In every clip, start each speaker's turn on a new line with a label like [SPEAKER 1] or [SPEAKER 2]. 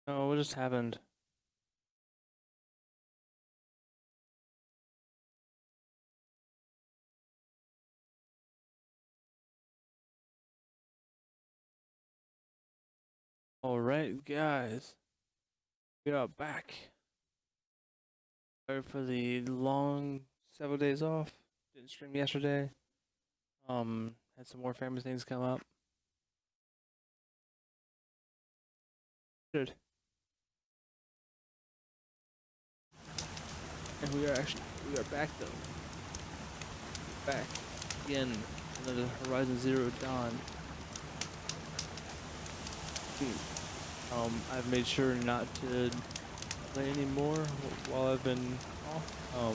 [SPEAKER 1] Oh, what just happened? Alright, guys. We are back. Sorry for the long several days off. Didn't stream yesterday. Had some more family things come up. Good. And we are back though. Back again. Another Horizon Zero Dawn. I've made sure not to play anymore while I've been off. I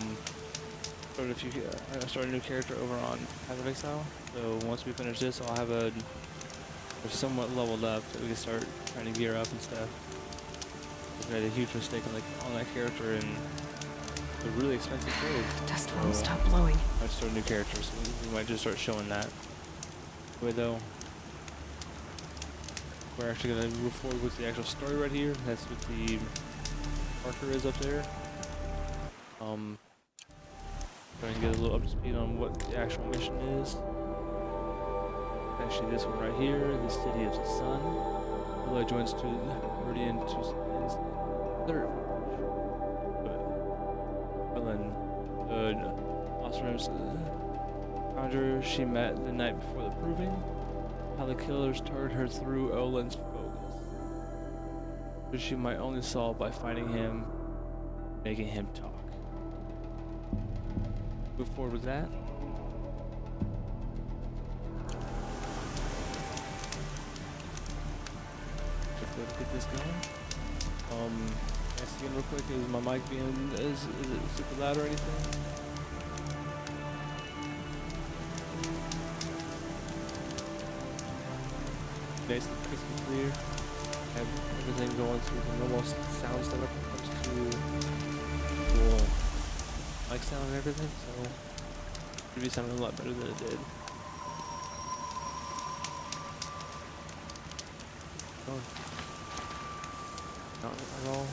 [SPEAKER 1] started a new character over on Path of Exile. So once we finish this, I'll have we're somewhat leveled up, so we can start trying to gear up and stuff. I made a huge mistake on that character and a really expensive build.
[SPEAKER 2] Dust won't stop blowing.
[SPEAKER 1] I might start a new character, so we might just start showing that. Anyway, though, we're actually gonna move forward with the actual story right here. That's what the marker is up there. Trying to get a little up to speed on what the actual mission is. Actually, this one right here, the City of the Sun. Aloy joins to Meridian to third. Osram's conjurer she met the night before the proving. How the killers targeted her through Olin's focus. But she might only solve by fighting him, making him talk. Move forward with that. Just get this going. Next again real quick, is my mic being is it super loud or anything? Nice and crisp and clear. Have everything going through the normal sound setup when it comes to the mic sound and everything, so it should be sounding a lot better than it did. Oh. Not at all.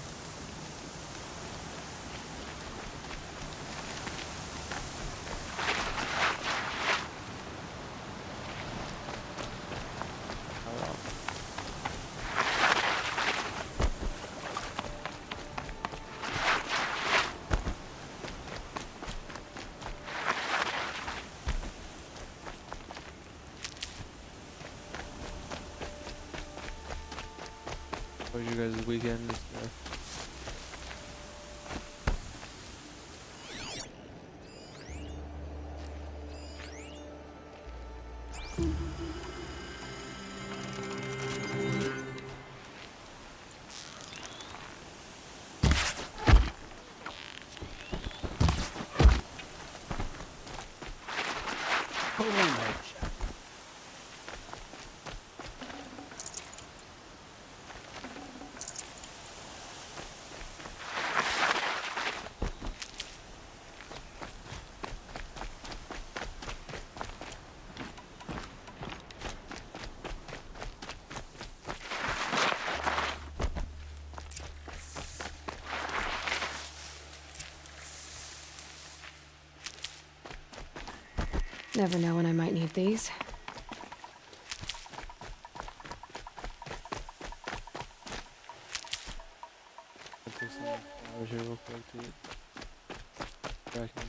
[SPEAKER 1] How was your guys' weekend and stuff?
[SPEAKER 2] Never know when I might need these.
[SPEAKER 1] I'll take some flowers here real quick to back in.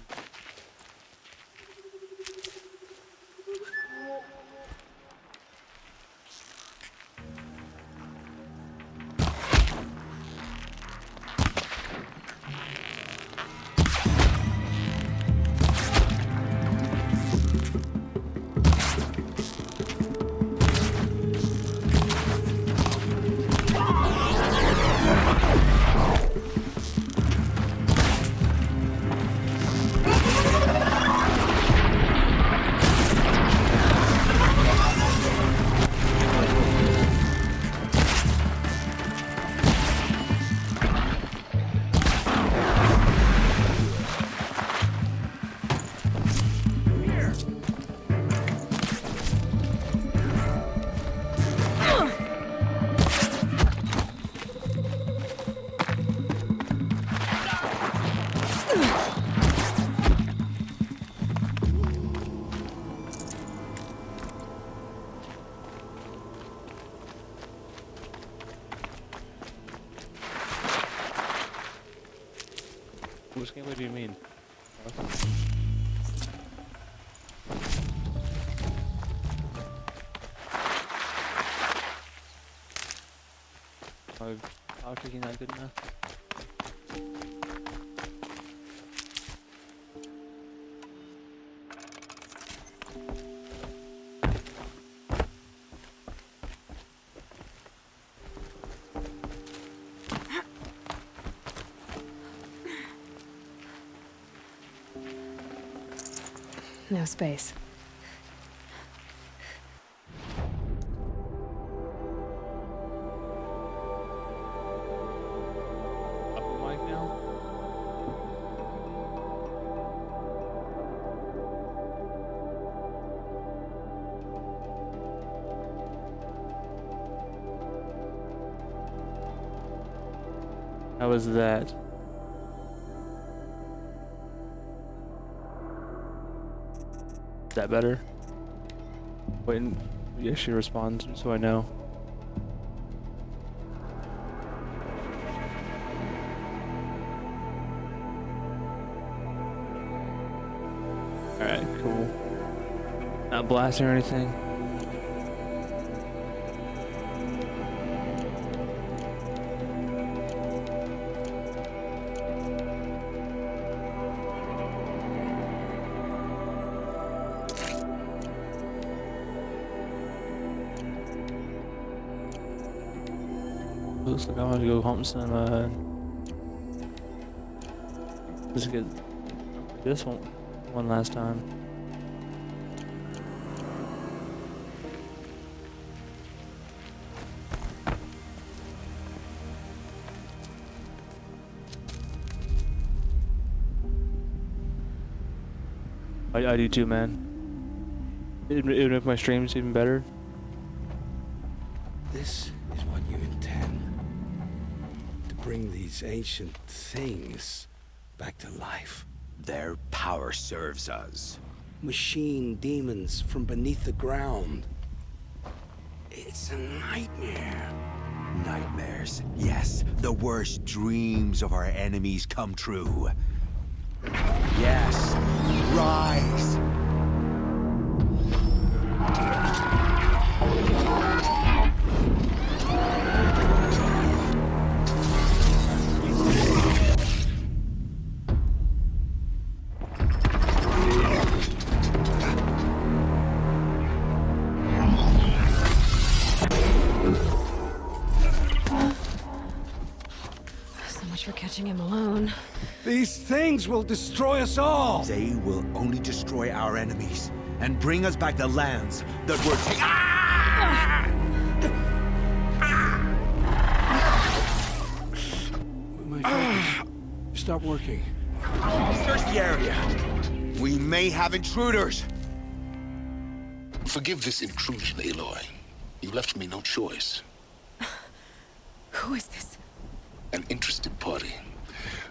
[SPEAKER 1] Which gameplay do you mean? My power tricking not good enough.
[SPEAKER 2] No space.
[SPEAKER 1] Up the mic now? How was that? Is that better? Waiting, yeah, she responds so I know. Alright, cool. Not blasting or anything. Looks like I'm gonna go home some just get this one last time. I do too, man. It'd make my streams even better.
[SPEAKER 3] This is what you intend. To bring these ancient things back to life.
[SPEAKER 4] Their power serves us.
[SPEAKER 3] Machine demons from beneath the ground. It's a nightmare.
[SPEAKER 4] Nightmares. Yes, the worst dreams of our enemies come true. Yes, rise!
[SPEAKER 2] So much for catching him alone.
[SPEAKER 3] These things will destroy us all!
[SPEAKER 4] They will only destroy our enemies and bring us back the lands that were taken. Ah!
[SPEAKER 3] My focus. Stop working.
[SPEAKER 4] Search the area. We may have intruders.
[SPEAKER 5] Forgive this intrusion, Aloy. You left me no choice.
[SPEAKER 2] Who is this?
[SPEAKER 5] An interested party.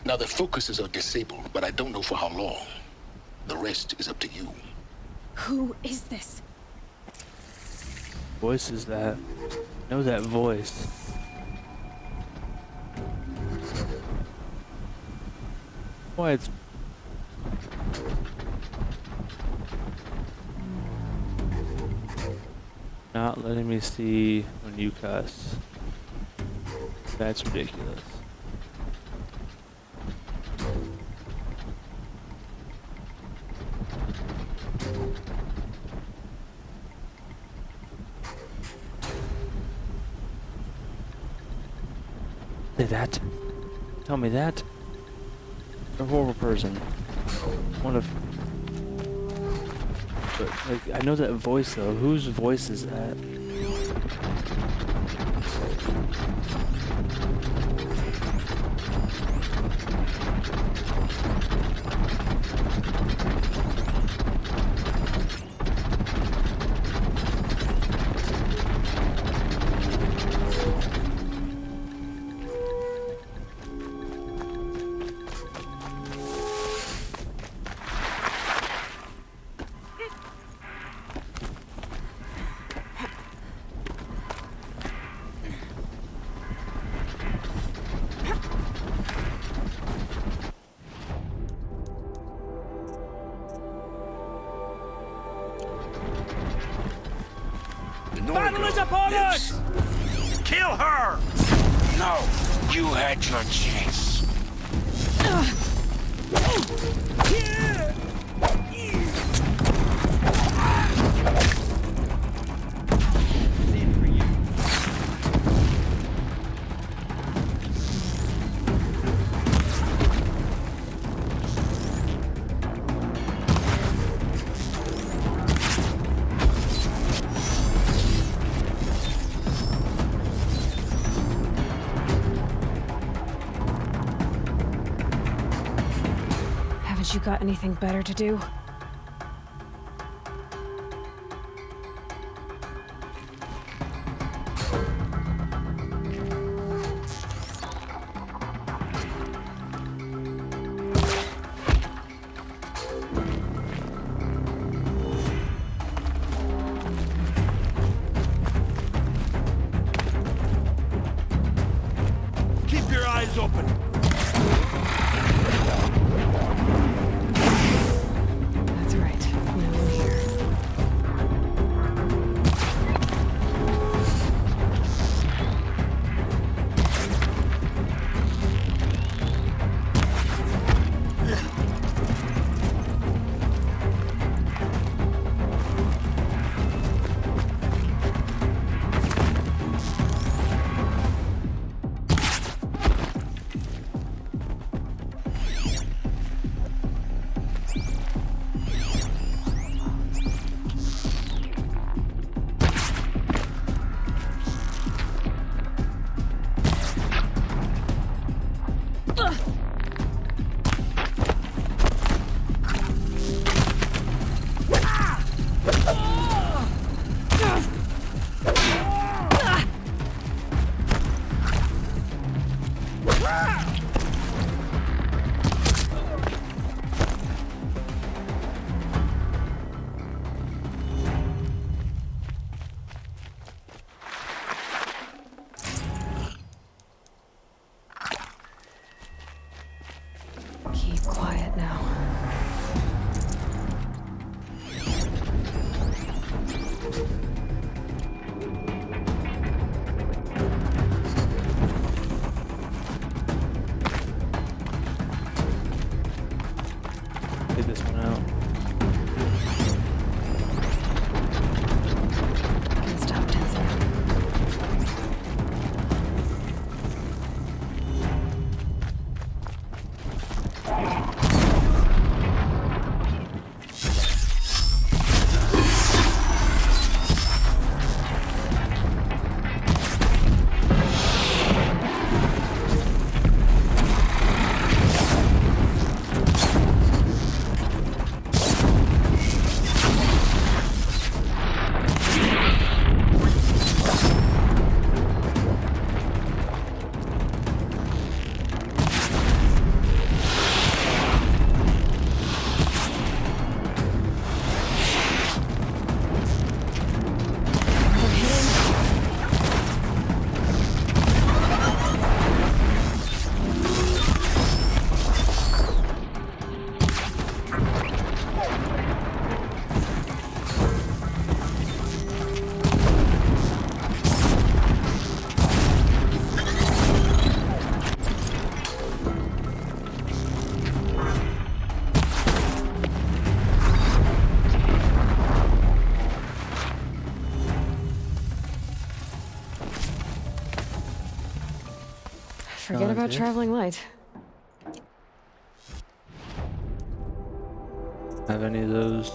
[SPEAKER 5] Now their focuses are disabled, but I don't know for how long. The rest is up to you.
[SPEAKER 2] Who is this?
[SPEAKER 1] Voice is that? Know that voice. Why it's not letting me see when you cuss. That's ridiculous. Say that. Tell me that. You're a horrible person. One of. But like, I know that voice though. Whose voice is that?
[SPEAKER 3] upon us!
[SPEAKER 4] Kill her!
[SPEAKER 5] No, you had your chance.
[SPEAKER 2] Haven't you got anything better to do?
[SPEAKER 3] Keep your eyes open!
[SPEAKER 2] That's right. No one here. Keep quiet now.
[SPEAKER 1] Take this one out.
[SPEAKER 2] Can stop tensing. Forget about
[SPEAKER 1] Dude.
[SPEAKER 2] traveling light.
[SPEAKER 1] Have any of those?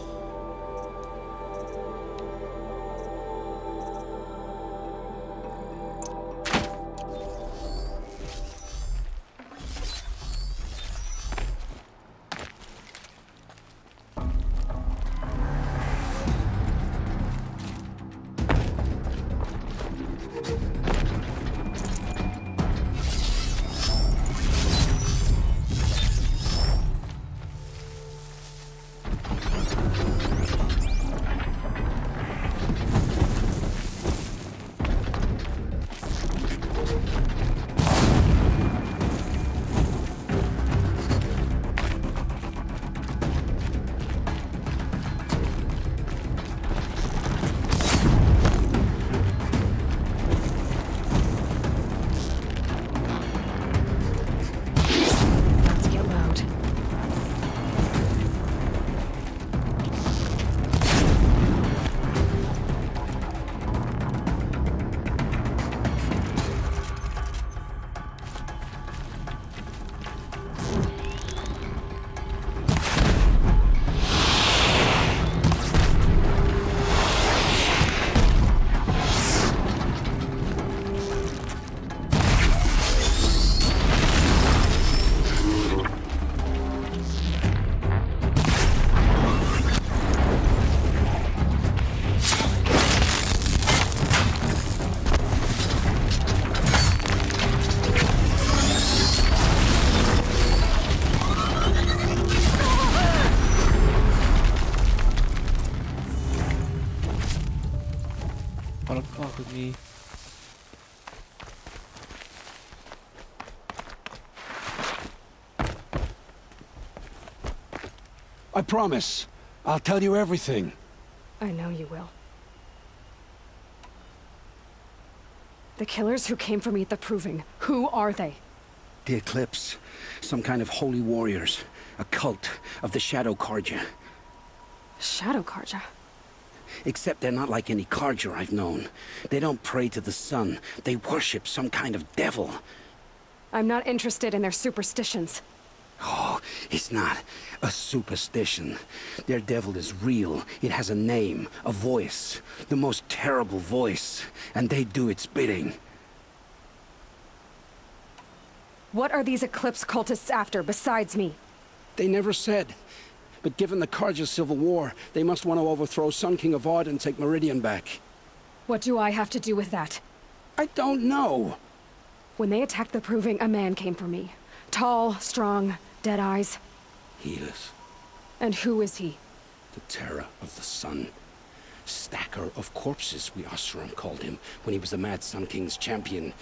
[SPEAKER 3] I promise. I'll tell you everything.
[SPEAKER 2] I know you will. The killers who came for me at the Proving, who are they?
[SPEAKER 3] The Eclipse. Some kind of holy warriors. A cult of the Shadow Carja.
[SPEAKER 2] Shadow Carja?
[SPEAKER 3] Except they're not like any Carja I've known. They don't pray to the sun. They worship some kind of devil.
[SPEAKER 2] I'm not interested in their superstitions.
[SPEAKER 3] Oh, it's not a superstition. Their devil is real. It has a name, a voice. The most terrible voice. And they do its bidding.
[SPEAKER 2] What are these Eclipse cultists after, besides me?
[SPEAKER 3] They never said. But given the Carja civil war, they must want to overthrow Sun King Avad and take Meridian back.
[SPEAKER 2] What do I have to do with that?
[SPEAKER 3] I don't know.
[SPEAKER 2] When they attacked the Proving, a man came for me. Tall, strong, dead eyes.
[SPEAKER 3] Helis,
[SPEAKER 2] And who is he?
[SPEAKER 3] the terror of the sun. Stacker of corpses, we Oseram called him, when he was the Mad Sun King's champion.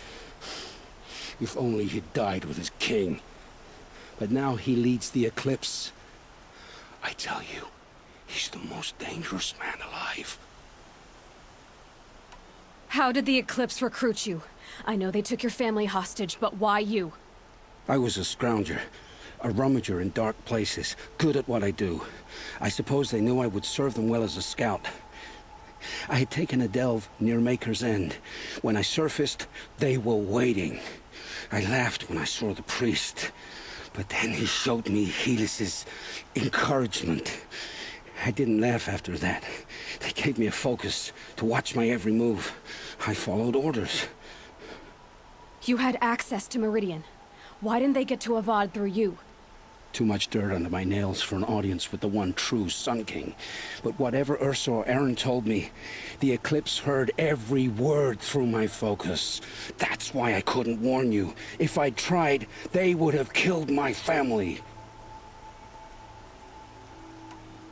[SPEAKER 3] If only he'd died with his king. But now he leads the Eclipse. I tell you, he's the most dangerous man alive.
[SPEAKER 2] How did the Eclipse recruit you? I know they took your family hostage, but why you?
[SPEAKER 3] I was a scrounger, a rummager in dark places, good at what I do. I suppose they knew I would serve them well as a scout. I had taken a delve near Maker's End. When I surfaced, they were waiting. I laughed when I saw the priest, but then he showed me Helis's encouragement. I didn't laugh after that. They gave me a focus to watch my every move. I followed orders.
[SPEAKER 2] You had access to Meridian. Why didn't they get to Avad through you?
[SPEAKER 3] Too much dirt under my nails for an audience with the one true Sun King. But whatever Ursa or Aaron told me, the Eclipse heard every word through my focus. That's why I couldn't warn you. If I'd tried, they would have killed my family.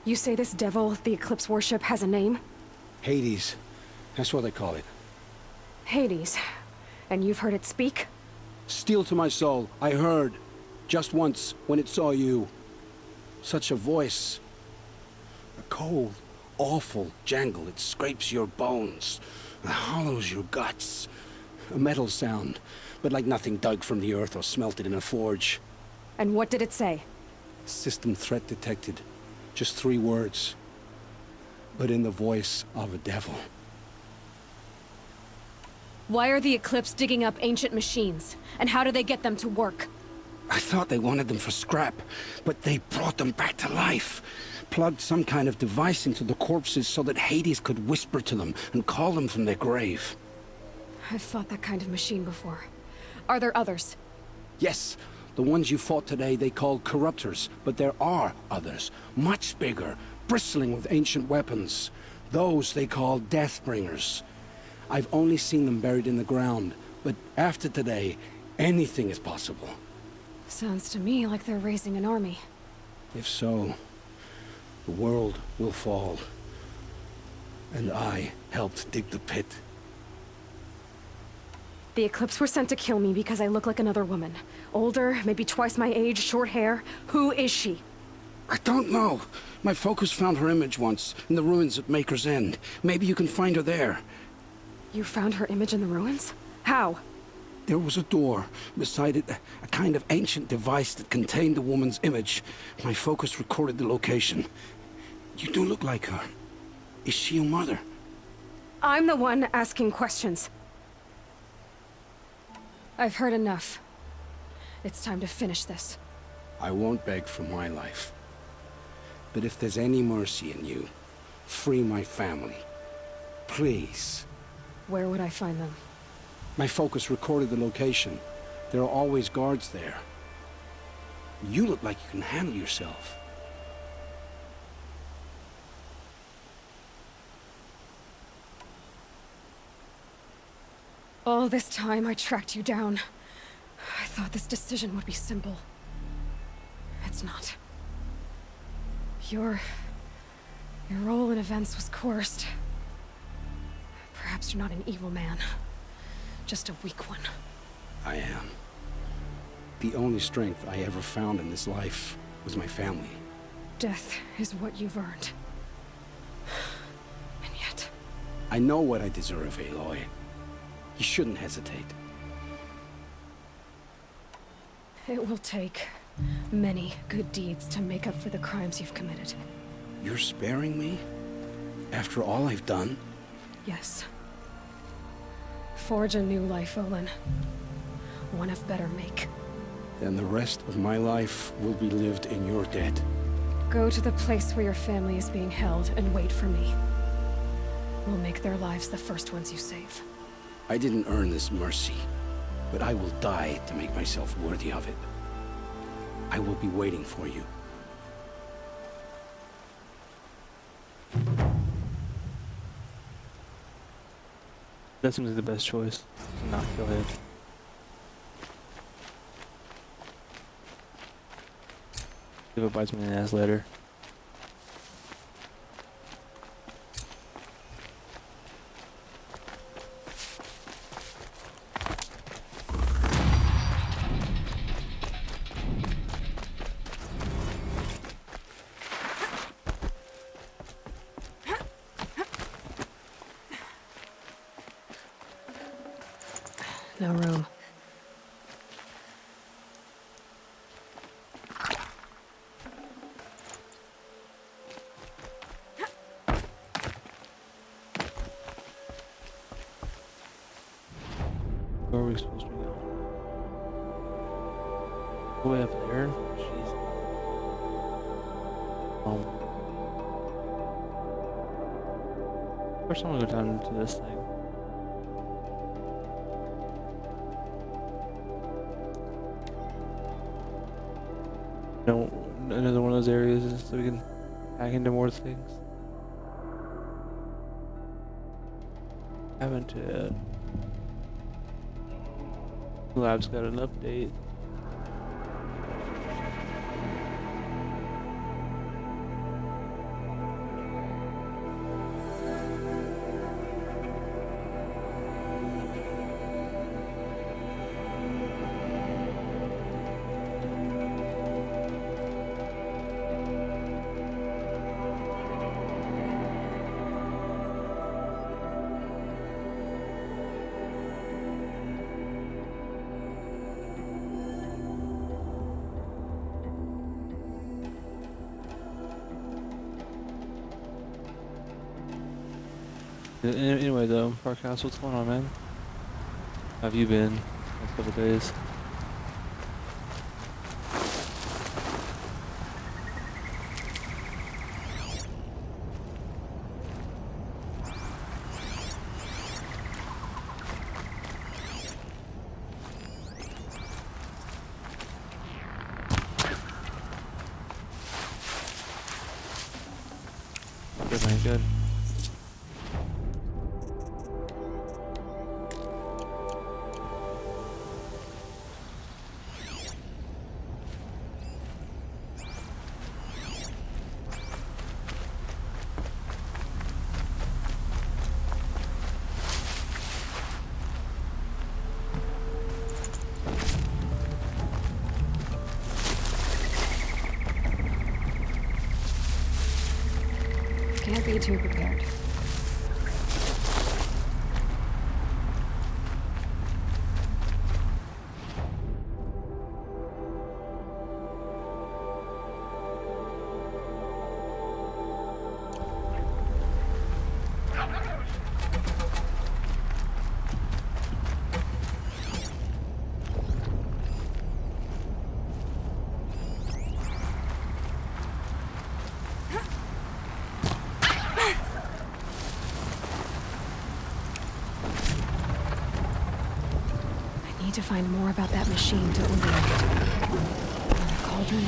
[SPEAKER 2] You say this devil the Eclipse worship has a name?
[SPEAKER 3] Hades. That's what they call it.
[SPEAKER 2] Hades. And you've heard it speak?
[SPEAKER 3] Steel to my soul, I heard. Just once, when it saw you. Such a voice. A cold, awful jangle. It scrapes your bones. It hollows your guts. A metal sound, but like nothing dug from the earth or smelted in a forge.
[SPEAKER 2] And what did it say?
[SPEAKER 3] System threat detected. Just 3 words. But in the voice of a devil.
[SPEAKER 2] Why are the Eclipse digging up ancient machines? And how do they get them to work?
[SPEAKER 3] I thought they wanted them for scrap, but they brought them back to life. Plugged some kind of device into the corpses so that Hades could whisper to them and call them from their grave.
[SPEAKER 2] I've fought that kind of machine before. Are there others?
[SPEAKER 3] Yes, the ones you fought today they called corruptors, but there are others, much bigger, bristling with ancient weapons. Those they call Deathbringers. I've only seen them buried in the ground, but after today, anything is possible.
[SPEAKER 2] Sounds to me like they're raising an army.
[SPEAKER 3] If so, the world will fall. And I helped dig the pit.
[SPEAKER 2] The Eclipse were sent to kill me because I look like another woman. Older, maybe twice my age, short hair. Who is she?
[SPEAKER 3] I don't know. My focus found her image once, in the ruins at Maker's End. Maybe you can find her there.
[SPEAKER 2] You found her image in the ruins? How?
[SPEAKER 3] There was a door. Beside it, a kind of ancient device that contained the woman's image. My focus recorded the location. You do look like her. Is she your mother?
[SPEAKER 2] I'm the one asking questions. I've heard enough. It's time to finish this.
[SPEAKER 3] I won't beg for my life. But if there's any mercy in you, free my family. Please.
[SPEAKER 2] Where would I find them?
[SPEAKER 3] My focus recorded the location. There are always guards there. You look like you can handle yourself.
[SPEAKER 2] All this time I tracked you down. I thought this decision would be simple. It's not. Your role in events was coerced. Perhaps you're not an evil man. Just a weak one.
[SPEAKER 3] I am. The only strength I ever found in this life was my family.
[SPEAKER 2] Death is what you've earned. And yet...
[SPEAKER 3] I know what I deserve, Aloy. You shouldn't hesitate.
[SPEAKER 2] It will take many good deeds to make up for the crimes you've committed.
[SPEAKER 3] You're sparing me? After all I've done?
[SPEAKER 2] Yes. Forge a new life, Olin. One of better make.
[SPEAKER 3] Then the rest of my life will be lived in your debt.
[SPEAKER 2] Go to the place where your family is being held and wait for me. We'll make their lives the first ones you save.
[SPEAKER 3] I didn't earn this mercy, but I will die to make myself worthy of it. I will be waiting for you.
[SPEAKER 1] That seems like the best choice. To not kill him. If it bites me in the ass later.
[SPEAKER 2] No room.
[SPEAKER 1] Where are we supposed to be going? Way up there? Jeez. First I'm gonna go down into this thing. No, another one of those areas so we can hack into more things. Haven't Lab's got an update. Anyway, though, Park House, what's going on, man? How have you been last couple days? Good, man, good.
[SPEAKER 2] Can't be too prepared. Need to find more about that machine to eliminate. Cauldron?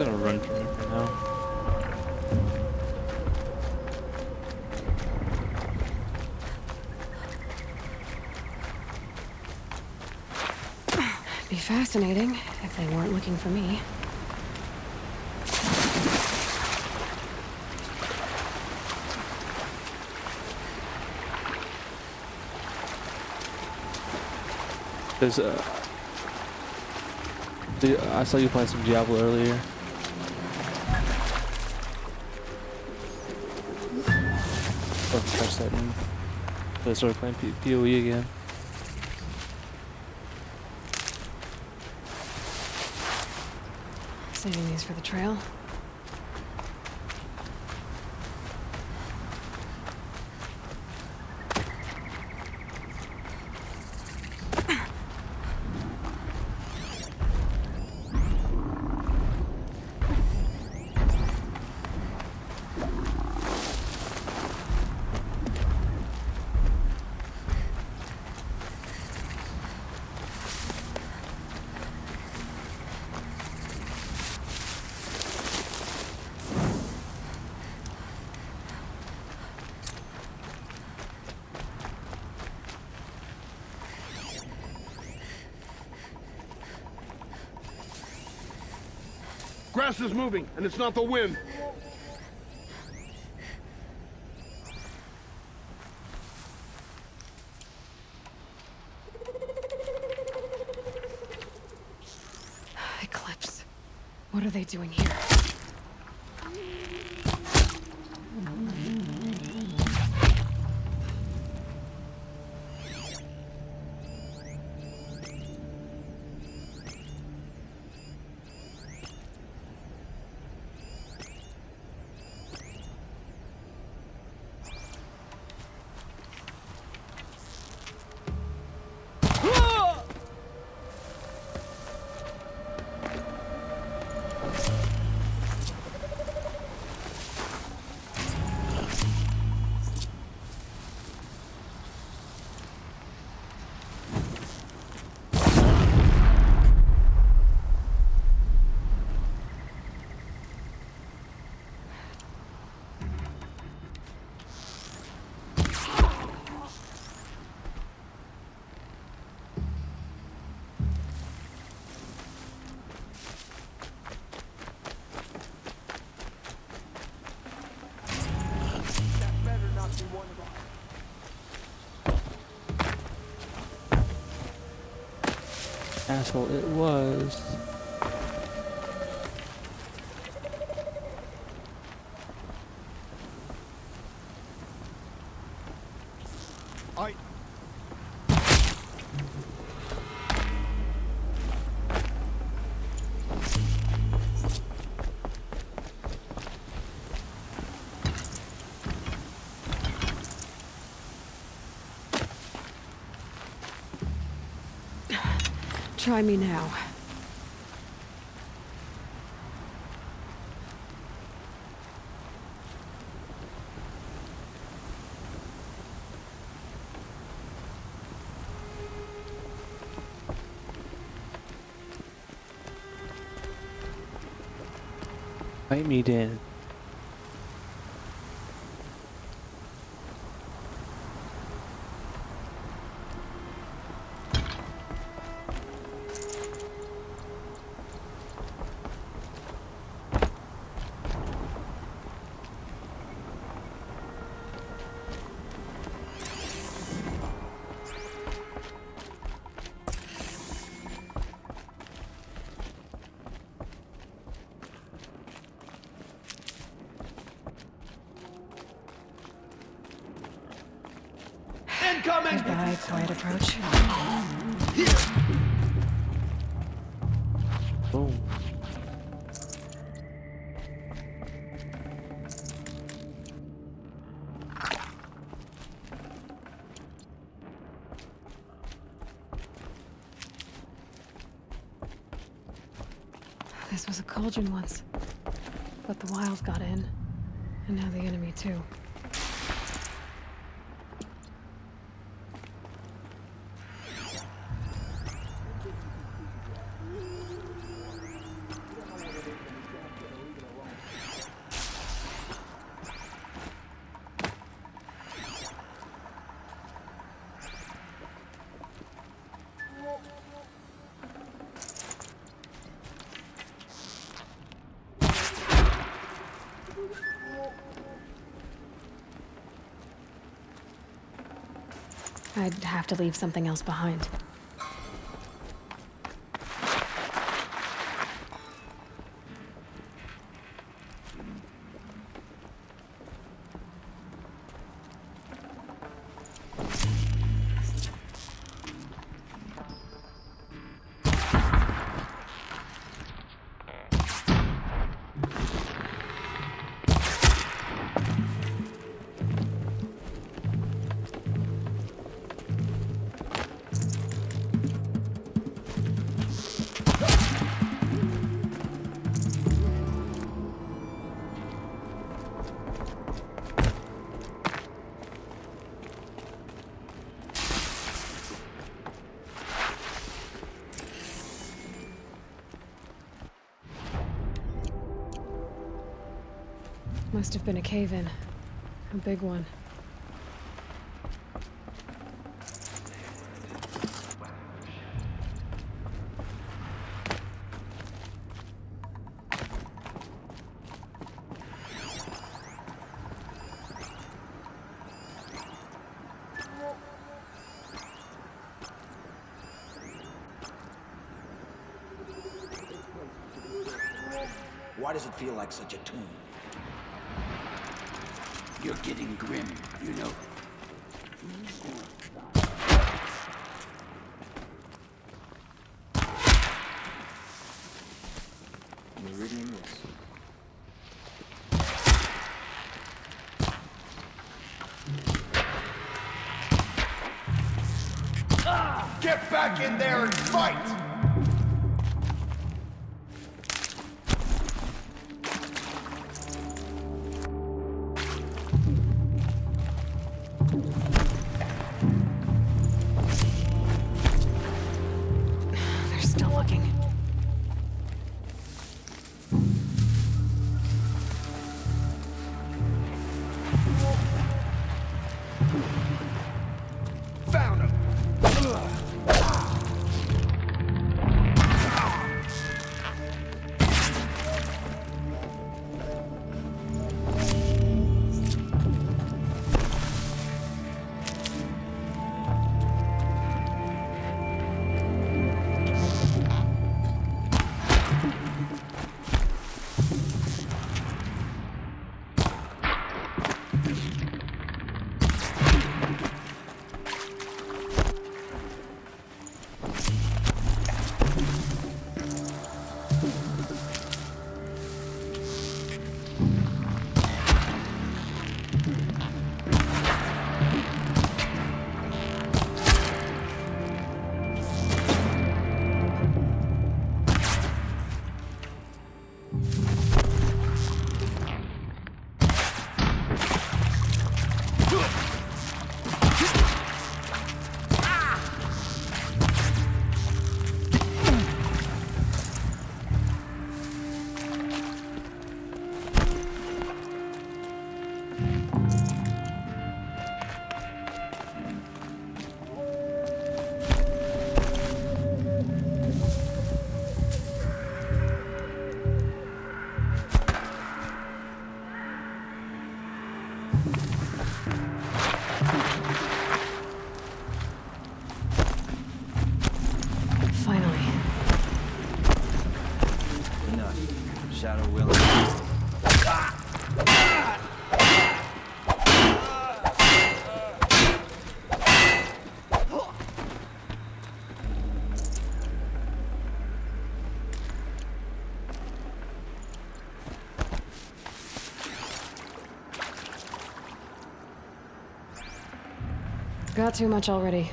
[SPEAKER 1] I'm gonna run from it for now.
[SPEAKER 2] Be fascinating if they weren't looking for me.
[SPEAKER 1] There's I saw you playing some Diablo earlier. Oh, press that in. So I started playing PoE again.
[SPEAKER 2] Saving these for the trail.
[SPEAKER 6] Grass is moving, and it's not the wind.
[SPEAKER 2] Eclipse. What are they doing here?
[SPEAKER 1] Asshole, it was.
[SPEAKER 2] Try me now.
[SPEAKER 1] Fight me, Dan.
[SPEAKER 2] Goodbye, quiet approach.
[SPEAKER 1] Boom.
[SPEAKER 2] This was a cauldron once. But the wild got in. And now the enemy too. I'd have to leave something else behind. Must have been a cave-in. A big one.
[SPEAKER 7] Why does it feel like such a tomb?
[SPEAKER 8] You're getting grim, you know. Meridian West.
[SPEAKER 6] Get back in there and fight!
[SPEAKER 2] They're still looking.
[SPEAKER 6] Found him!
[SPEAKER 2] Got too much already.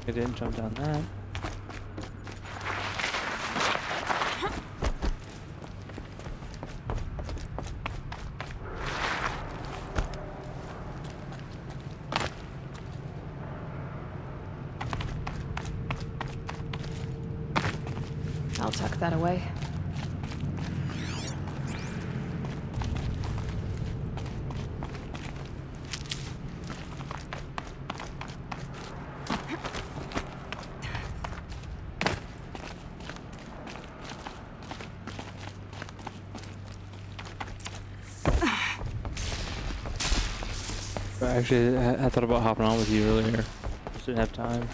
[SPEAKER 1] I didn't jump down that.
[SPEAKER 2] I'll tuck that away.
[SPEAKER 1] But actually, I thought about hopping on with you earlier. Just didn't have time.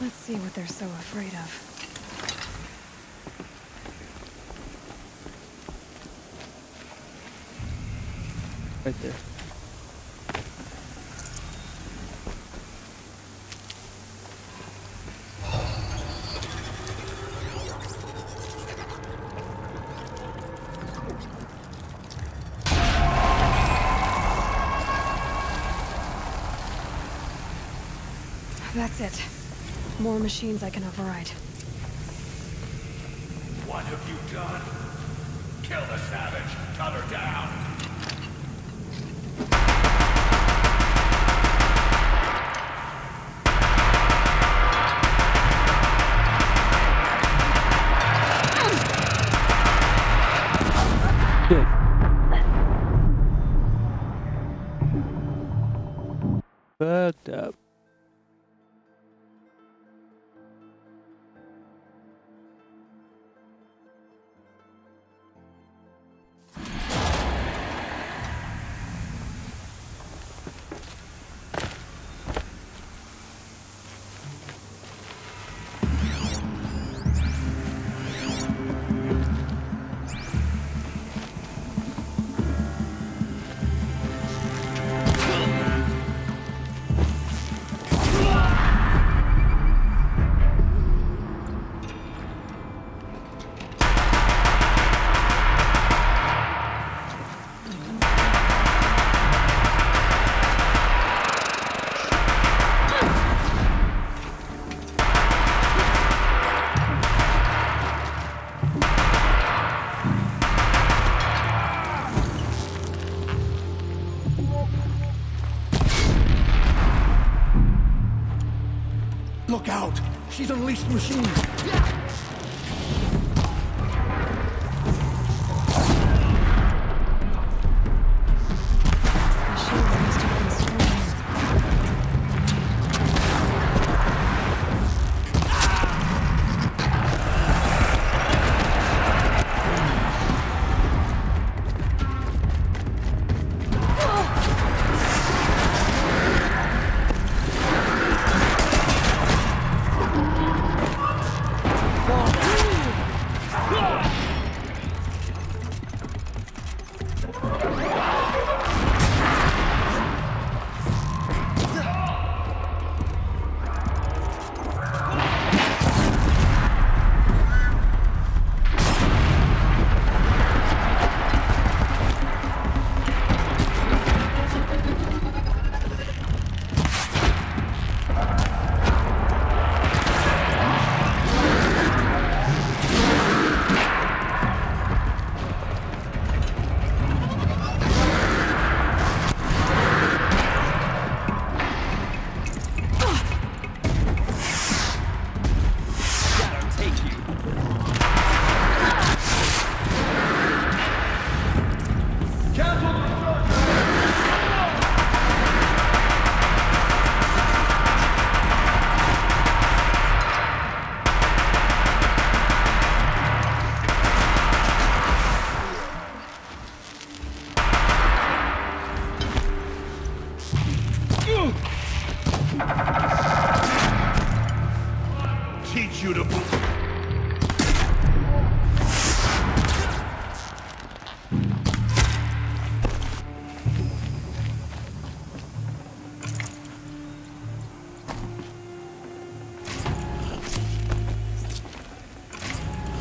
[SPEAKER 2] Let's see what they're so afraid of.
[SPEAKER 1] Right there.
[SPEAKER 2] That's it. More machines I can override.
[SPEAKER 6] What have you done? Kill the savage. Cut her down.
[SPEAKER 1] Shit. Fucked up.
[SPEAKER 6] Look out! She's unleashed machines!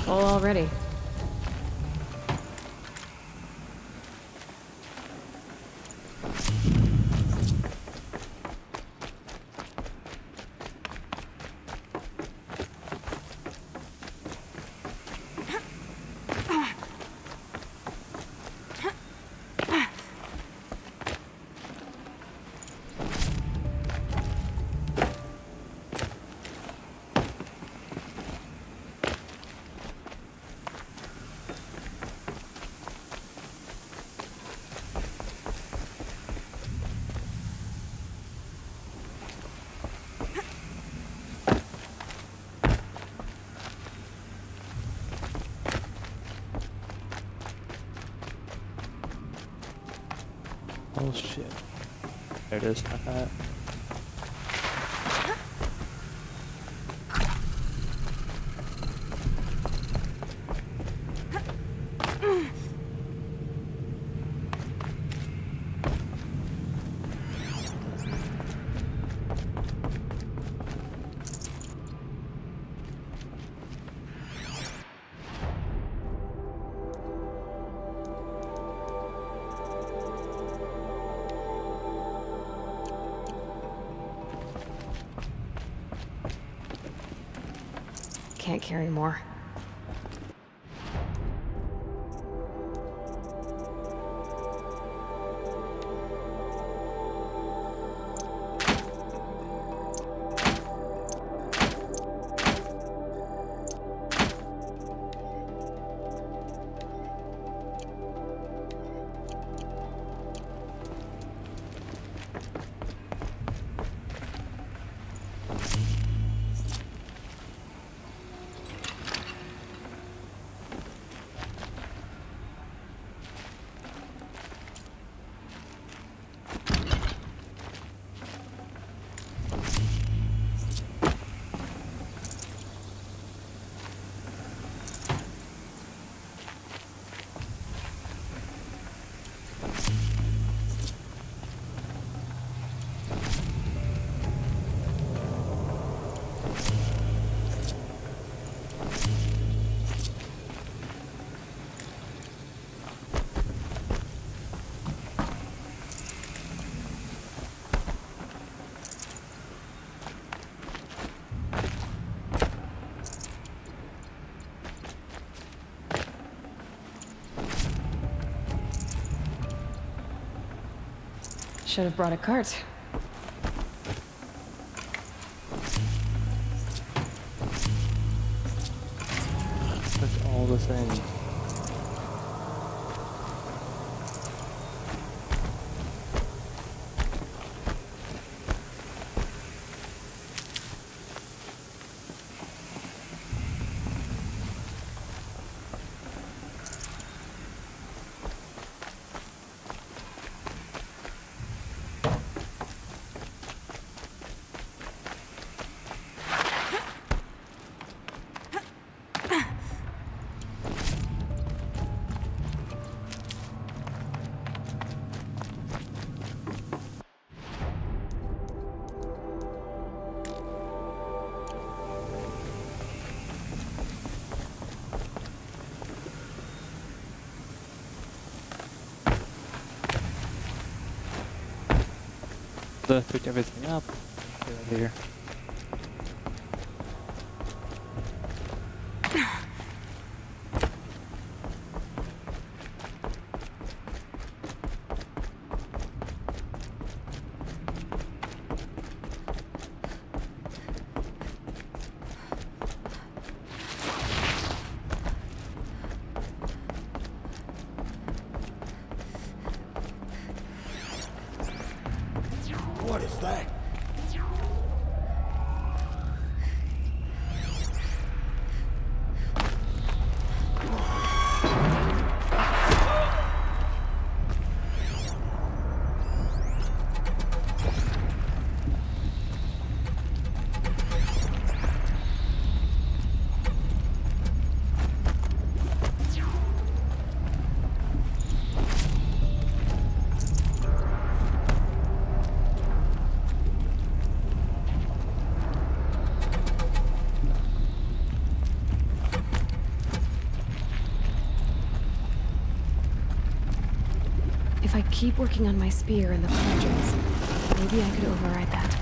[SPEAKER 2] Full already.
[SPEAKER 1] Oh shit. There it is.
[SPEAKER 2] Can't carry more. Should have brought a cart.
[SPEAKER 1] That's all the things. Picked everything up. Get out of here.
[SPEAKER 7] What is that?
[SPEAKER 2] I keep working on my spear and the quadrants, maybe I could override that.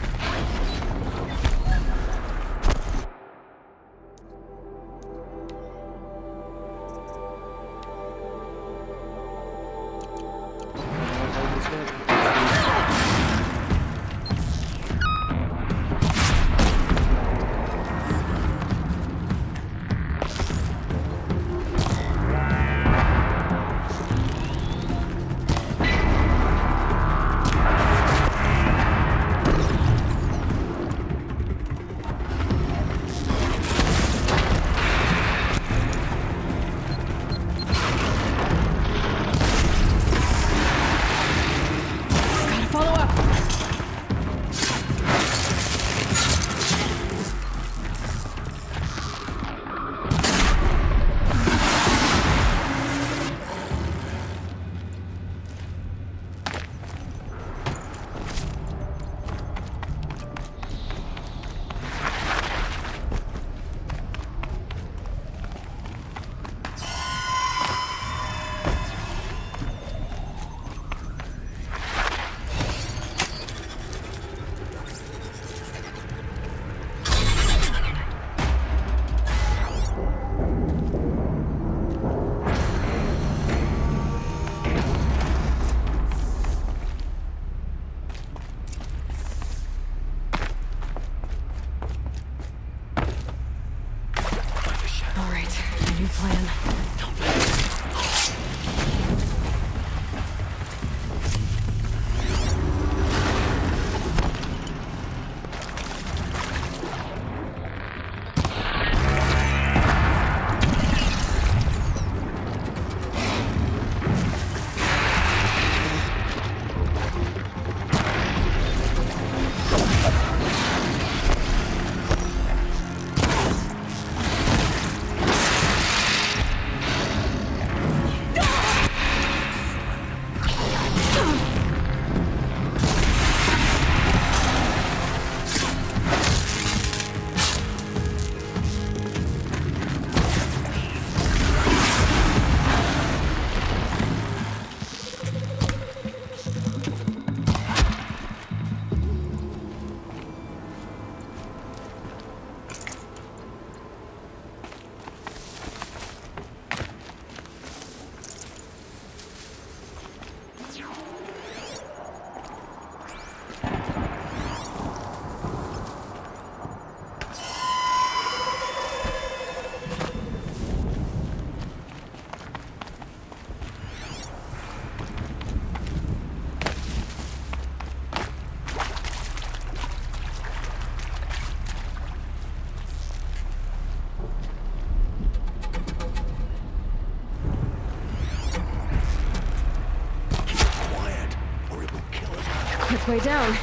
[SPEAKER 2] Quick way down.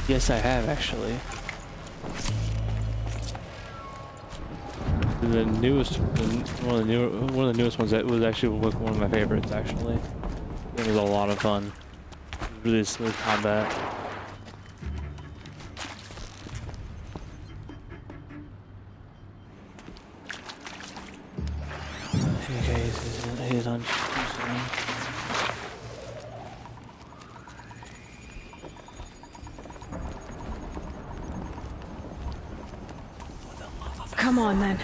[SPEAKER 1] Yes, I have actually. the newest, one of the newest ones that was actually one of my favorites. Actually, it was a lot of fun. It was really smooth combat. Okay, he's on.
[SPEAKER 2] Come on, then.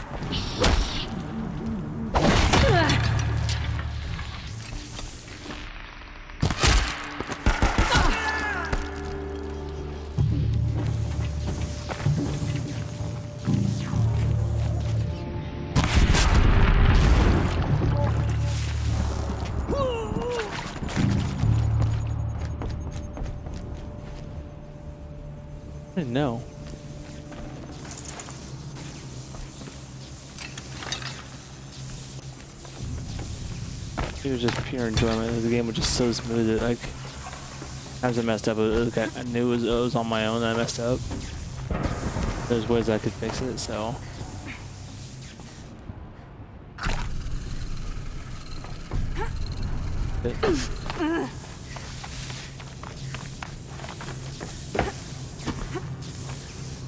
[SPEAKER 1] I didn't know. It was just pure enjoyment. The game was just so smooth that like times I messed up. I knew it was on my own that I messed up. There's ways I could fix it, so.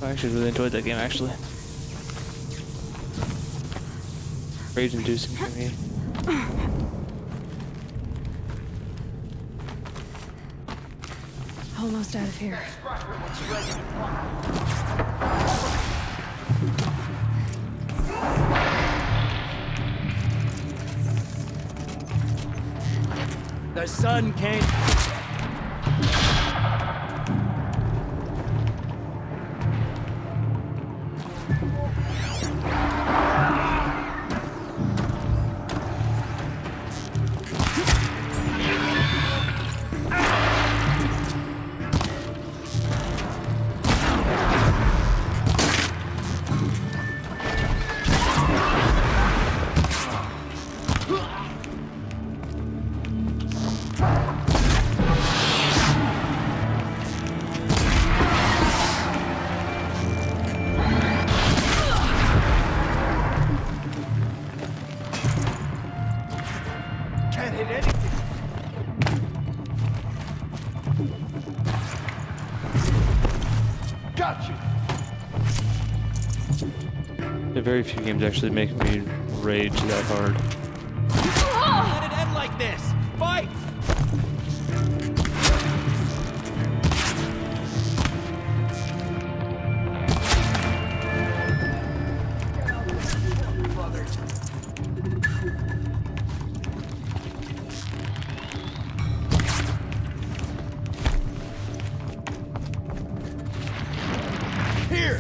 [SPEAKER 1] I actually really enjoyed that game, actually. Rage-inducing for me.
[SPEAKER 2] Almost out of here.
[SPEAKER 9] The sun came.
[SPEAKER 1] Very few games actually make me rage that hard.
[SPEAKER 9] Let it end like this! Fight! Here!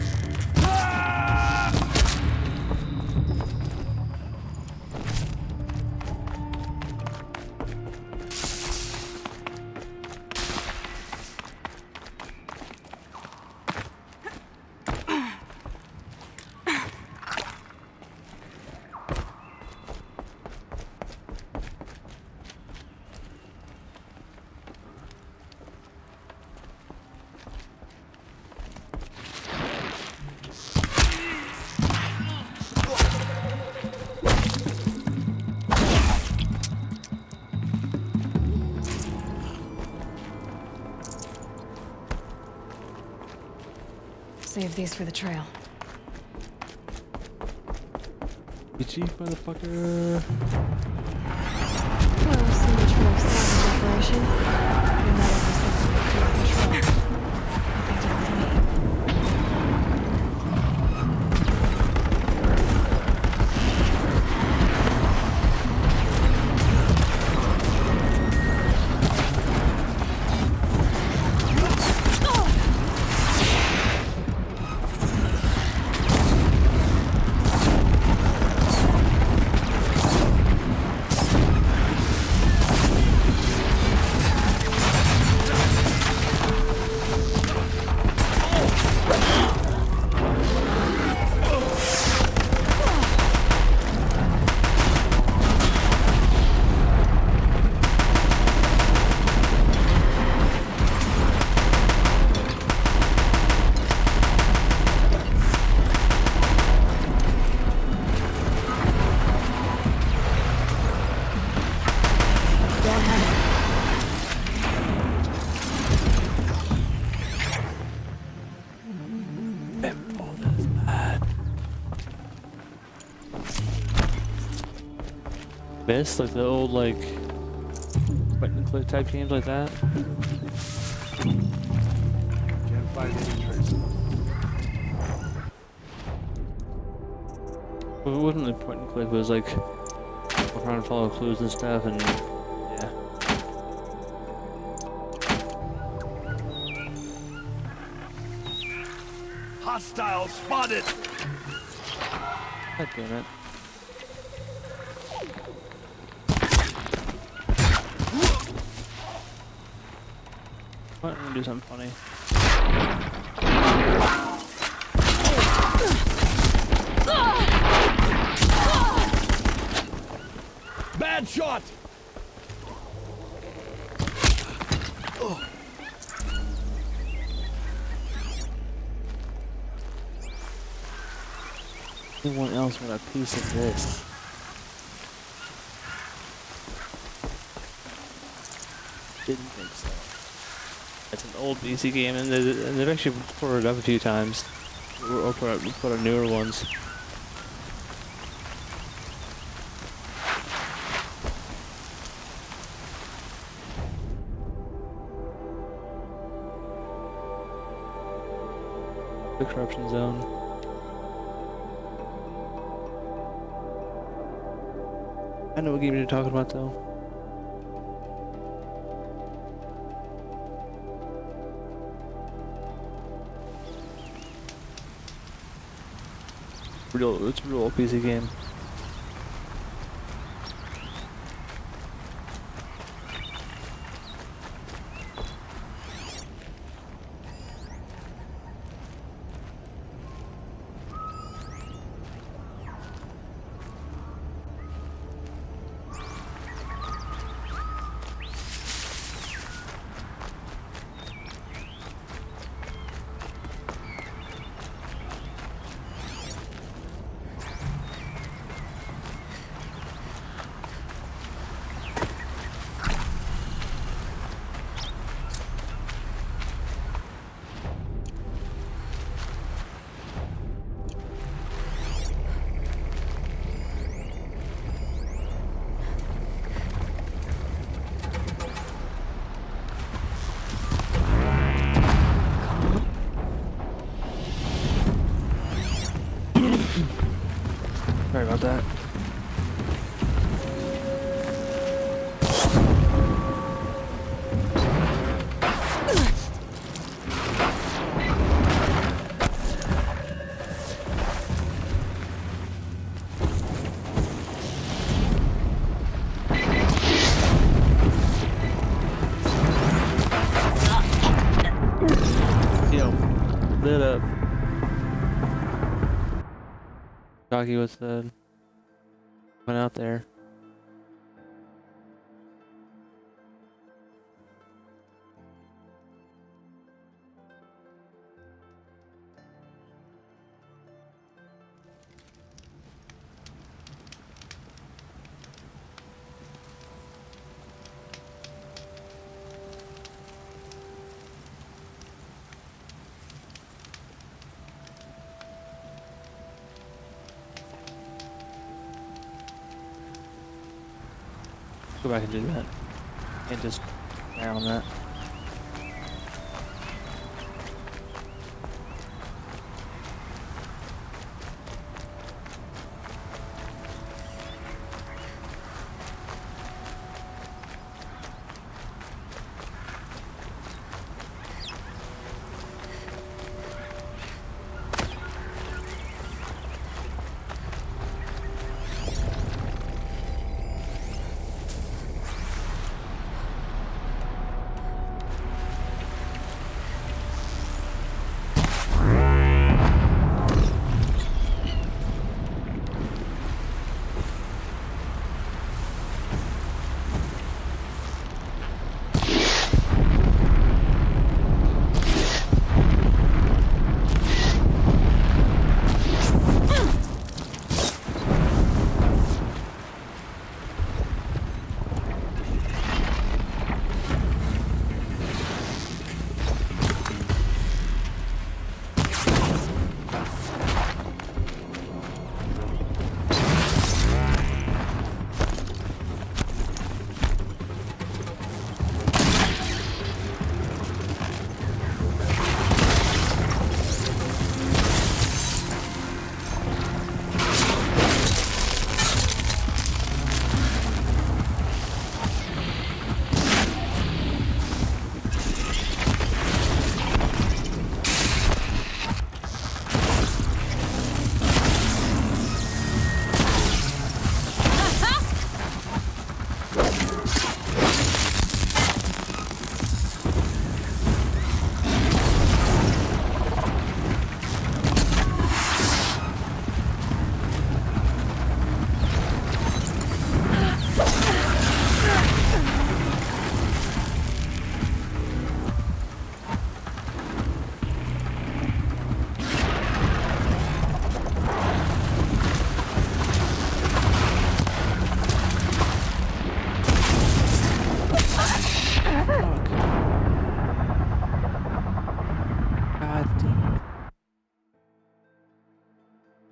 [SPEAKER 2] Save these for the trail.
[SPEAKER 1] GG, motherfucker.
[SPEAKER 2] Well, so much for a salvage operation. You're not ever something to control. Nothing to do with me.
[SPEAKER 1] Miss, like the old like point and click type games like that.
[SPEAKER 10] Can't find any trace of them.
[SPEAKER 1] Well, it wasn't like point and click, it was like we're trying to follow clues and stuff, and yeah.
[SPEAKER 6] Hostile spotted!
[SPEAKER 1] God damn it. What? I'm gonna do something funny.
[SPEAKER 6] Bad shot!
[SPEAKER 1] Anyone else want a piece of this? Didn't think so. It's an old PC game, and they've actually ported it up a few times. Or put out newer ones. The corruption zone. I know what game you're talking about, though. It's a real old PC game. Sorry about that. Yo, lit up. Doggy was the went out there. Go back and do that. And just die on that.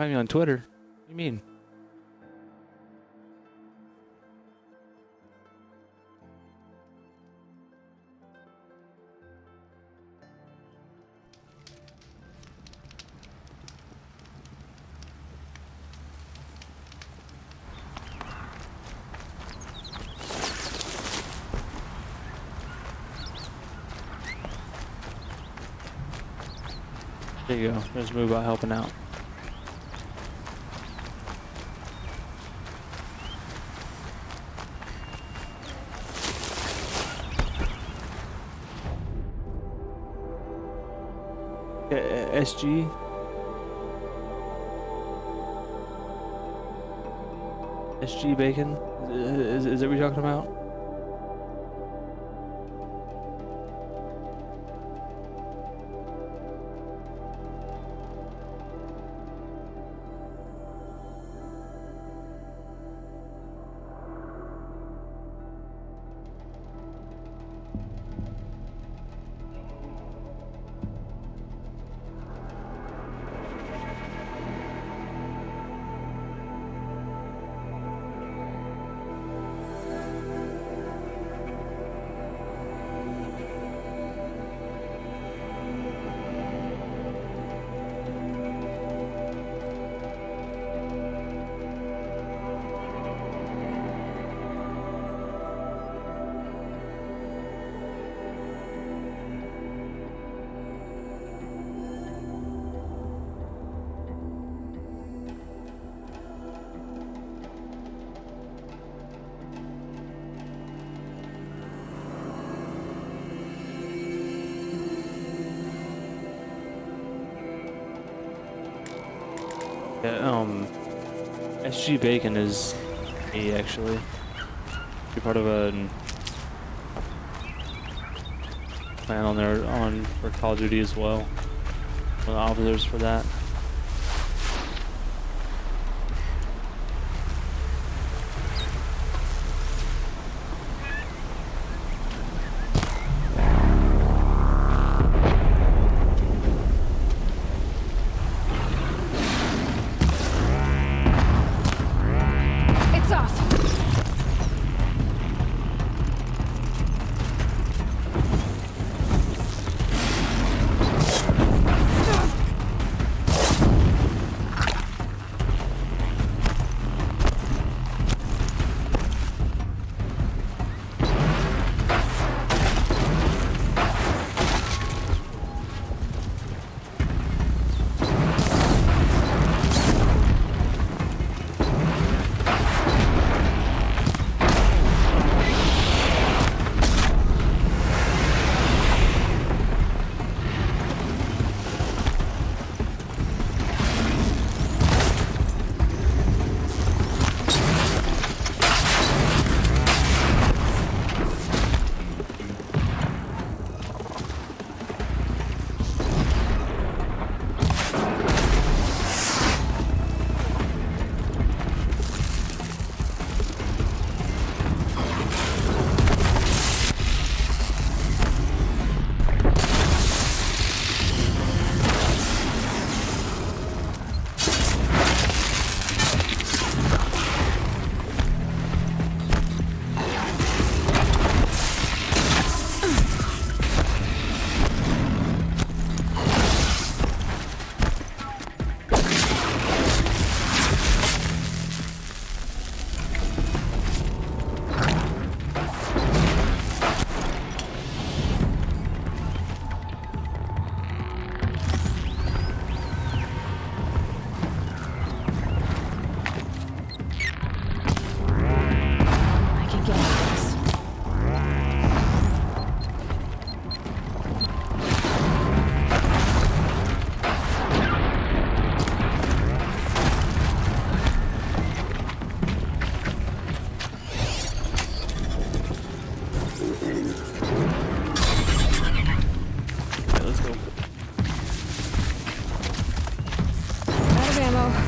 [SPEAKER 1] Find me on Twitter. What do you mean? There you go. There's a move about helping out. SG. SG bacon. Is that what you're talking about? Yeah, SG Bacon is me actually. Be part of a plan on there for Call of Duty as well. One of the officers for that.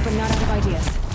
[SPEAKER 2] but not out of ideas.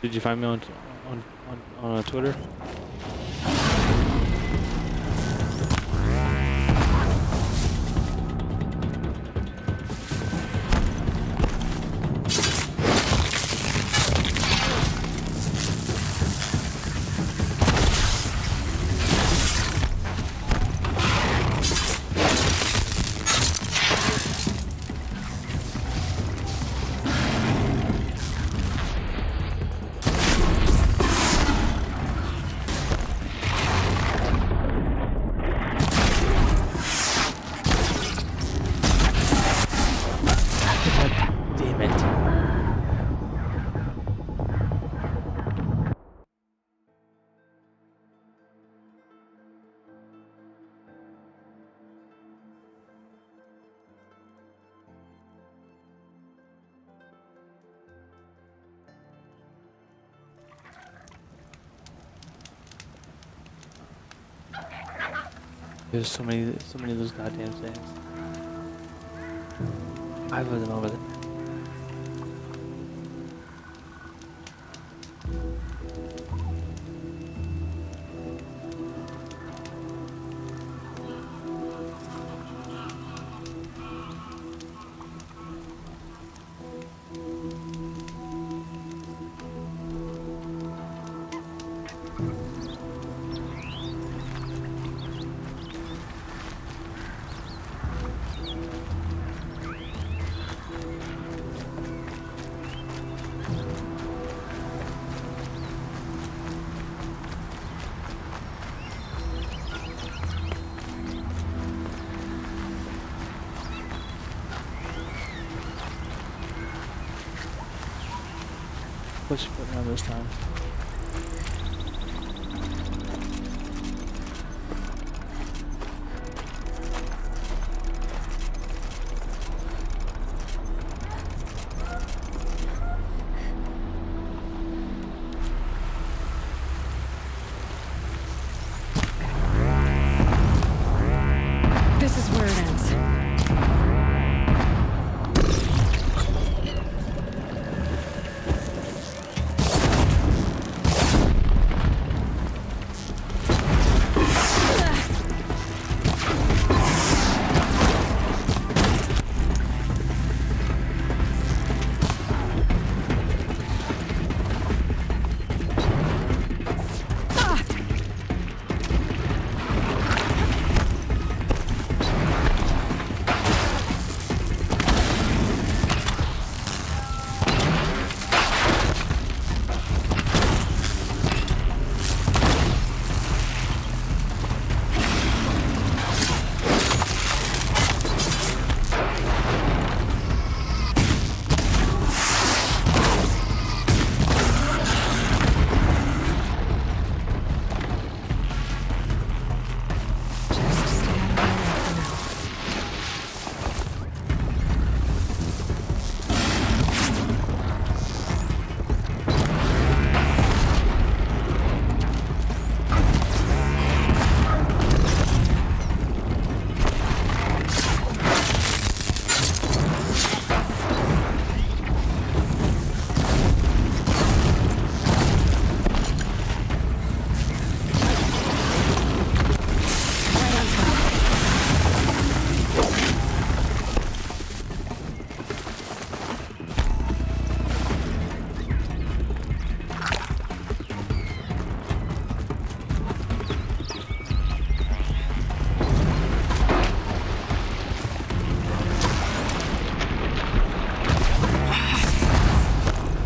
[SPEAKER 1] Did you find me on Twitter? Damn it. There's so many of those goddamn things. 5 of them over there. Push button on this time.
[SPEAKER 2] This is where it ends.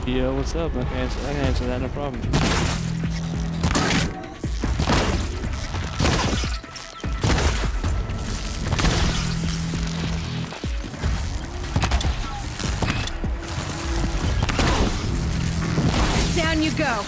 [SPEAKER 1] Yo, what's up? I can answer that, no problem.
[SPEAKER 2] Down you go.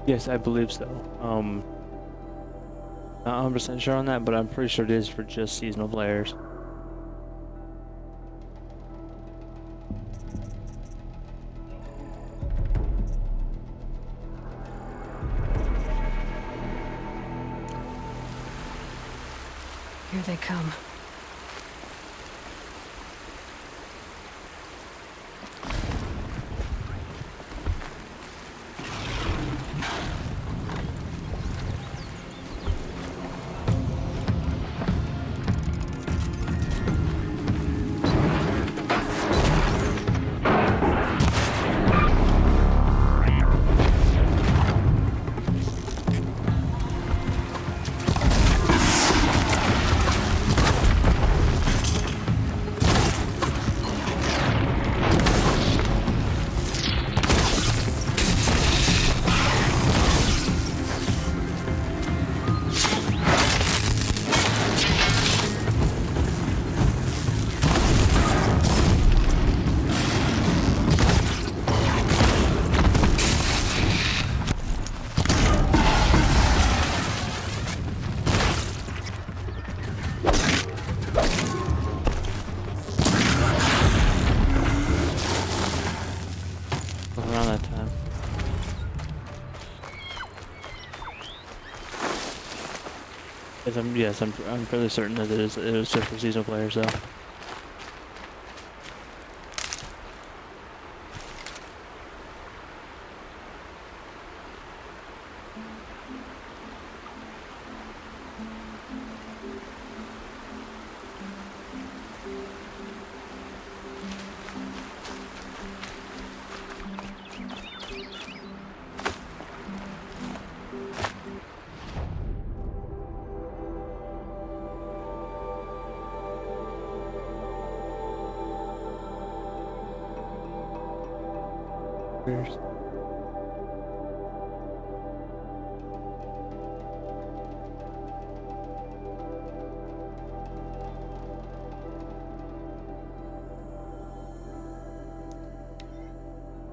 [SPEAKER 1] Yes, I believe so. Not 100% sure on that, but I'm pretty sure it is for just seasonal players.
[SPEAKER 2] Here they come.
[SPEAKER 1] Around that time. I'm fairly certain that it was just for seasonal players though. Players.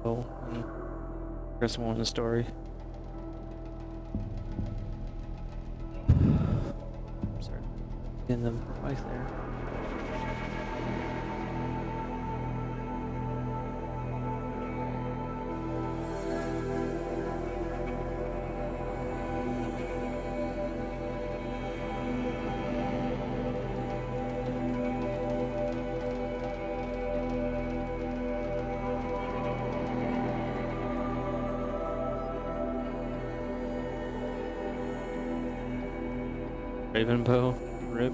[SPEAKER 1] Oh, there's more in the story. Sorry, in the mic there. Ravenbow, rip.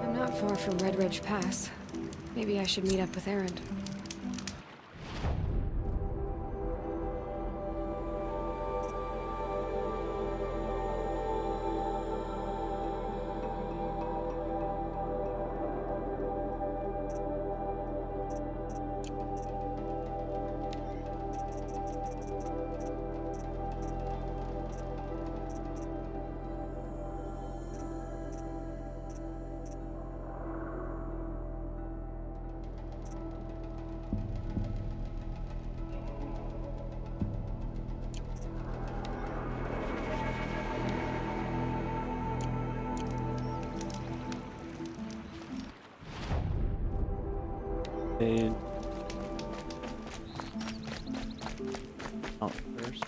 [SPEAKER 2] I'm not far from Red Ridge Pass. Maybe I should meet up with Erend. They out first.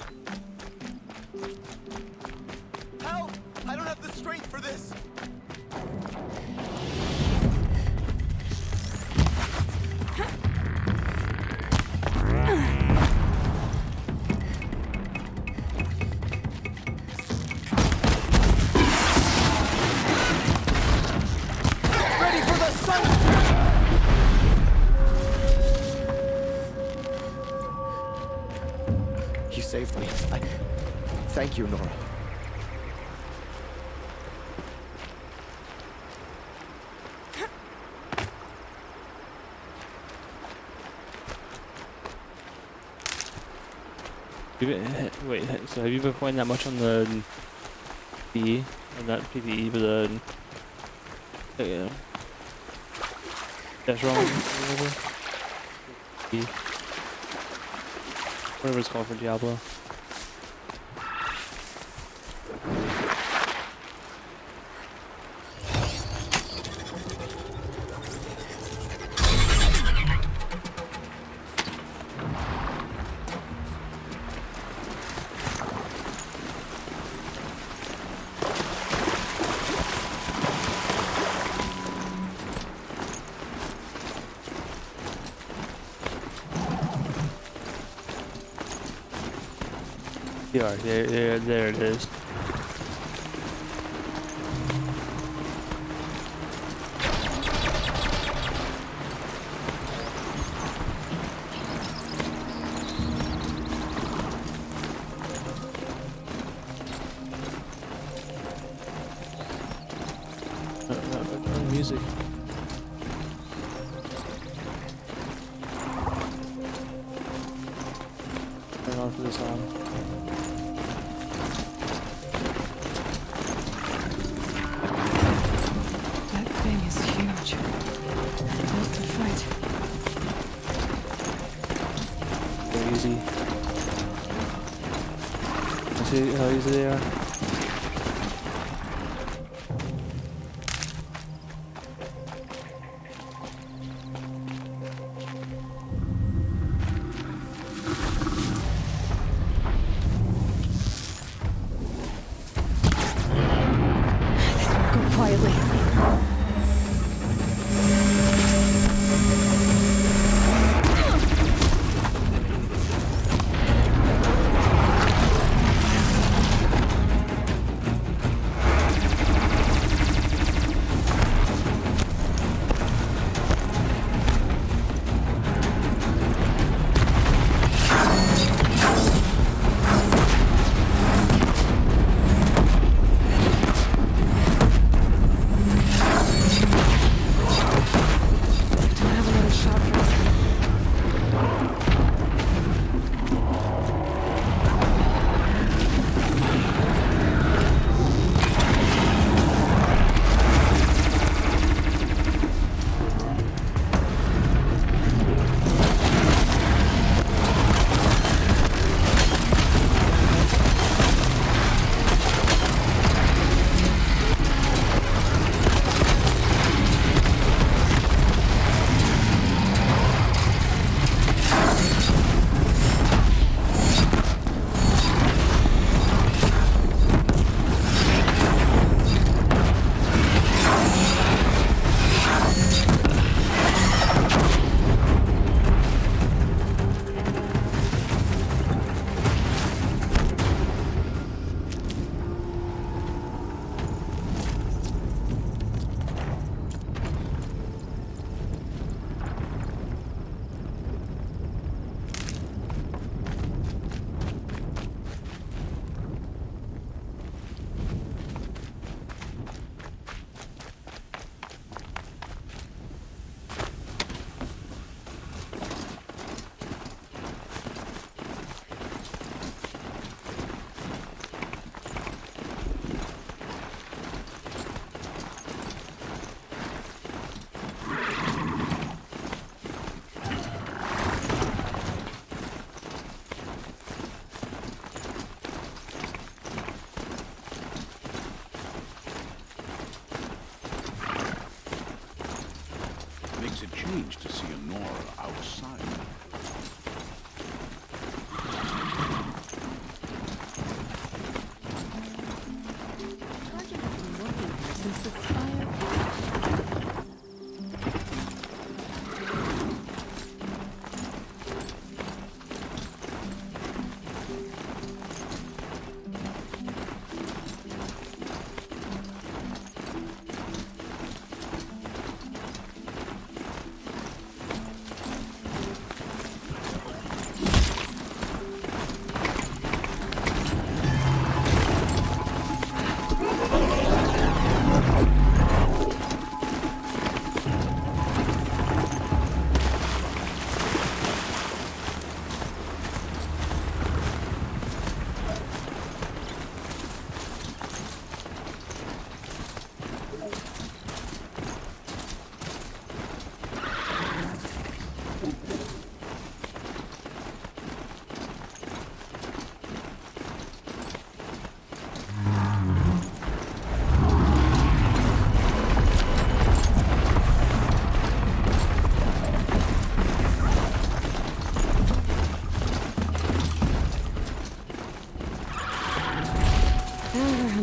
[SPEAKER 9] Help! I don't have the strength for this! Ready for the sun! You saved me. Thank you, Nora.
[SPEAKER 1] Wait, so have you been playing that much on the PvE, or not PvE, but the dash wrong, whatever it's called for Diablo. Yeah, there it is. Music. Turn on for this song.
[SPEAKER 2] That thing is huge. Built to fight.
[SPEAKER 1] Very easy. See how easy they are?
[SPEAKER 2] Go quietly.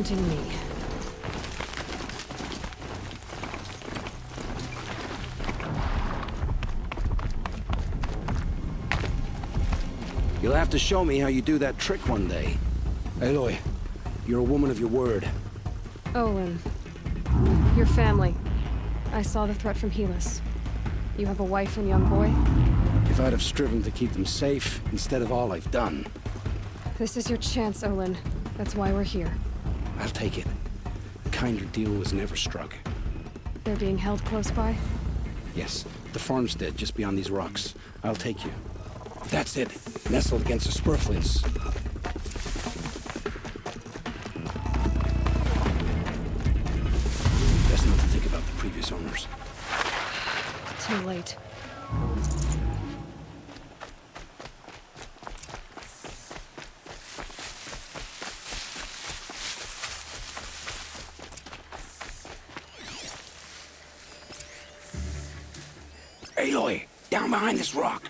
[SPEAKER 2] confronting me.
[SPEAKER 3] You'll have to show me how you do that trick one day. Aloy, you're a woman of your word.
[SPEAKER 2] Olin. Your family. I saw the threat from Helis. You have a wife and young boy?
[SPEAKER 3] If I'd have striven to keep them safe instead of all I've done.
[SPEAKER 2] This is your chance, Olin. That's why we're here.
[SPEAKER 3] I'll take it. A kinder deal was never struck.
[SPEAKER 2] They're being held close by?
[SPEAKER 3] Yes, the farmstead just beyond these rocks. I'll take you. That's it. Nestled against the spurflints. Best not to think about the previous owners.
[SPEAKER 2] Too late.
[SPEAKER 3] Aloy, down behind this rock.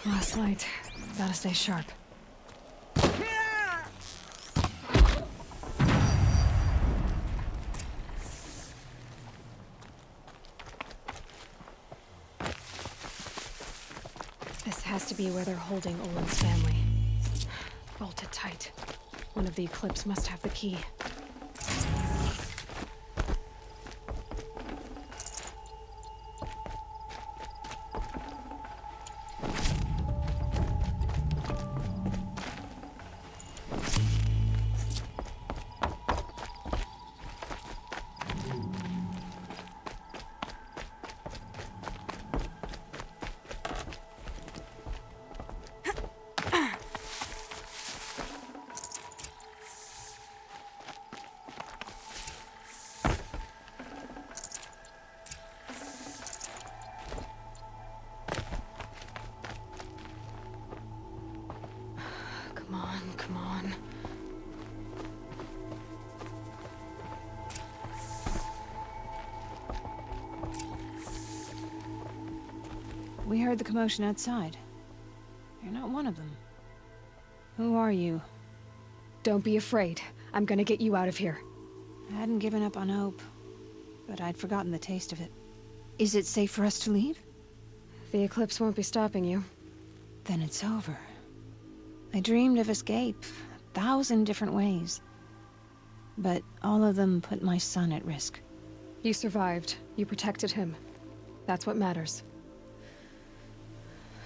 [SPEAKER 2] Last light. Gotta stay sharp. This has to be where they're holding Olin's family. Bolted tight. One of the Eclipse must have the key. Come on.
[SPEAKER 11] We heard the commotion outside. You're not one of them. Who are you?
[SPEAKER 2] Don't be afraid. I'm gonna get you out of here.
[SPEAKER 11] I hadn't given up on hope, but I'd forgotten the taste of it. Is it safe for us to leave?
[SPEAKER 2] The Eclipse won't be stopping you.
[SPEAKER 11] Then it's over. I dreamed of escape 1,000 different ways. But all of them put my son at risk.
[SPEAKER 2] You survived. You protected him. That's what matters.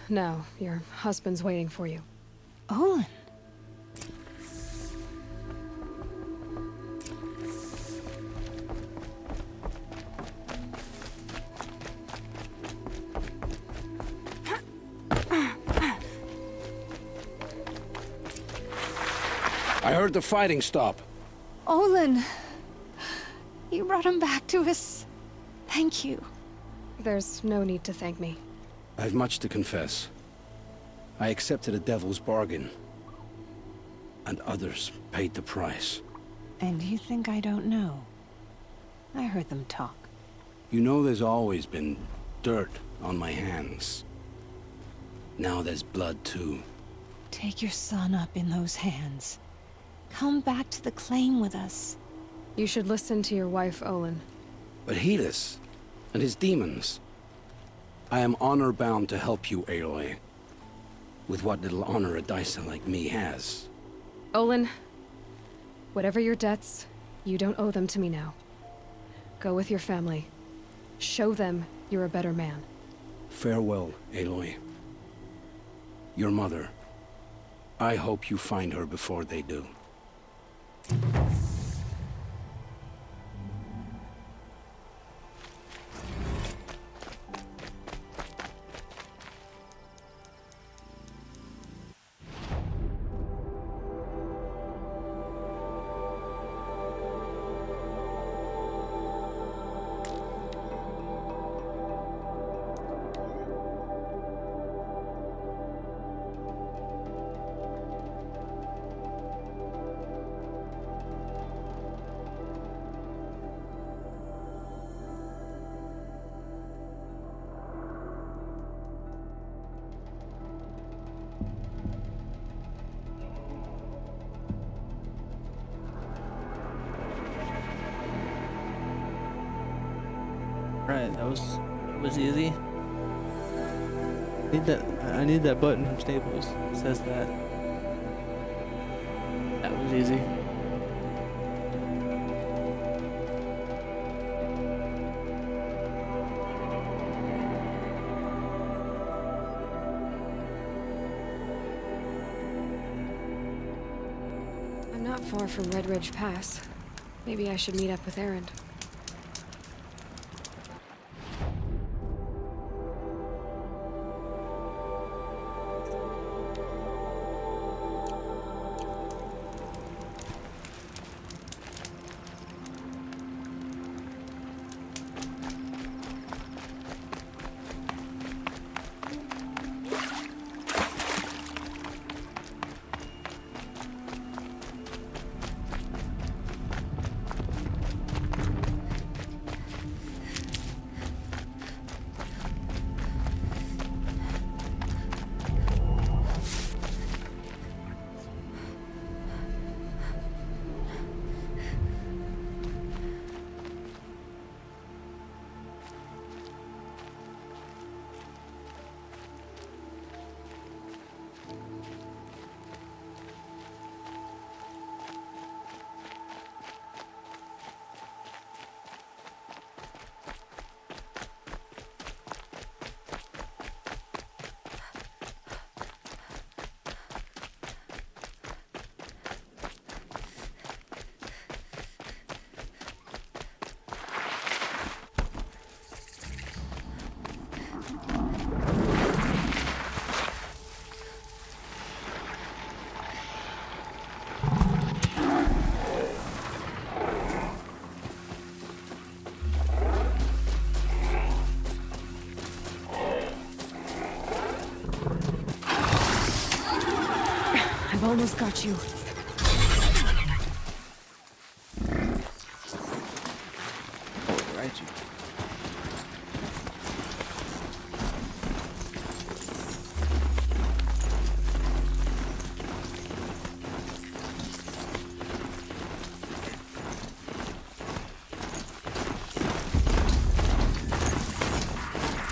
[SPEAKER 2] Now, your husband's waiting for you.
[SPEAKER 11] Olin!
[SPEAKER 3] I heard the fighting stop.
[SPEAKER 11] Olin! You brought him back to us. Thank you.
[SPEAKER 2] There's no need to thank me.
[SPEAKER 3] I've much to confess. I accepted a devil's bargain. And others paid the price.
[SPEAKER 11] And you think I don't know? I heard them talk.
[SPEAKER 3] You know there's always been dirt on my hands. Now there's blood too.
[SPEAKER 11] Take your son up in those hands. Come back to the claim with us.
[SPEAKER 2] You should listen to your wife, Olin.
[SPEAKER 3] But Helis and his demons. I am honor-bound to help you, Aloy. With what little honor a Dyson like me has.
[SPEAKER 2] Olin, whatever your debts, you don't owe them to me now. Go with your family. Show them you're a better man.
[SPEAKER 3] Farewell, Aloy. Your mother. I hope you find her before they do.
[SPEAKER 1] Right, that was easy. I need that button from Staples. It says that. That was easy.
[SPEAKER 2] I'm not far from Red Ridge Pass. Maybe I should meet up with Erend. I've almost got you.
[SPEAKER 1] Right, you.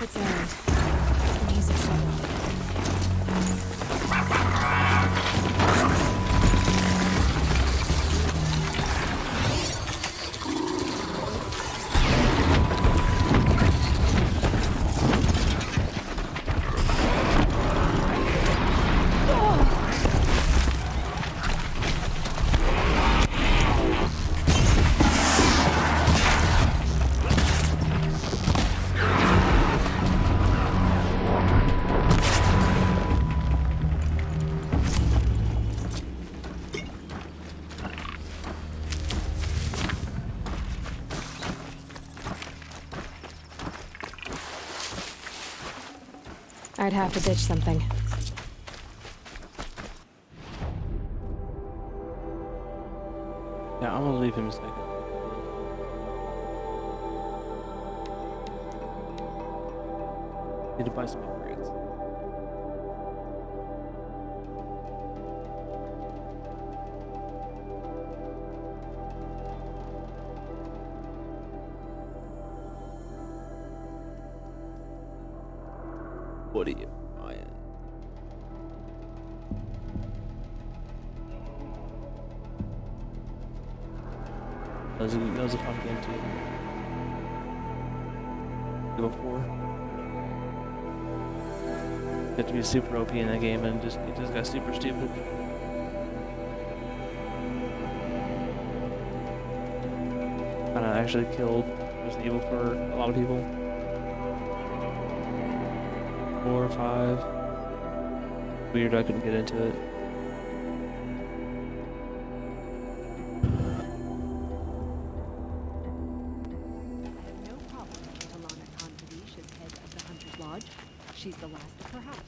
[SPEAKER 2] It's Erend. He's in trouble. I'd have to ditch something.
[SPEAKER 1] Yeah, I'm gonna leave him a second. Need to buy some upgrades. What are you buying? That was a fun game too. before. You have to be super OP in that game, and it just got super stupid. Kinda actually killed Resident Evil for a lot of people. 4 or 5. Weird I couldn't get into it.
[SPEAKER 12] No problem with Alana Khantavish as head of the Hunter's Lodge. She's the last of her house.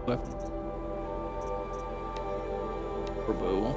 [SPEAKER 1] Weapons. Or bow.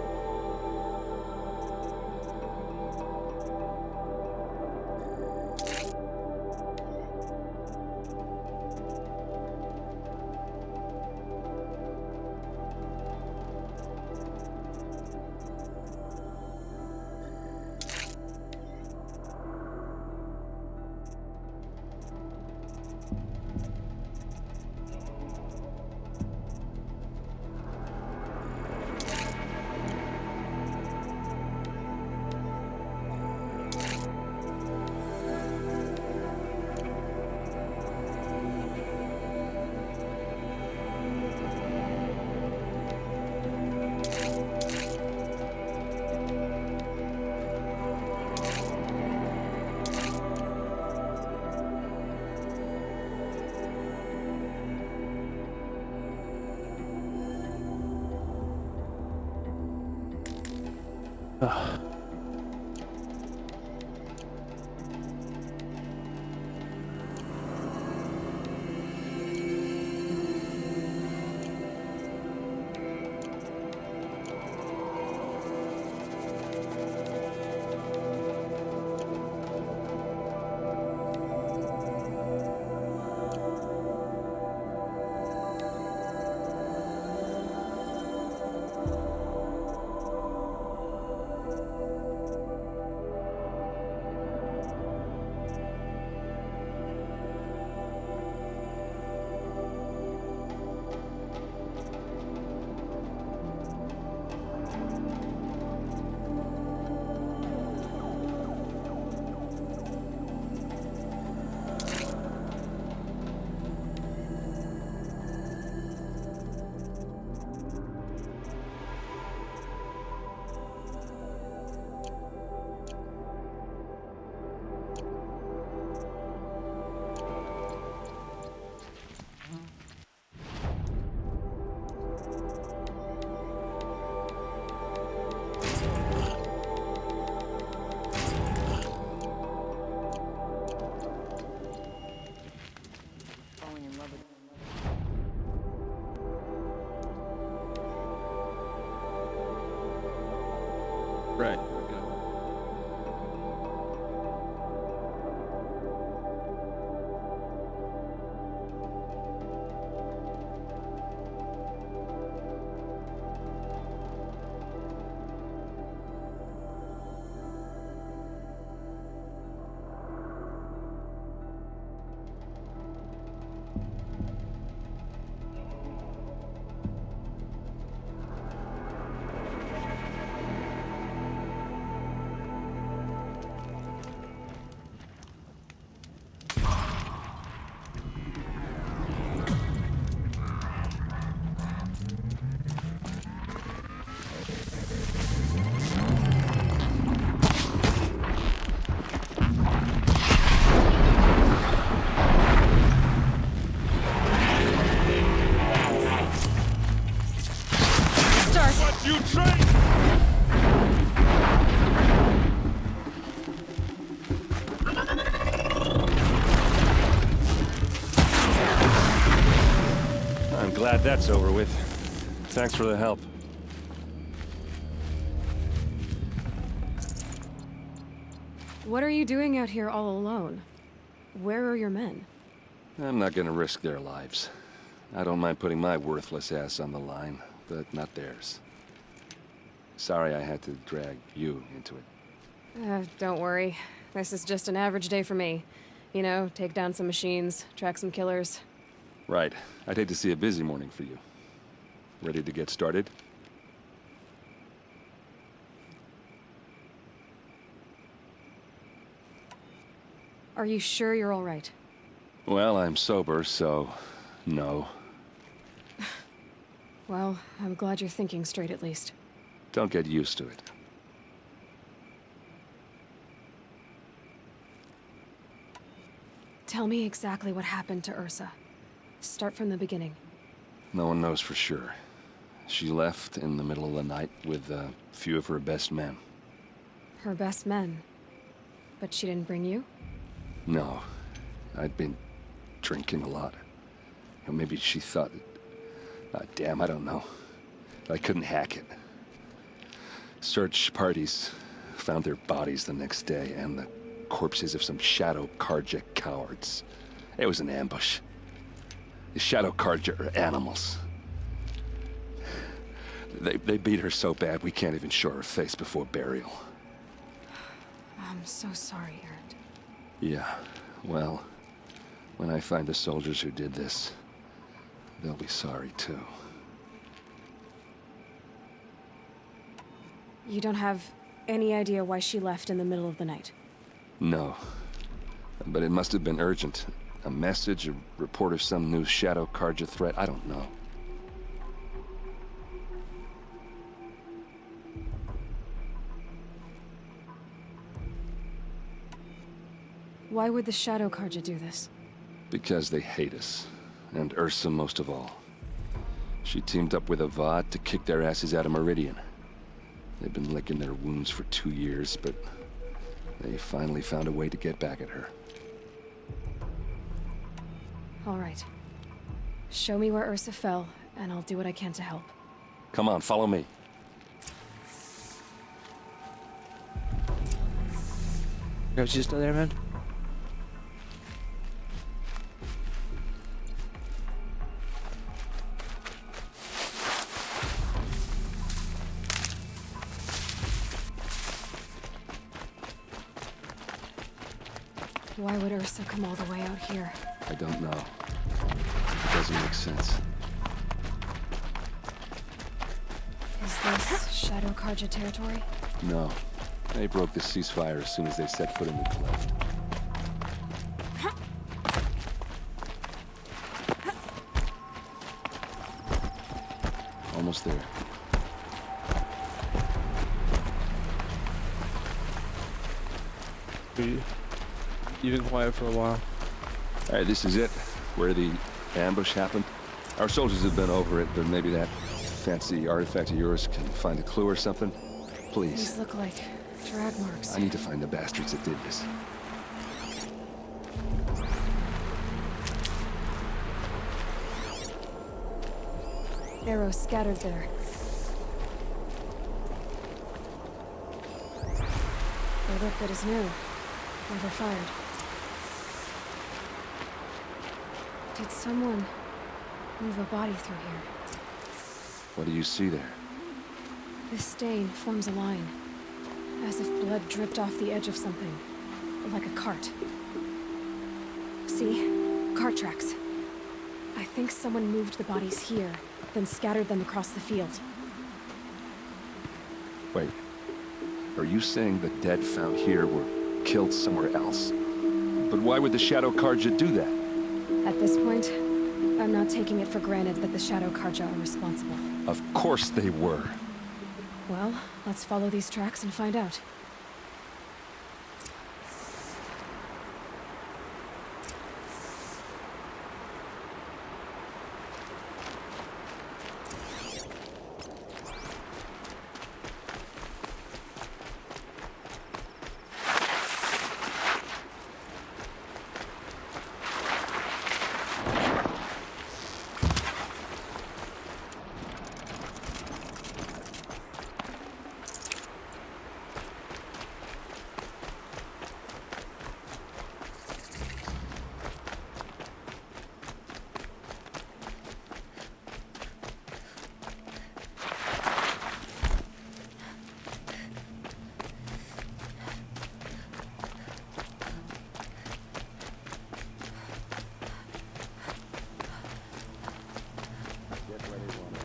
[SPEAKER 1] Right.
[SPEAKER 6] You train!
[SPEAKER 10] I'm glad that's over with. Thanks for the help.
[SPEAKER 2] What are you doing out here all alone? Where are your men?
[SPEAKER 10] I'm not gonna risk their lives. I don't mind putting my worthless ass on the line, but not theirs. Sorry I had to drag you into it.
[SPEAKER 2] Don't worry. This is just an average day for me. You know, take down some machines, track some killers.
[SPEAKER 10] Right. I'd hate to see a busy morning for you. Ready to get started?
[SPEAKER 2] Are you sure you're all right?
[SPEAKER 10] Well, I'm sober, so no.
[SPEAKER 2] Well, I'm glad you're thinking straight at least.
[SPEAKER 10] Don't get used to it.
[SPEAKER 2] Tell me exactly what happened to Ursa. Start from the beginning.
[SPEAKER 10] No one knows for sure. She left in the middle of the night with a few of her best men.
[SPEAKER 2] Her best men? But she didn't bring you?
[SPEAKER 10] No. I'd been drinking a lot. Or maybe she thought... damn, I don't know. I couldn't hack it. Search parties found their bodies the next day, and the corpses of some Shadow Karja cowards. It was an ambush. The Shadow Karja are animals. They beat her so bad we can't even show her face before burial.
[SPEAKER 2] I'm so sorry, Erend.
[SPEAKER 10] Yeah, well, when I find the soldiers who did this, they'll be sorry too.
[SPEAKER 2] You don't have any idea why she left in the middle of the night?
[SPEAKER 10] No. But it must have been urgent. A message, a report of some new Shadow Karja threat, I don't know.
[SPEAKER 2] Why would the Shadow Karja do this?
[SPEAKER 10] Because they hate us. And Ursa most of all. She teamed up with Avad to kick their asses out of Meridian. They've been licking their wounds for 2 years, but they finally found a way to get back at her.
[SPEAKER 2] All right. Show me where Ursa fell, and I'll do what I can to help.
[SPEAKER 10] Come on, follow me.
[SPEAKER 1] Yo, she's still there, man?
[SPEAKER 2] Why would Ursa come all the way out here?
[SPEAKER 10] I don't know. It doesn't make sense.
[SPEAKER 2] Is this Shadow Karja territory?
[SPEAKER 10] No. They broke the ceasefire as soon as they set foot in the cleft. Almost there.
[SPEAKER 1] You've been quiet for a while.
[SPEAKER 10] All right, this is it. Where the ambush happened. Our soldiers have been over it, but maybe that fancy artifact of yours can find a clue or something. Please.
[SPEAKER 2] These look like drag marks.
[SPEAKER 10] I need to find the bastards that did this.
[SPEAKER 2] Arrows scattered there. They look good as new. Never fired. Did someone move a body through here?
[SPEAKER 10] What do you see there?
[SPEAKER 2] This stain forms a line, as if blood dripped off the edge of something, like a cart. See? Cart tracks. I think someone moved the bodies here, then scattered them across the field.
[SPEAKER 10] Wait. Are you saying the dead found here were killed somewhere else? But why would the Shadow Karja do that?
[SPEAKER 2] At this point, I'm not taking it for granted that the Shadow Karja are responsible.
[SPEAKER 10] Of course they were.
[SPEAKER 2] Well, let's follow these tracks and find out.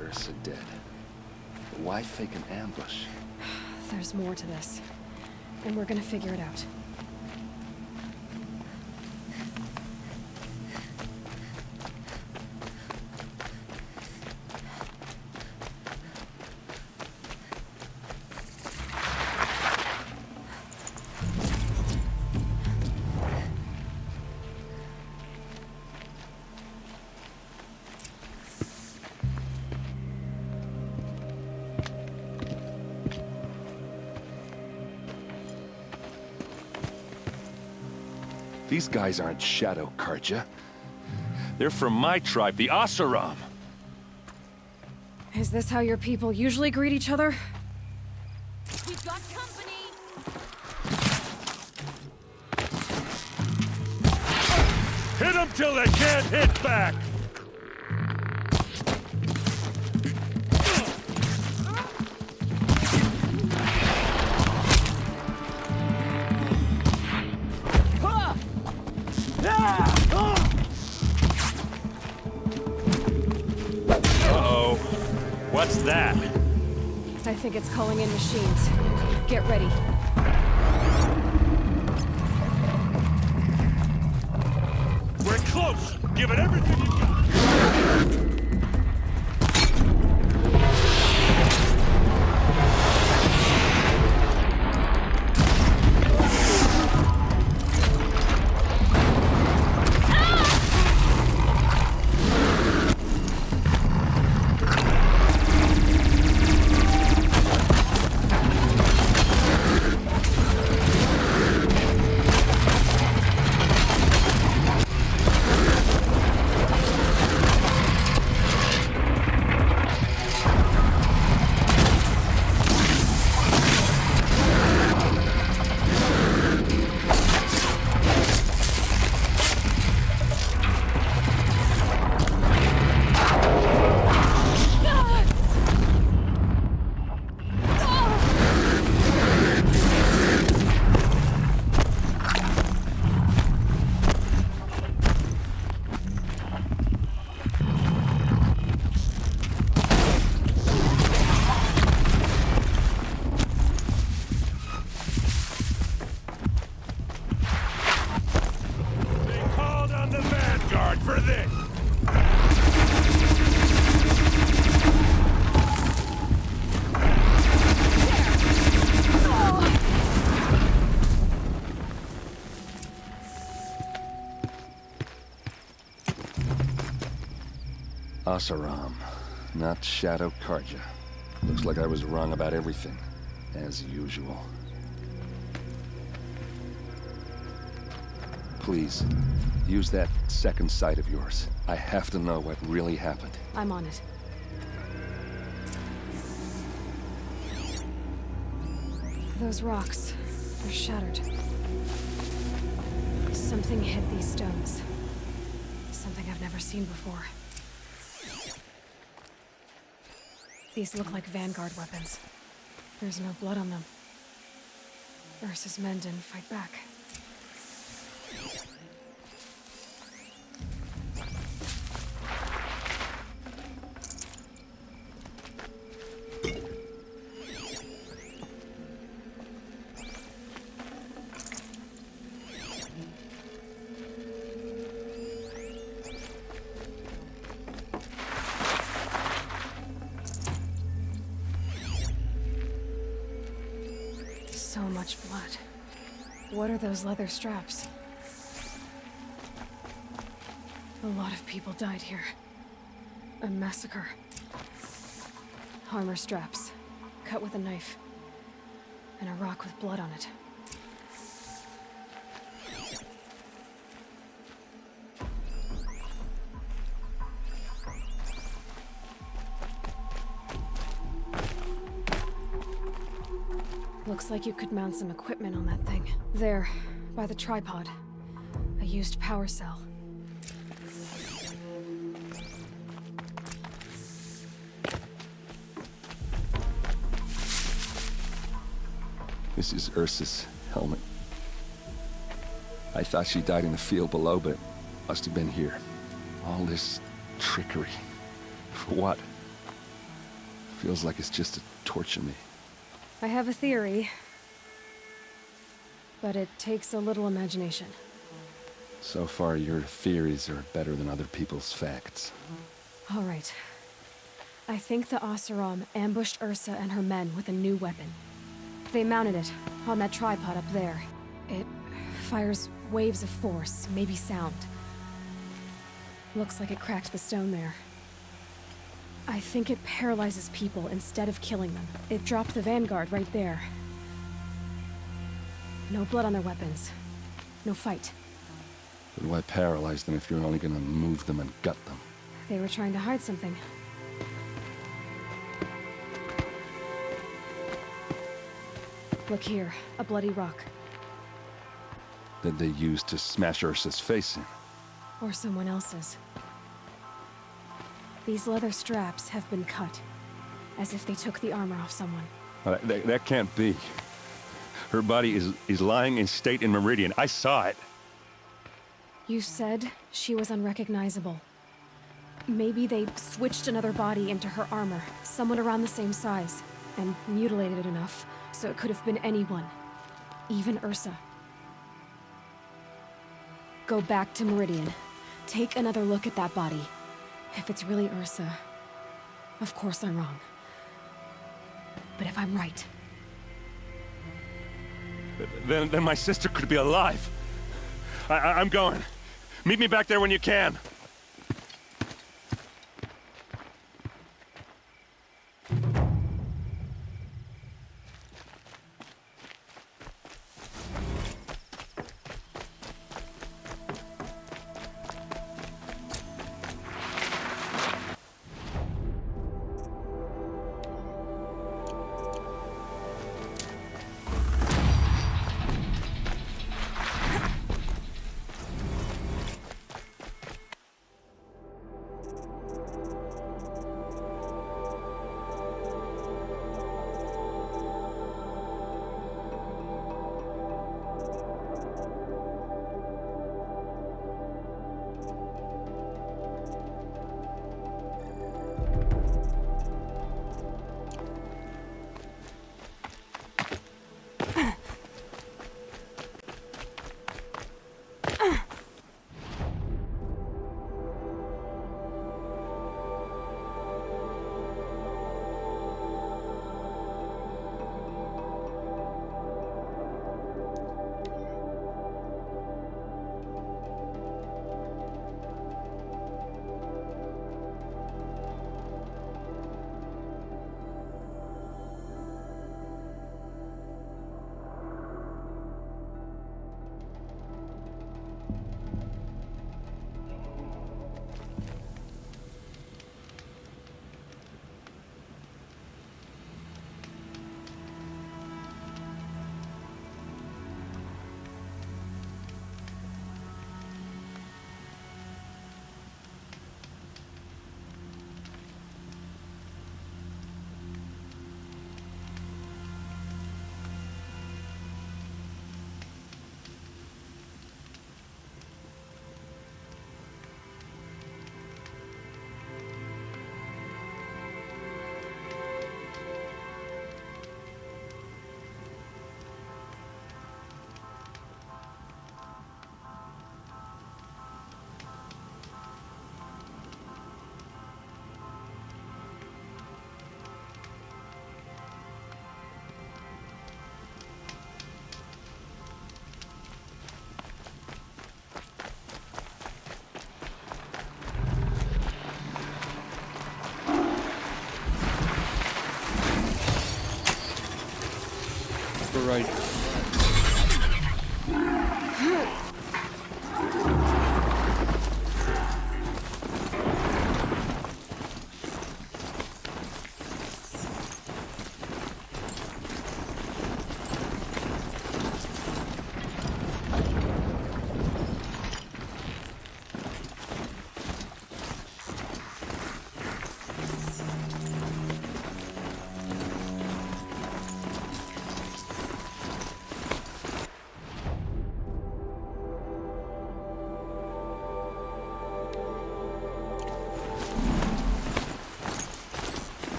[SPEAKER 10] Ursa dead. Why fake an ambush?
[SPEAKER 2] There's more to this, and we're gonna figure it out.
[SPEAKER 10] These guys aren't Shadow Karja. They're from my tribe, the Oseram.
[SPEAKER 2] Is this how your people usually greet each other?
[SPEAKER 13] We've got company!
[SPEAKER 6] Hit them till they can't hit back!
[SPEAKER 10] Uh-oh. What's that?
[SPEAKER 2] I think it's calling in machines. Get ready.
[SPEAKER 6] We're close! Give it everything you got!
[SPEAKER 10] Asaram, not Shadow Karja. Looks like I was wrong about everything, as usual. Please, use that second sight of yours. I have to know what really happened.
[SPEAKER 2] I'm on it. Those rocks, they're shattered. Something hit these stones. Something I've never seen before. These look like Vanguard weapons. There's no blood on them. Ursa's men didn't fight back. So much blood. What are those leather straps? A lot of people died here. A massacre. Armor straps, cut with a knife, and a rock with blood on it. Looks like you could mount some equipment on that thing. There, by the tripod. A used power cell.
[SPEAKER 10] This is Ursa's helmet. I thought she died in the field below, but it must have been here. All this trickery. For what? Feels like it's just to torture me.
[SPEAKER 2] I have a theory, but it takes a little imagination.
[SPEAKER 10] So far, your theories are better than other people's facts.
[SPEAKER 2] All right. I think the Oseram ambushed Ursa and her men with a new weapon. They mounted it on that tripod up there. It fires waves of force, maybe sound. Looks like it cracked the stone there. I think it paralyzes people instead of killing them. It dropped the Vanguard right there. No blood on their weapons. No fight.
[SPEAKER 10] But why paralyze them if you're only gonna move them and gut them?
[SPEAKER 2] They were trying to hide something. Look here, a bloody rock.
[SPEAKER 10] That they used to smash Ursa's face in.
[SPEAKER 2] Or someone else's. These leather straps have been cut, as if they took the armor off someone.
[SPEAKER 10] That can't be. Her body is lying in state in Meridian. I saw it.
[SPEAKER 2] You said she was unrecognizable. Maybe they switched another body into her armor, someone around the same size, and mutilated it enough so it could have been anyone, even Ursa. Go back to Meridian. Take another look at that body. If it's really Ursa, of course I'm wrong. But if I'm right...
[SPEAKER 10] Then my sister could be alive. I'm going. Meet me back there when you can.
[SPEAKER 1] right.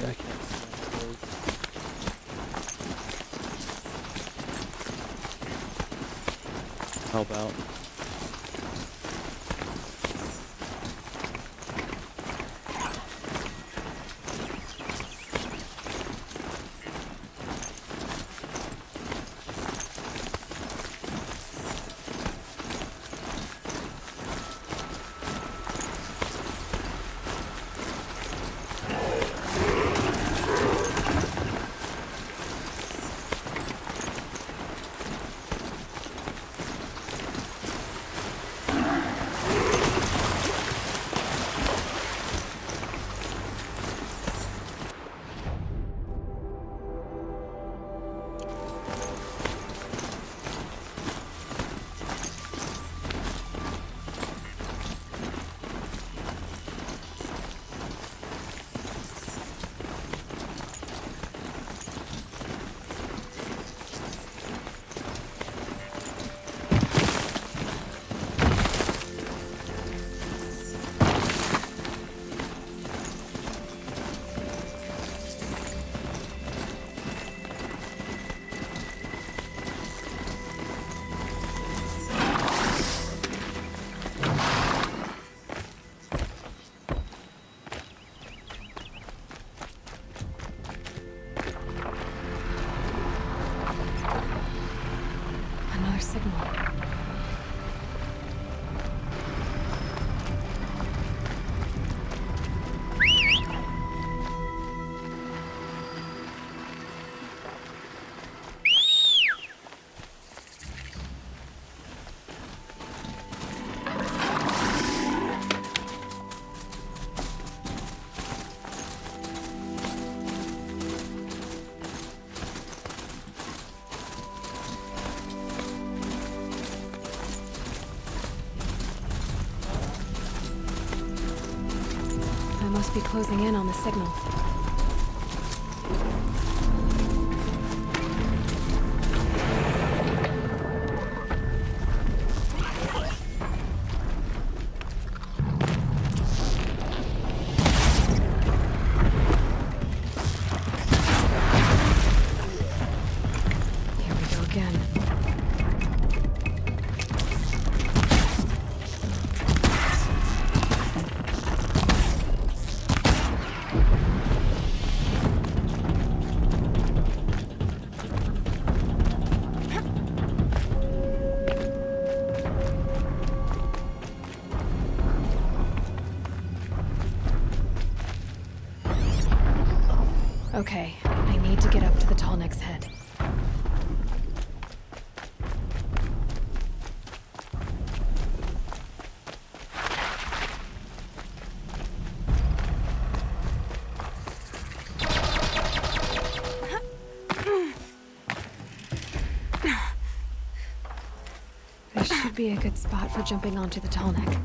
[SPEAKER 1] I can't help out.
[SPEAKER 2] Another signal. I must be closing in on the signal. Here we go again. Okay, I need to get up to the tall neck's head. This should be a good spot for jumping onto the tall neck.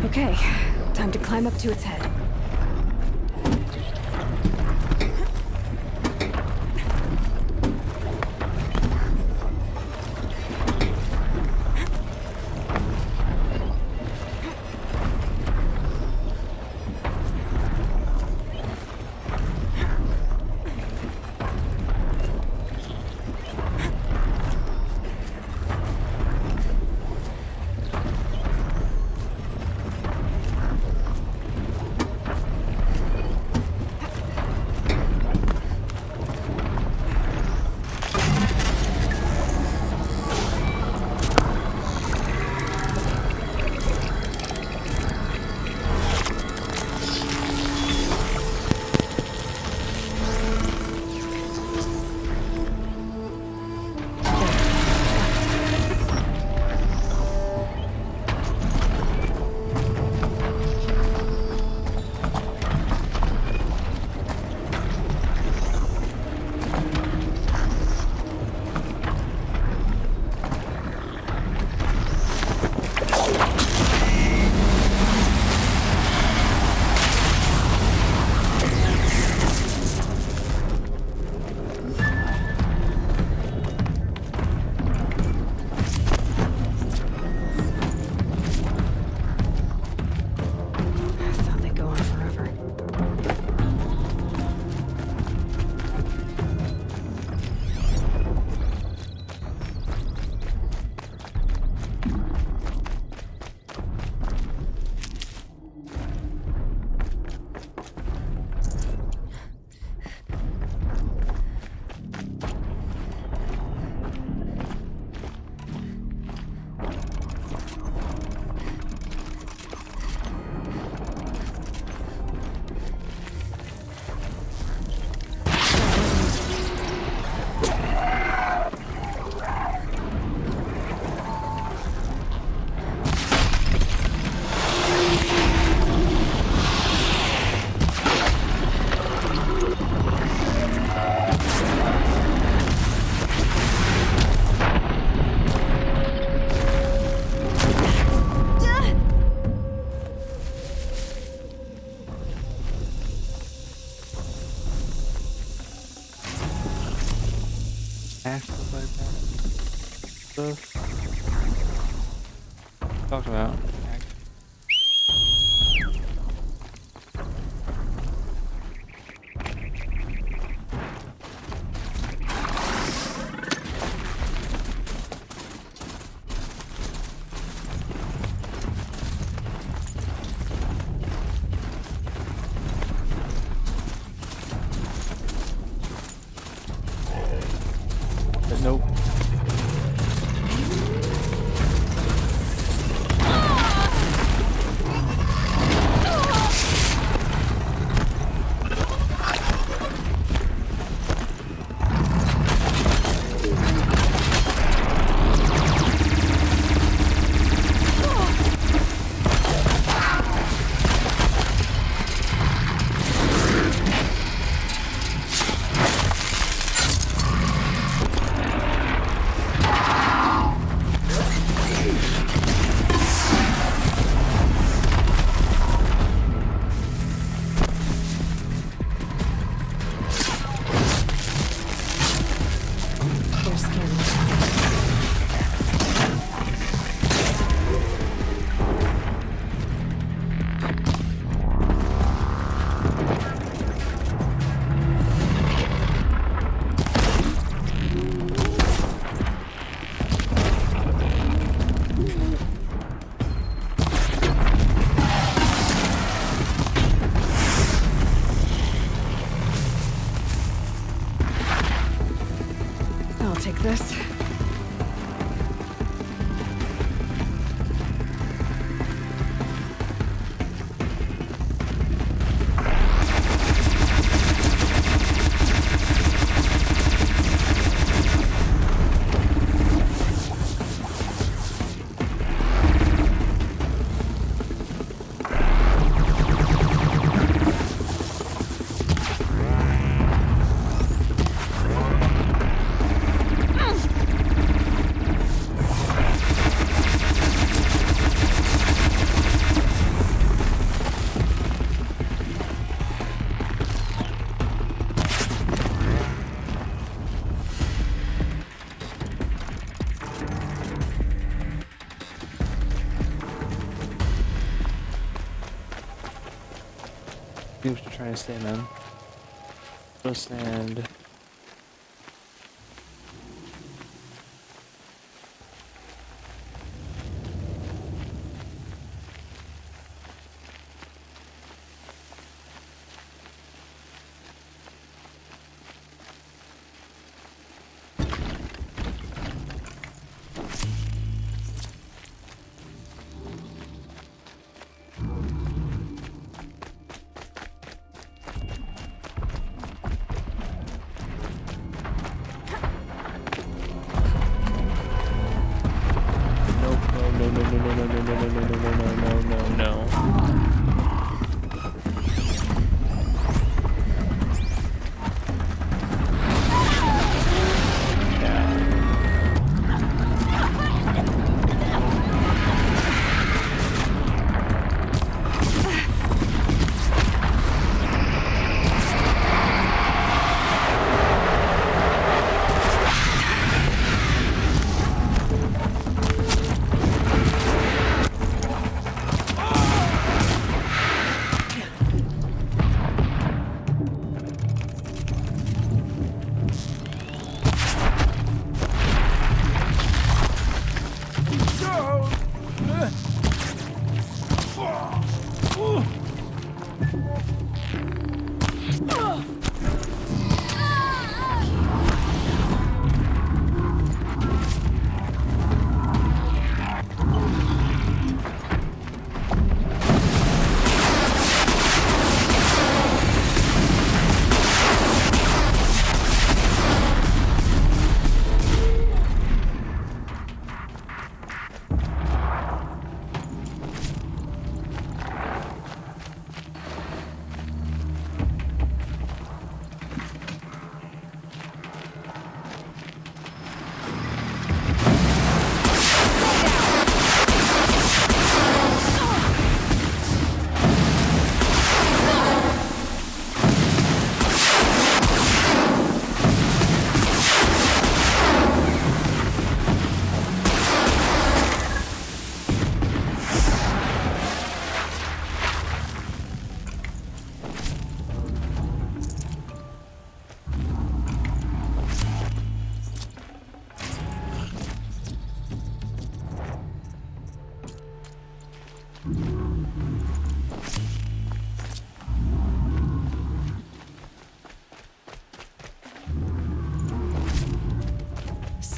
[SPEAKER 2] Okay, time to climb up to its head.
[SPEAKER 1] Talking about. Nope.
[SPEAKER 2] Take this.
[SPEAKER 1] see what you're trying to say, man. Just and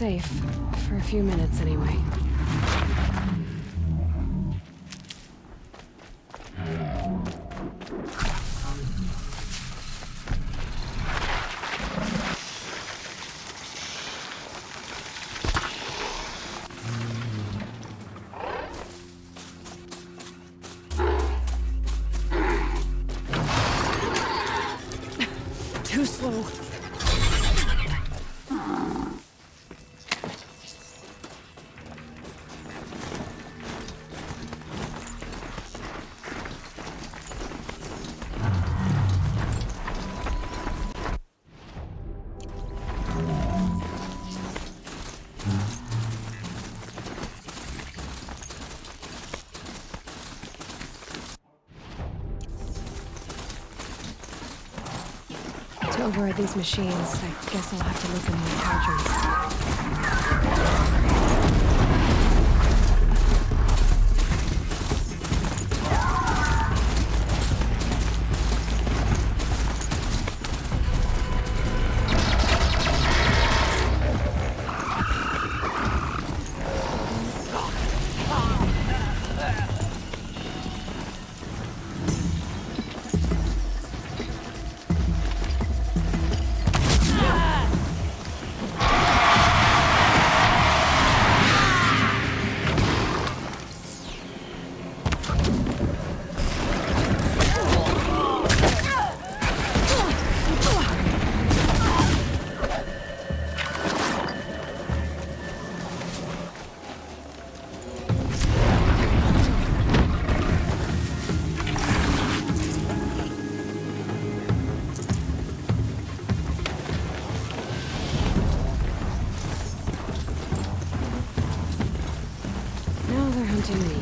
[SPEAKER 2] safe. For a few minutes, anyway. Too slow. To override these machines, I guess I'll have to look in my cauldrons. Now they're hunting me.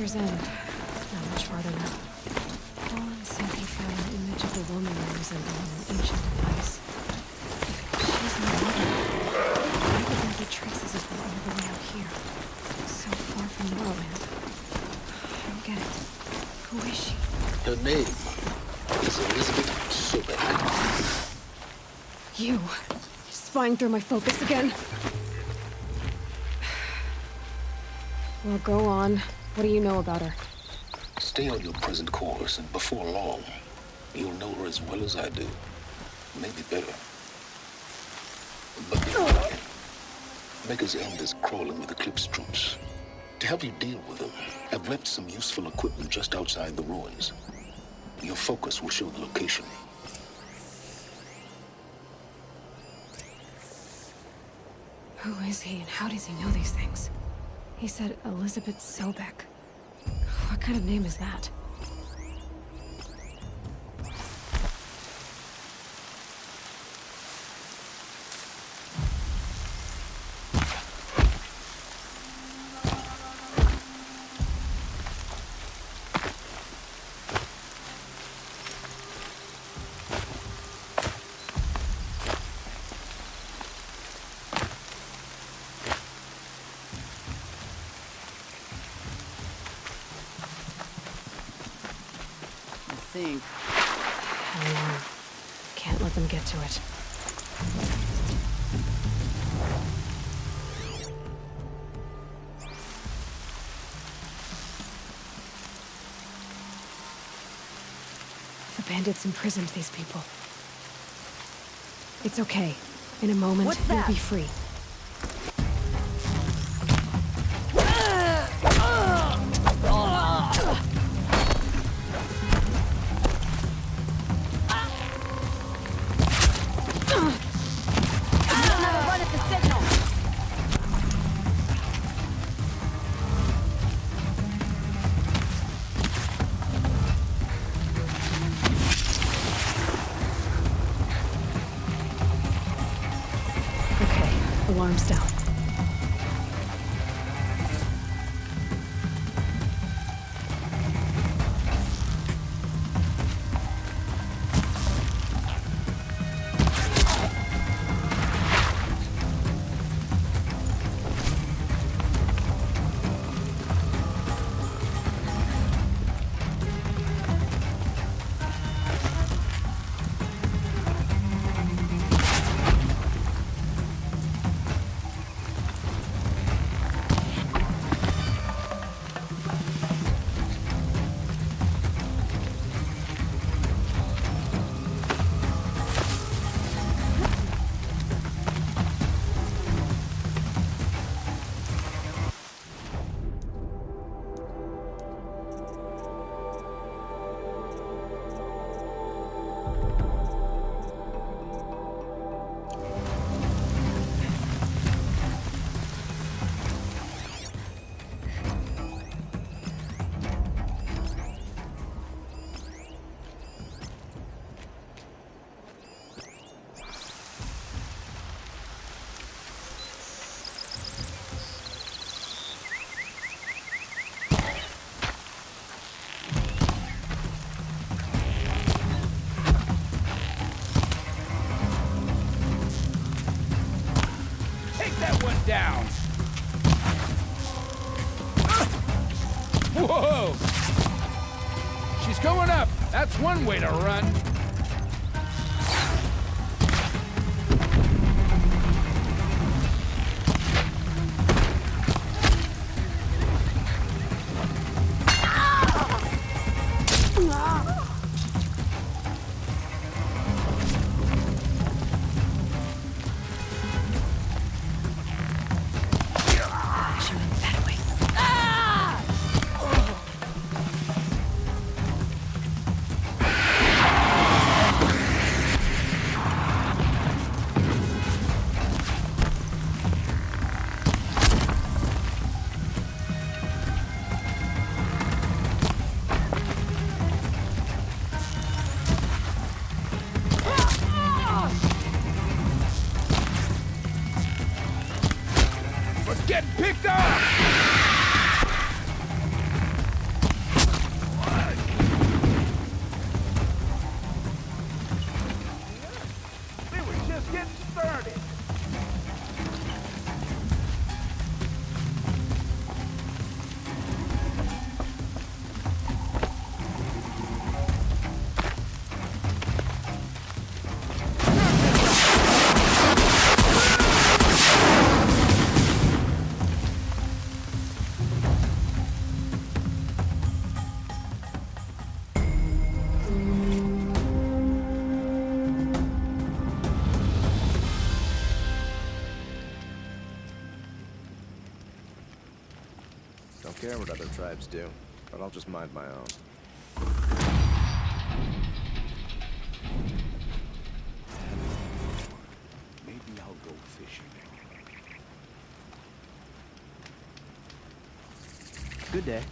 [SPEAKER 2] Maker's End. Not much farther now. Paul said he found an image of a woman resembling an ancient device. She's my mother. Why would there be traces of her all the way out here? So far from Morrowind. I don't get it. Who is she?
[SPEAKER 5] Her name is Elizabeth Sobek.
[SPEAKER 2] You. Spying through my focus again? Well, go on. What do you know about her?
[SPEAKER 5] Stay on your present course, and before long, you'll know her as well as I do. Maybe better. But before then, Maker's End is crawling with Eclipse troops. To help you deal with them, I've left some useful equipment just outside the ruins. Your focus will show the location.
[SPEAKER 2] Who is he and how does he know these things? He said Elizabeth Sobek. What kind of name is that? Alarm. Can't let them get to it. The bandits imprisoned these people. It's okay. In a moment, we'll be free. Alarm's down.
[SPEAKER 9] Down. Whoa! She's going up. That's one way to run. Getting picked up!
[SPEAKER 14] Don't care what other tribes do, but I'll just mind my own.
[SPEAKER 5] Maybe I'll go fishing.
[SPEAKER 14] Good day.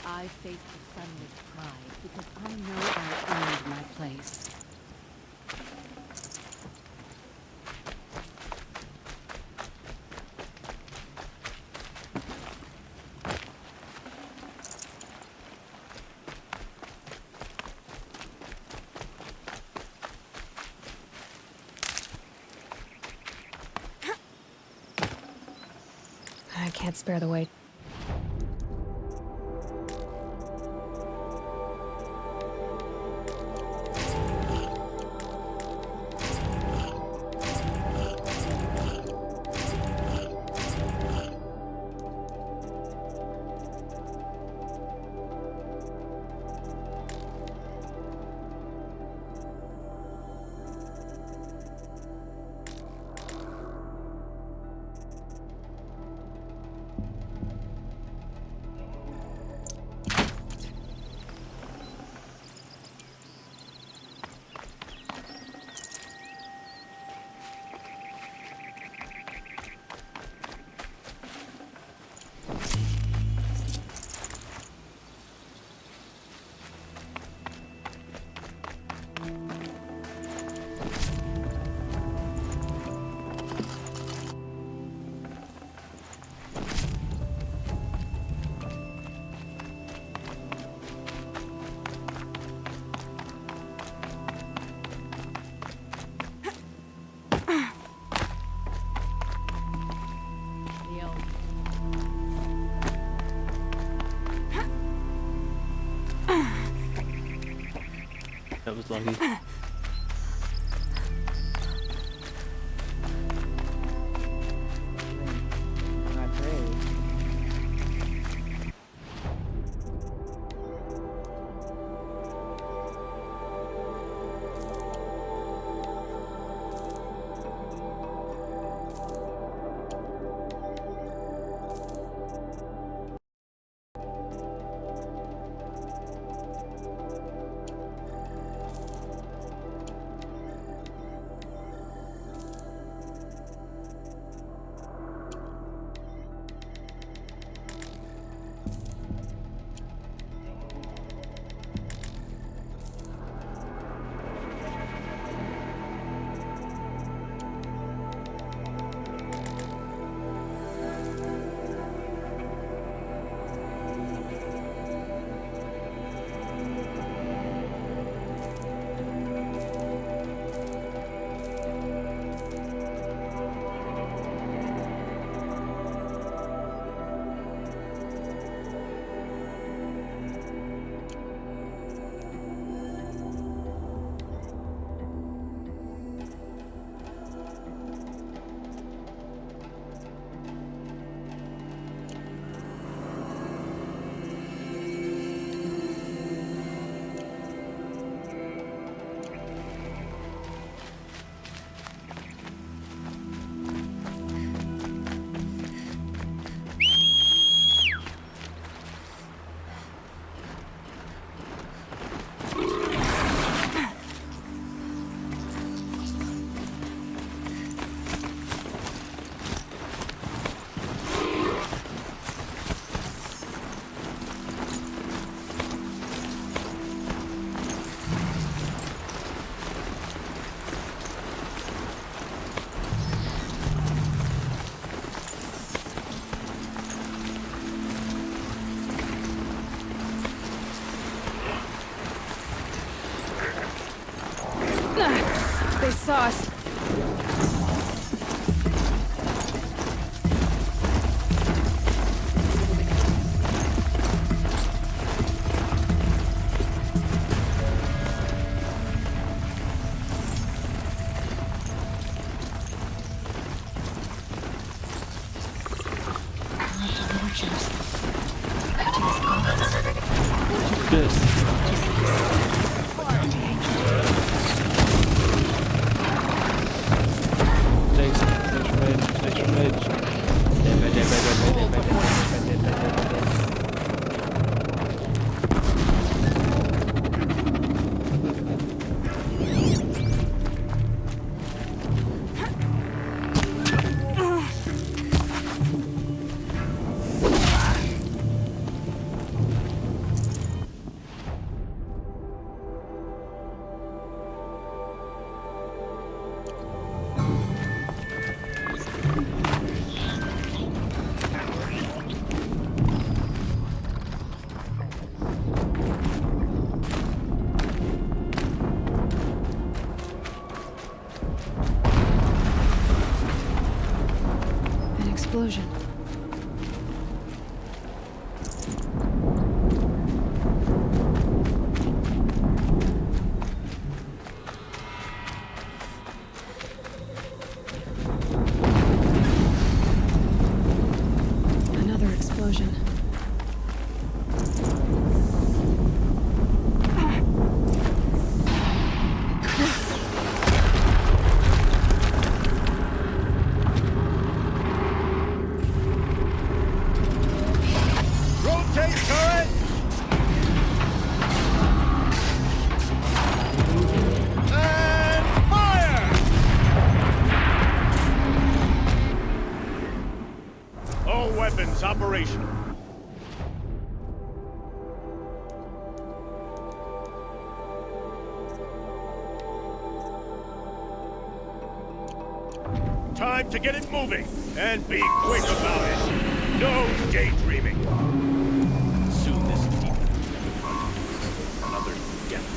[SPEAKER 12] I face the sun with pride because I know I earned my place.
[SPEAKER 2] I can't spare the weight.
[SPEAKER 1] That was lucky.
[SPEAKER 15] Not brave.
[SPEAKER 2] They saw us.
[SPEAKER 1] This.
[SPEAKER 6] time to get it moving, and be quick about it. No daydreaming. Soon this deep another death.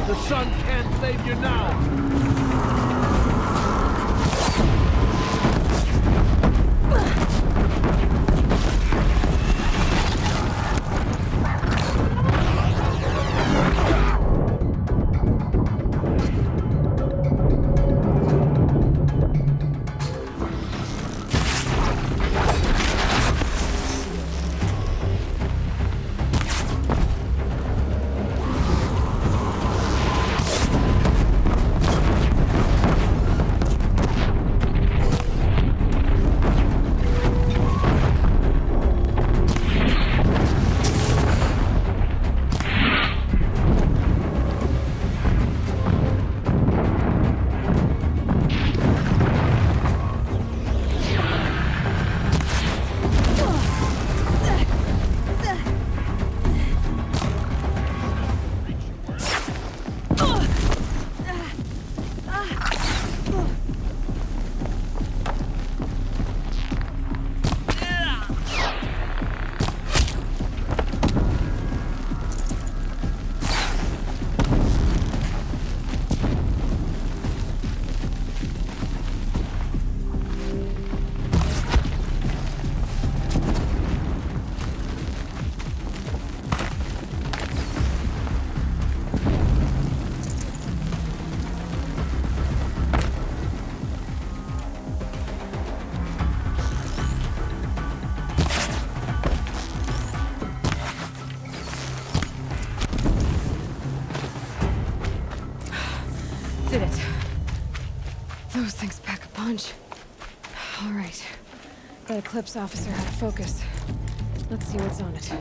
[SPEAKER 9] The sun can't save you now!
[SPEAKER 2] Did it. Those things pack a punch. All right. That Eclipse officer had a focus. Let's see what's on it.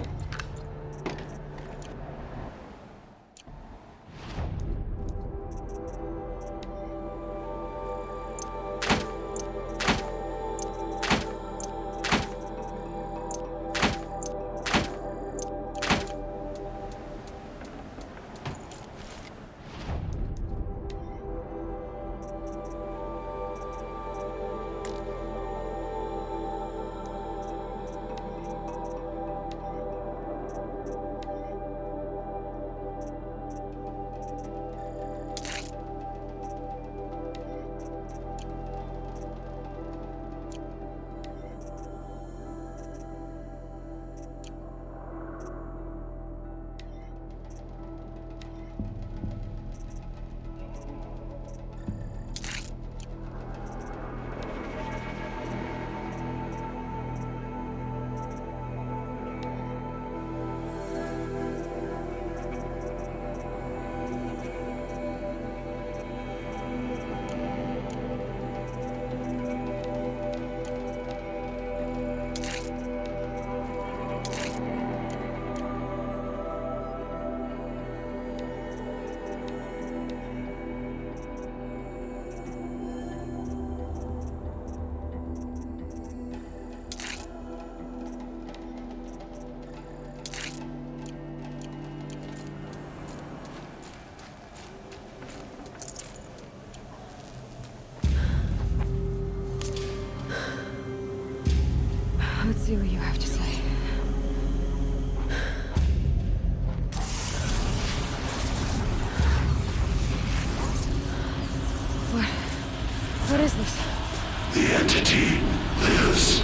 [SPEAKER 2] Let's see what you have to say. What is this?
[SPEAKER 16] The entity lives.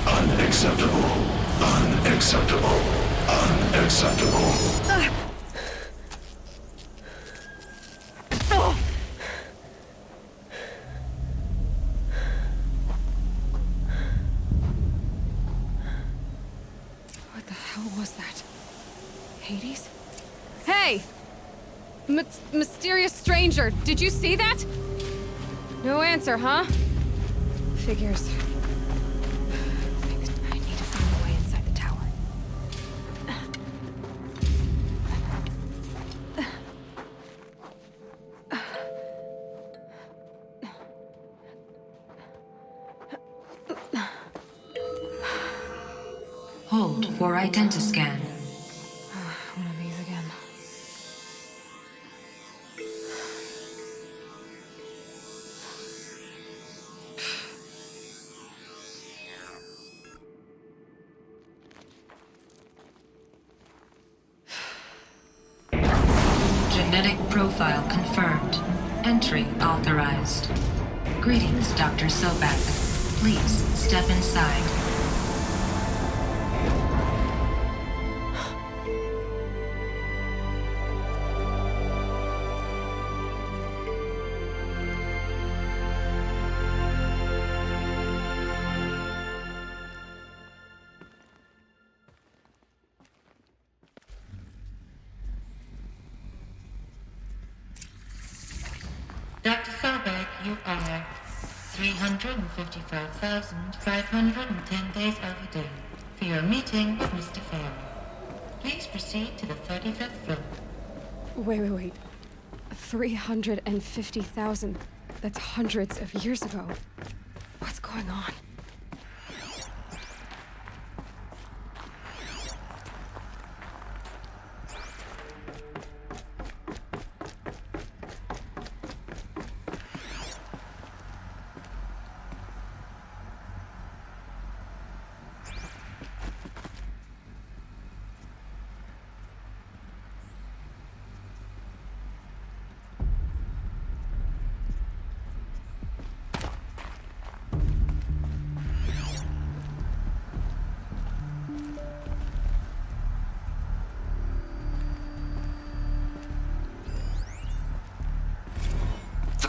[SPEAKER 16] Unacceptable. Unacceptable. Unacceptable.
[SPEAKER 2] hell was that? Hades? Hey! Mysterious stranger, did you see that? No answer, huh? Figures. I need to find a way inside the tower.
[SPEAKER 17] Hold for identiscan.
[SPEAKER 2] One of these again.
[SPEAKER 17] Genetic profile confirmed. Entry authorized. Greetings, Dr. Sobek. Please step inside.
[SPEAKER 18] Dr. Sobek, you are 355,510 days overdue for your meeting with Mr. Farrell. Please proceed to the 35th floor.
[SPEAKER 2] Wait. 350,000. That's hundreds of years ago. What's going on?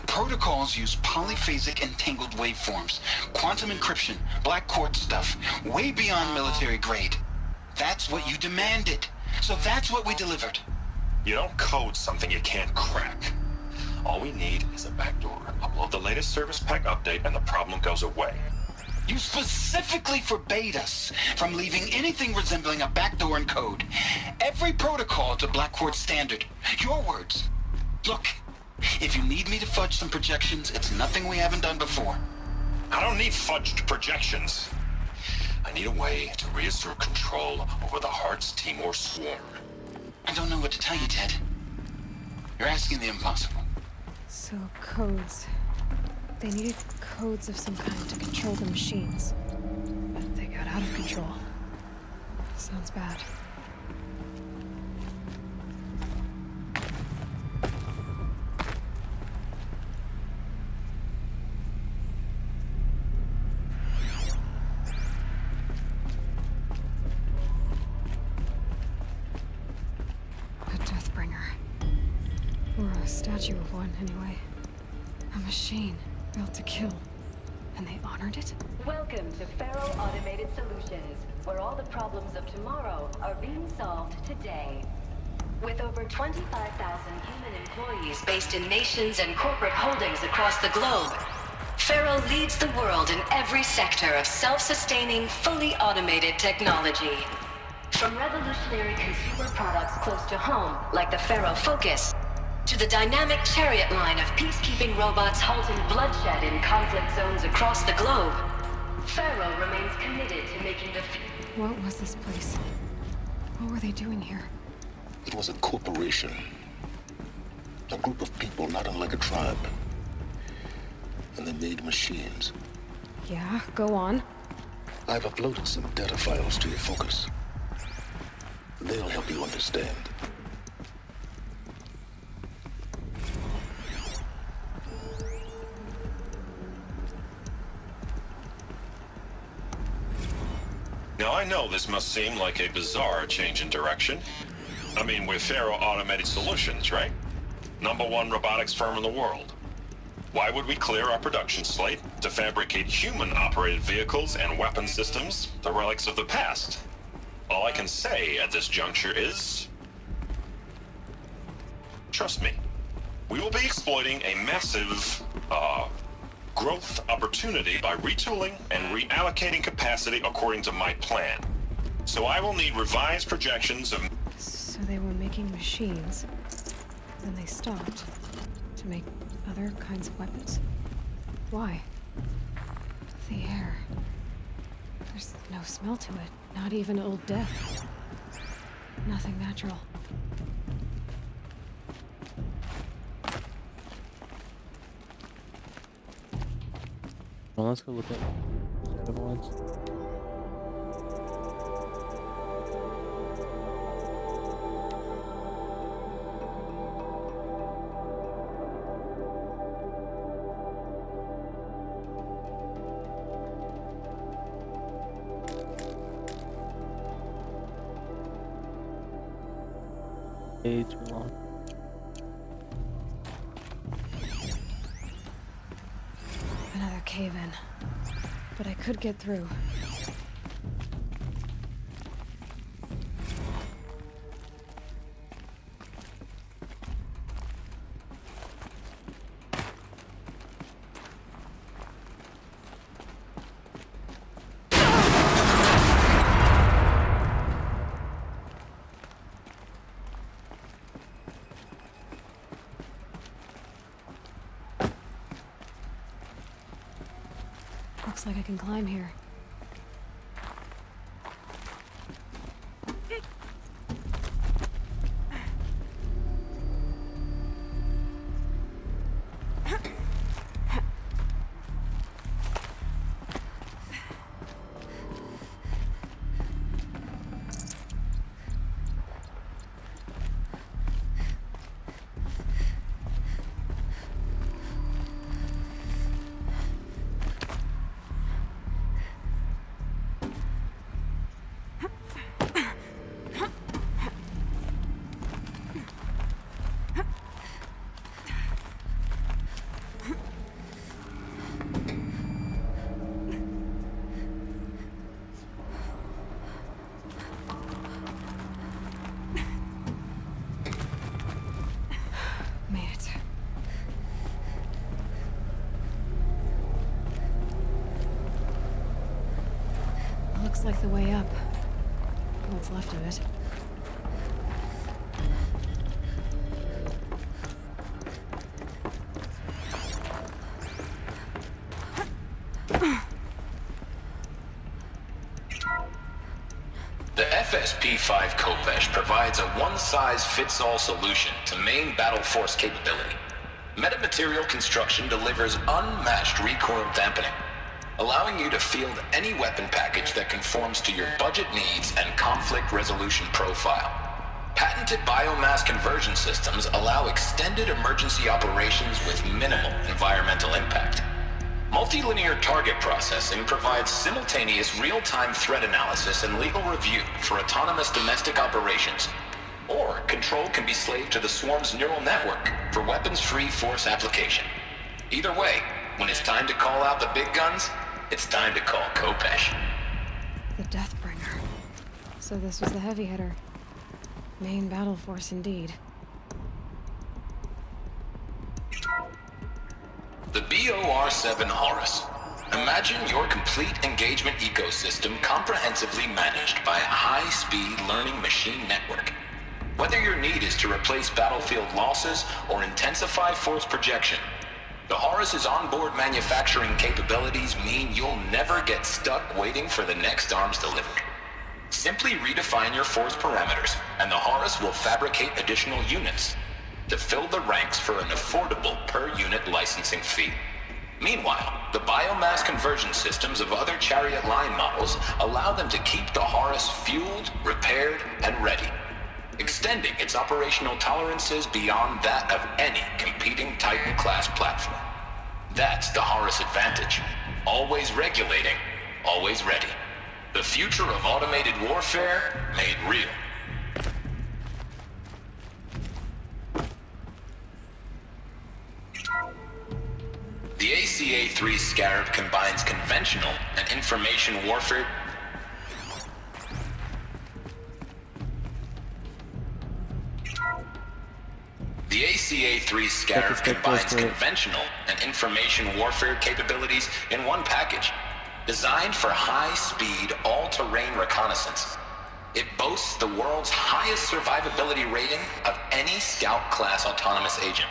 [SPEAKER 19] Protocols use polyphasic entangled waveforms, quantum encryption, black quartz stuff, way beyond military grade. That's what you demanded, so that's what we delivered.
[SPEAKER 6] You don't code something you can't crack. All we need is a backdoor. Upload the latest service pack update and the problem goes away.
[SPEAKER 19] You specifically forbade us from leaving anything resembling a backdoor in code. Every protocol to black quartz standard. Your words. Look. If you need me to fudge some projections, it's nothing we haven't done before.
[SPEAKER 6] I don't need fudged projections. I need a way to reassert control over the Heart's Timor swarm.
[SPEAKER 19] I don't know what to tell you, Ted. You're asking the impossible.
[SPEAKER 2] So, codes. They needed codes of some kind to control the machines. But they got out of control. Sounds bad. Statue of one, anyway. A machine built to kill. And they honored it?
[SPEAKER 12] Welcome to Faro Automated Solutions, where all the problems of tomorrow are being solved today. With over 25,000 human employees based in nations and corporate holdings across the globe, Faro leads the world in every sector of self-sustaining, fully automated technology. From revolutionary consumer products close to home, like the Faro Focus, to the dynamic chariot line of peacekeeping robots halting bloodshed in conflict zones across the globe, Faro remains committed to making the...
[SPEAKER 2] What was this place? What were they doing here?
[SPEAKER 5] It was a corporation. A group of people not unlike a tribe. And they made machines.
[SPEAKER 2] Yeah, go on.
[SPEAKER 5] I've uploaded some data files to your Focus. They'll help you understand.
[SPEAKER 6] Now, I know this must seem like a bizarre change in direction. I mean, we're Faro Automated Solutions, right? #1 robotics firm in the world. Why would we clear our production slate to fabricate human-operated vehicles and weapon systems, the relics of the past? All I can say at this juncture is... trust me. We will be exploiting a massive, growth opportunity by retooling and reallocating capacity according to my plan. So I will need revised projections of...
[SPEAKER 2] So they were making machines, then they stopped to make other kinds of weapons? Why? The air. There's no smell to it, not even old death. Nothing natural.
[SPEAKER 1] Well, let's go look at the other ones. Way too long.
[SPEAKER 2] Another cave-in. But I could get through. Looks like I can climb here. Looks like the way up. What's left of it.
[SPEAKER 19] The FSP-5 Khopesh provides a one-size-fits-all solution to main battle force capability. Metamaterial construction delivers unmatched recoil dampening, allowing you to field any weapon package that conforms to your budget needs and conflict resolution profile. Patented biomass conversion systems allow extended emergency operations with minimal environmental impact. Multilinear target processing provides simultaneous real-time threat analysis and legal review for autonomous domestic operations. Or control can be slaved to the swarm's neural network for weapons-free force application. Either way, when it's time to call out the big guns, it's time to call Khopesh.
[SPEAKER 2] The Deathbringer. So this was the heavy hitter. Main battle force indeed.
[SPEAKER 19] The BOR-7 Horus. Imagine your complete engagement ecosystem comprehensively managed by a high-speed learning machine network. Whether your need is to replace battlefield losses or intensify force projection, the Horus's onboard manufacturing capabilities mean you'll never get stuck waiting for the next arms delivery. Simply redefine your force parameters, and the Horus will fabricate additional units to fill the ranks for an affordable per-unit licensing fee. Meanwhile, the biomass conversion systems of other Chariot line models allow them to keep the Horus fueled, repaired, and ready, extending its operational tolerances beyond that of any competing Titan-class platform. That's the Horus advantage. Always regulating, always ready. The future of automated warfare made real. The ACA-3 Scarab combines conventional and information warfare. The ACA-3 Scarab combines conventional and information warfare capabilities in one package, designed for high-speed, all-terrain reconnaissance. It boasts the world's highest survivability rating of any Scout-class autonomous agent.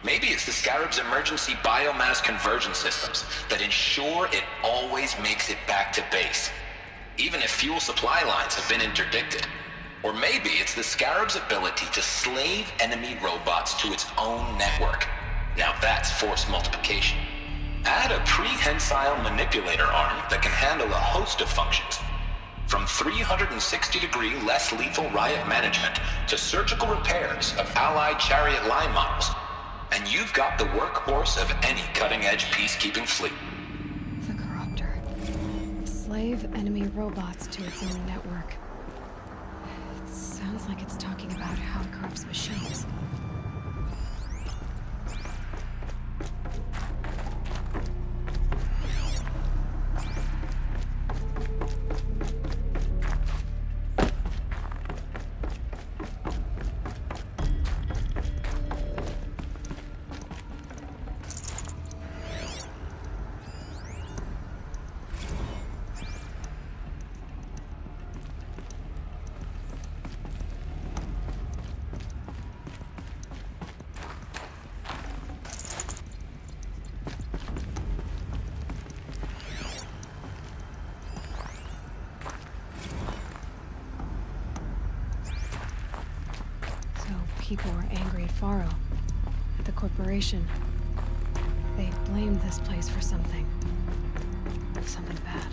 [SPEAKER 19] Maybe it's the Scarab's emergency biomass conversion systems that ensure it always makes it back to base, even if fuel supply lines have been interdicted. Or maybe it's the Scarab's ability to slave enemy robots to its own network. Now that's force multiplication. Add a prehensile manipulator arm that can handle a host of functions, from 360-degree less lethal riot management to surgical repairs of Allied chariot line models. And you've got the workhorse of any cutting-edge peacekeeping fleet.
[SPEAKER 2] The Corruptor. Slave enemy robots to its own network. It sounds like it's talking about how it corrupts machines. People were angry at Faro, at the corporation. They blamed this place for something. Something bad.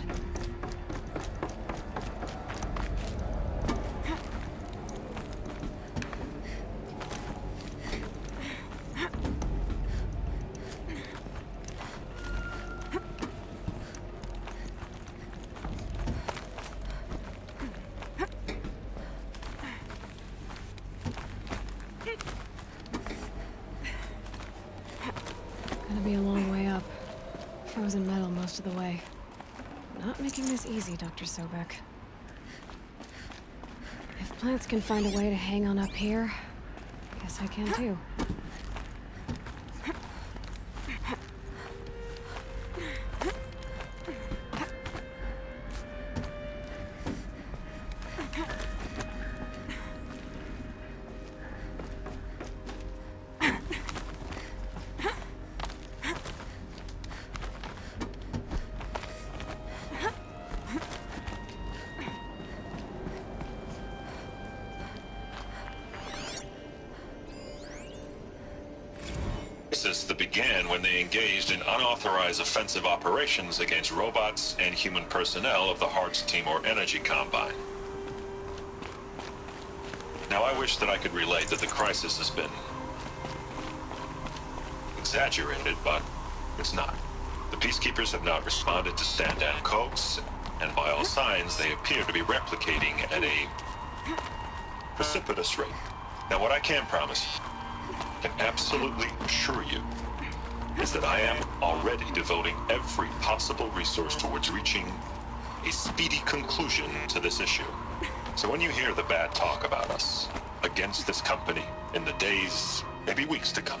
[SPEAKER 2] Gonna be a long way up. Frozen metal most of the way. Not making this easy, Dr. Sobek. If plants can find a way to hang on up here, guess I can too.
[SPEAKER 6] That began when they engaged in unauthorized offensive operations against robots and human personnel of the Hearts Timor Energy Combine. Now, I wish that I could relate that the crisis has been exaggerated, but it's not. The Peacekeepers have not responded to stand-down codes, and by all signs, they appear to be replicating at a precipitous rate. Now, what I can promise, can absolutely assure you, is that I am already devoting every possible resource towards reaching a speedy conclusion to this issue. So when you hear the bad talk about us against this company in the days, maybe weeks to come,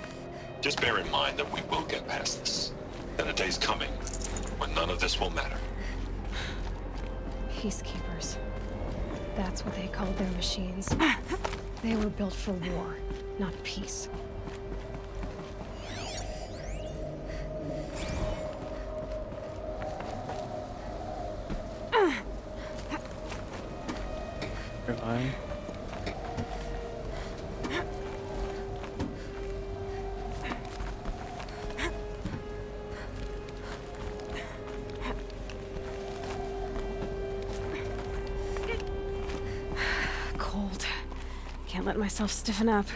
[SPEAKER 6] just bear in mind that we will get past this. And a day's coming when none of this will matter.
[SPEAKER 2] Peacekeepers. That's what they called their machines. They were built for war, not peace.
[SPEAKER 1] Fine.
[SPEAKER 2] Cold. Can't let myself stiffen up.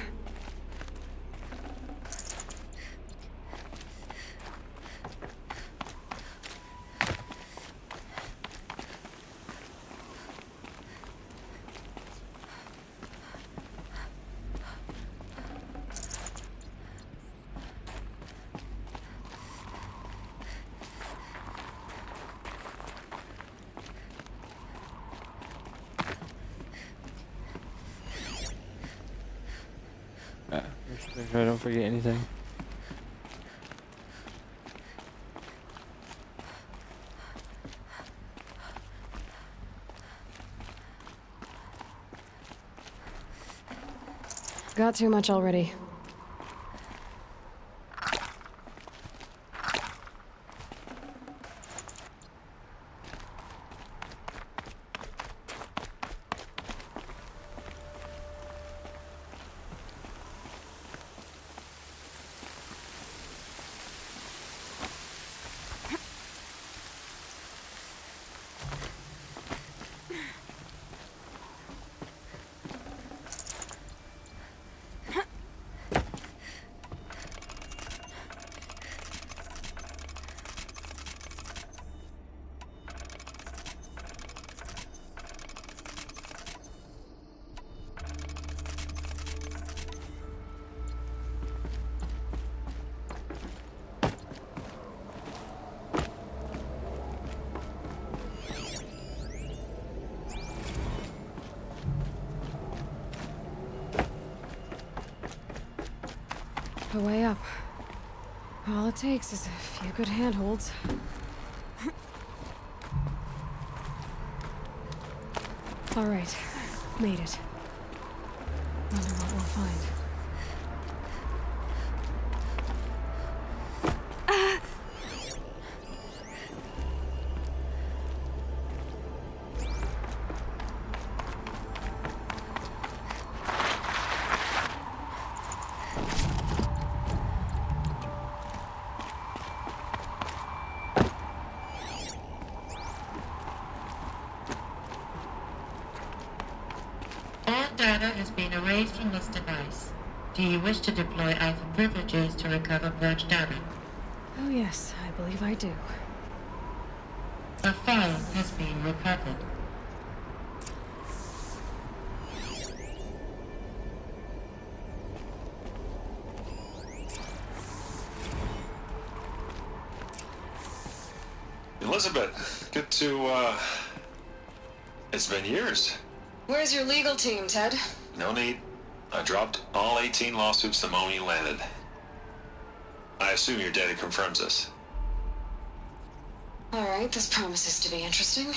[SPEAKER 1] Make sure I don't forget anything.
[SPEAKER 2] Got too much already. The way up. All it takes is a few good handholds. All right, made it. Wonder what we'll find.
[SPEAKER 18] Data has been erased from this device. Do you wish to deploy Alpha privileges to recover purged data?
[SPEAKER 2] Oh yes, I believe I do.
[SPEAKER 18] A file has been recovered.
[SPEAKER 6] Elizabeth, good to, it's been years.
[SPEAKER 2] Where's your legal team, Ted?
[SPEAKER 6] No need. I dropped all 18 lawsuits the moment you landed. I assume your data confirms this.
[SPEAKER 2] All right, this promises to be interesting.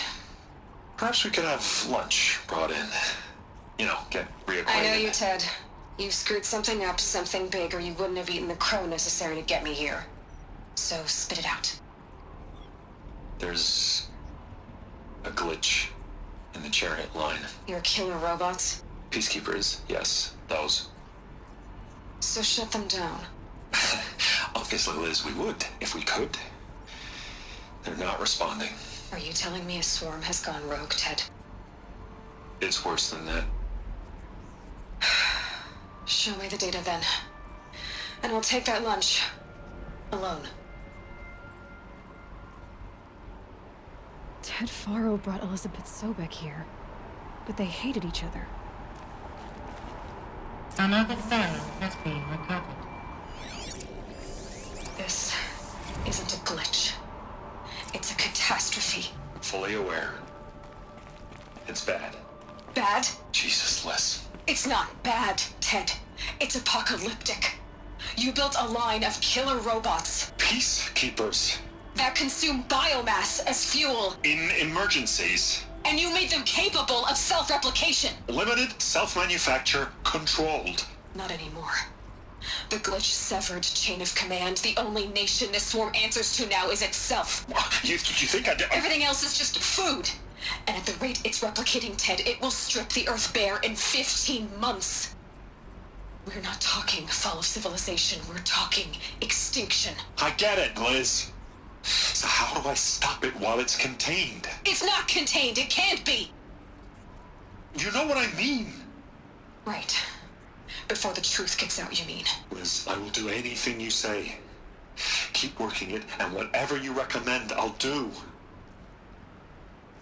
[SPEAKER 6] Perhaps we could have lunch brought in. You know, get reacquainted.
[SPEAKER 2] I know you, Ted. You screwed something up, something big, or you wouldn't have eaten the crow necessary to get me here. So spit it out.
[SPEAKER 6] There's a glitch in the chariot line.
[SPEAKER 2] Your killer robots?
[SPEAKER 6] Peacekeepers, yes, those.
[SPEAKER 2] So shut them down.
[SPEAKER 6] Obviously, Liz, we would, if we could. They're not responding.
[SPEAKER 2] Are you telling me a swarm has gone rogue, Ted?
[SPEAKER 6] It's worse than that.
[SPEAKER 2] Show me the data then. And I'll take that lunch. Alone. Ted Faro brought Elizabeth Sobek here. But they hated each other.
[SPEAKER 18] Another file has been recovered.
[SPEAKER 2] This isn't a glitch. It's a catastrophe.
[SPEAKER 6] Fully aware. It's bad.
[SPEAKER 2] Bad?
[SPEAKER 6] Jesus, Liz.
[SPEAKER 2] It's not bad, Ted. It's apocalyptic. You built a line of killer robots.
[SPEAKER 6] Peacekeepers.
[SPEAKER 2] That consume biomass as fuel.
[SPEAKER 6] In emergencies.
[SPEAKER 2] And you made them capable of self-replication.
[SPEAKER 6] Limited, self-manufacture, controlled.
[SPEAKER 2] Not anymore. The glitch severed chain of command. The only nation this swarm answers to now is itself.
[SPEAKER 6] You think I did?
[SPEAKER 2] Everything else is just food. And at the rate it's replicating, Ted, it will strip the Earth bare in 15 months. We're not talking fall of civilization. We're talking extinction.
[SPEAKER 6] I get it, Liz. So how do I stop it while it's contained?
[SPEAKER 2] It's not contained. It can't be.
[SPEAKER 6] You know what I mean.
[SPEAKER 2] Right. Before the truth gets out, you mean?
[SPEAKER 6] Liz, I will do anything you say. Keep working it, and whatever you recommend, I'll do.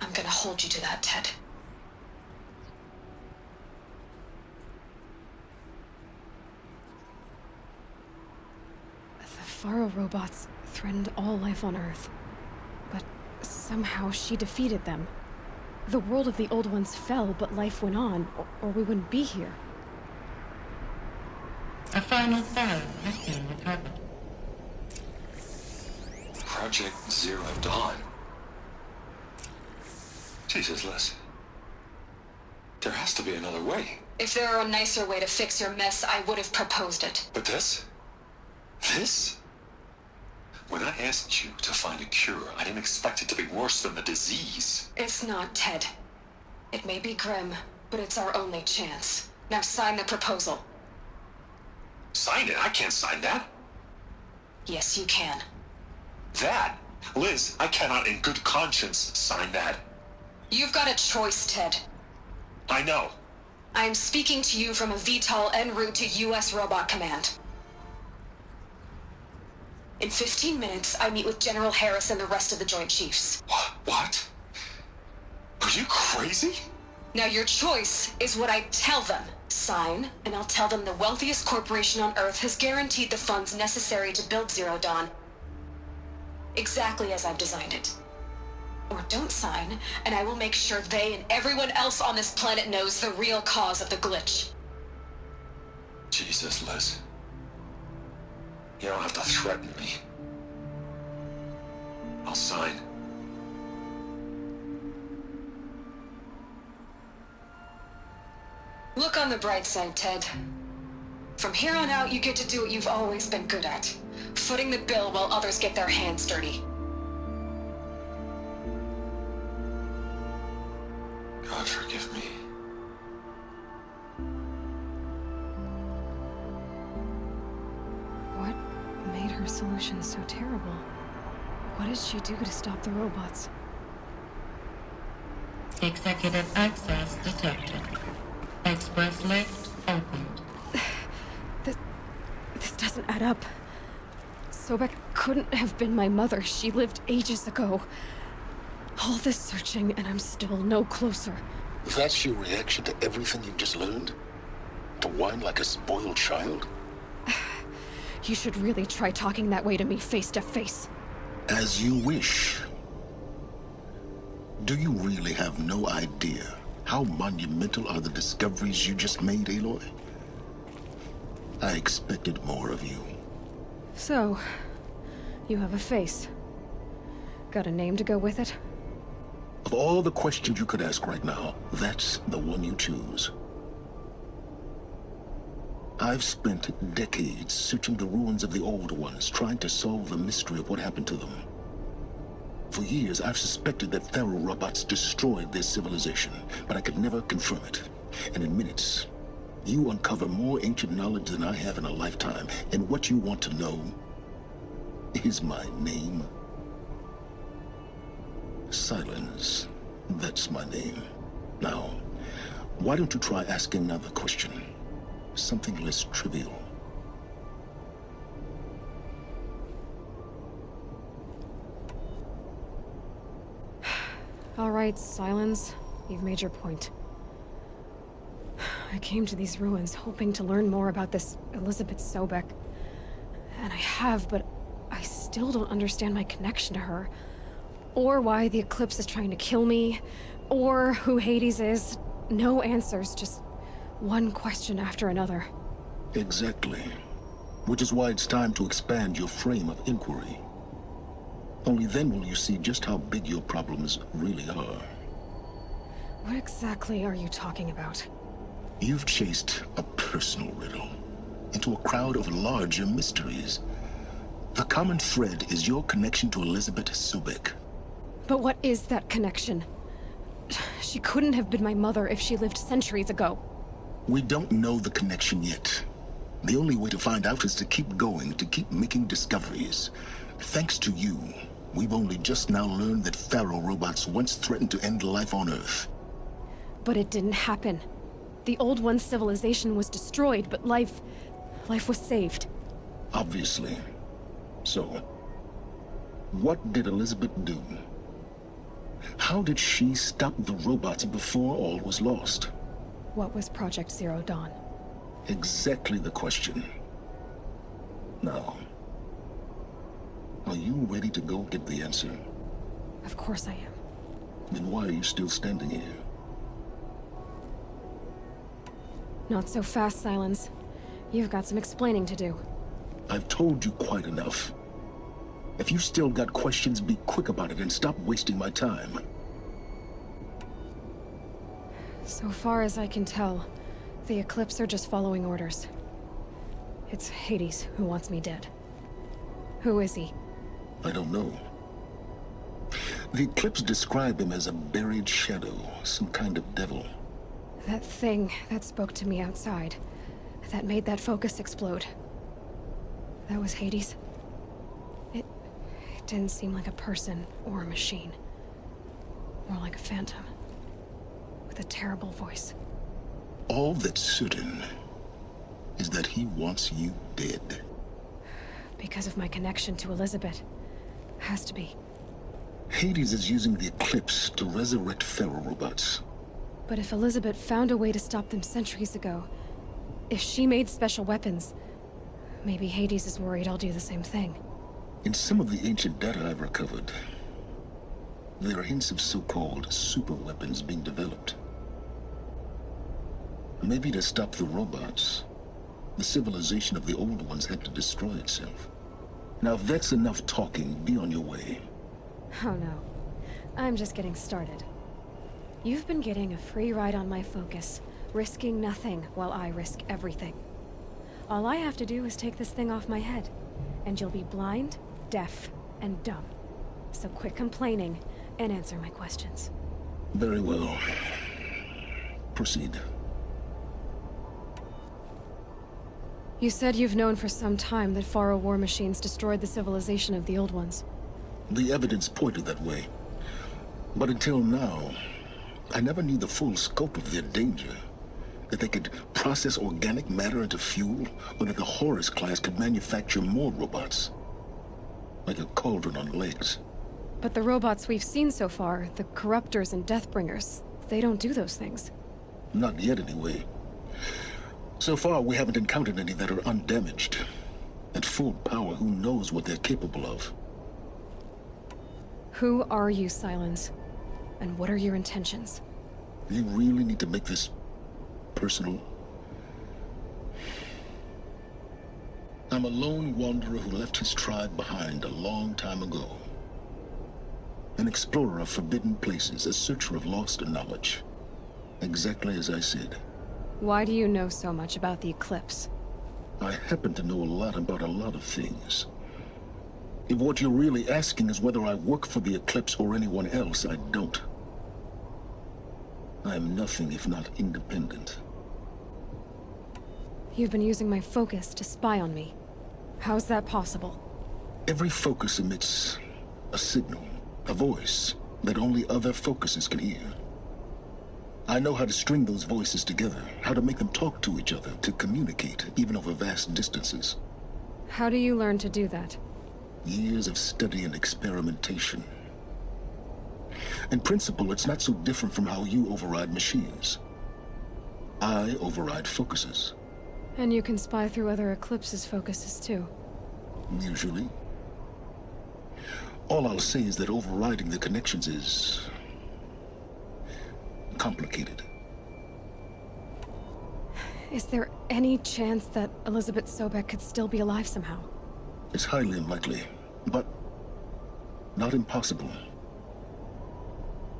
[SPEAKER 2] I'm gonna hold you to that, Ted. The Faro robots threatened all life on Earth. But somehow she defeated them. The world of the Old Ones fell, but life went on, or we wouldn't be here.
[SPEAKER 18] A final file has been recovered.
[SPEAKER 6] Project Zero Dawn. Jesus, Liz. There has to be another way.
[SPEAKER 2] If there were a nicer way to fix your mess, I would have proposed it.
[SPEAKER 6] But this? This? When I asked you to find a cure, I didn't expect it to be worse than the disease.
[SPEAKER 2] It's not, Ted. It may be grim, but it's our only chance. Now sign the proposal.
[SPEAKER 6] Sign it? I can't sign that.
[SPEAKER 2] Yes, you can.
[SPEAKER 6] That? Liz, I cannot in good conscience sign that.
[SPEAKER 2] You've got a choice, Ted.
[SPEAKER 6] I know.
[SPEAKER 2] I am speaking to you from a VTOL en route to U.S. Robot Command. In 15 minutes, I meet with General Harris and the rest of the Joint Chiefs.
[SPEAKER 6] What? Are you crazy?
[SPEAKER 2] Now your choice is what I tell them. Sign, and I'll tell them the wealthiest corporation on Earth has guaranteed the funds necessary to build Zero Dawn. Exactly as I've designed it. Or don't sign, and I will make sure they and everyone else on this planet knows the real cause of the glitch.
[SPEAKER 6] Jesus, Liz. You don't have to threaten me. I'll sign.
[SPEAKER 2] Look on the bright side, Ted. From here on out, you get to do what you've always been good at. Footing the bill while others get their hands dirty.
[SPEAKER 6] God forgive me.
[SPEAKER 2] What made her solution so terrible? What did she do to stop the robots?
[SPEAKER 18] Executive access detected. Express lift opened.
[SPEAKER 2] This doesn't add up. Sobek couldn't have been my mother. She lived ages ago. All this searching, and I'm still no closer.
[SPEAKER 5] That's your reaction to everything you've just learned? To whine like a spoiled child?
[SPEAKER 2] You should really try talking that way to me face to face.
[SPEAKER 5] As you wish. Do you really have no idea how monumental are the discoveries you just made, Aloy? I expected more of you.
[SPEAKER 2] So, you have a face. Got a name to go with it?
[SPEAKER 5] Of all the questions you could ask right now, that's the one you choose. I've spent decades searching the ruins of the old ones, trying to solve the mystery of what happened to them. For years, I've suspected that Faro robots destroyed their civilization, but I could never confirm it. And in minutes, you uncover more ancient knowledge than I have in a lifetime, and what you want to know is my name. Silence. That's my name. Now, why don't you try asking another question? Something less trivial.
[SPEAKER 2] All right, Silence. You've made your point. I came to these ruins hoping to learn more about this Elizabeth Sobek. And I have, but I still don't understand my connection to her. Or why the Eclipse is trying to kill me. Or who Hades is. No answers, just one question after another.
[SPEAKER 5] Exactly. Which is why it's time to expand your frame of inquiry. Only then will you see just how big your problems really are.
[SPEAKER 2] What exactly are you talking about?
[SPEAKER 5] You've chased a personal riddle into a crowd of larger mysteries. The common thread is your connection to Elizabeth Sobek.
[SPEAKER 2] But what is that connection? She couldn't have been my mother if she lived centuries ago.
[SPEAKER 5] We don't know the connection yet. The only way to find out is to keep going, to keep making discoveries. Thanks to you, we've only just now learned that Faro robots once threatened to end life on Earth.
[SPEAKER 2] But it didn't happen. The Old One's civilization was destroyed, but life was saved.
[SPEAKER 5] Obviously. So, what did Elizabeth do? How did she stop the robots before all was lost?
[SPEAKER 2] What was Project Zero Dawn?
[SPEAKER 5] Exactly the question. Now, are you ready to go get the answer?
[SPEAKER 2] Of course I am.
[SPEAKER 5] Then why are you still standing here?
[SPEAKER 2] Not so fast, Silence. You've got some explaining to do.
[SPEAKER 5] I've told you quite enough. If you still got questions, be quick about it and stop wasting my time.
[SPEAKER 2] So far as I can tell, the Eclipse are just following orders. It's Hades who wants me dead. Who is he?
[SPEAKER 5] I don't know. The Eclipse describe him as a buried shadow, some kind of devil.
[SPEAKER 2] That thing that spoke to me outside, that made that focus explode. That was Hades? It didn't seem like a person or a machine. More like a phantom. With a terrible voice.
[SPEAKER 5] All that's certain is that he wants you dead.
[SPEAKER 2] Because of my connection to Elizabeth. Has to be.
[SPEAKER 5] Hades is using the Eclipse to resurrect Pharaoh robots.
[SPEAKER 2] But if Elizabeth found a way to stop them centuries ago, if she made special weapons, maybe Hades is worried I'll do the same thing.
[SPEAKER 5] In some of the ancient data I've recovered, there are hints of so-called super weapons being developed. Maybe to stop the robots, the civilization of the old ones had to destroy itself. Now if that's enough talking, be on your way.
[SPEAKER 2] Oh no. I'm just getting started. You've been getting a free ride on my focus, risking nothing while I risk everything. All I have to do is take this thing off my head, and you'll be blind, deaf, and dumb. So quit complaining and answer my questions.
[SPEAKER 5] Very well. Proceed.
[SPEAKER 2] You said you've known for some time that Pharaoh war machines destroyed the civilization of the old ones.
[SPEAKER 5] The evidence pointed that way. But until now, I never knew the full scope of their danger. That they could process organic matter into fuel, or that the Horus class could manufacture more robots. Like a cauldron on legs.
[SPEAKER 2] But the robots we've seen so far, the Corruptors and Deathbringers, they don't do those things.
[SPEAKER 5] Not yet, anyway. So far, we haven't encountered any that are undamaged. At full power, who knows what they're capable of?
[SPEAKER 2] Who are you, Silence? And what are your intentions?
[SPEAKER 5] You really need to make this personal? I'm a lone wanderer who left his tribe behind a long time ago. An explorer of forbidden places, a searcher of lost knowledge. Exactly as I said.
[SPEAKER 2] Why do you know so much about the Eclipse?
[SPEAKER 5] I happen to know a lot about a lot of things. If what you're really asking is whether I work for the Eclipse or anyone else, I don't. I am nothing if not independent.
[SPEAKER 2] You've been using my focus to spy on me. How's that possible?
[SPEAKER 5] Every focus emits a signal, a voice, that only other focuses can hear. I know how to string those voices together, how to make them talk to each other, to communicate, even over vast distances.
[SPEAKER 2] How do you learn to do that?
[SPEAKER 5] Years of study and experimentation. In principle, it's not so different from how you override machines. I override focuses.
[SPEAKER 2] And you can spy through other Eclipse's focuses too.
[SPEAKER 5] Usually. All I'll say is that overriding the connections is complicated.
[SPEAKER 2] Is there any chance that Elizabeth Sobek could still be alive somehow?
[SPEAKER 5] It's highly unlikely, but not impossible.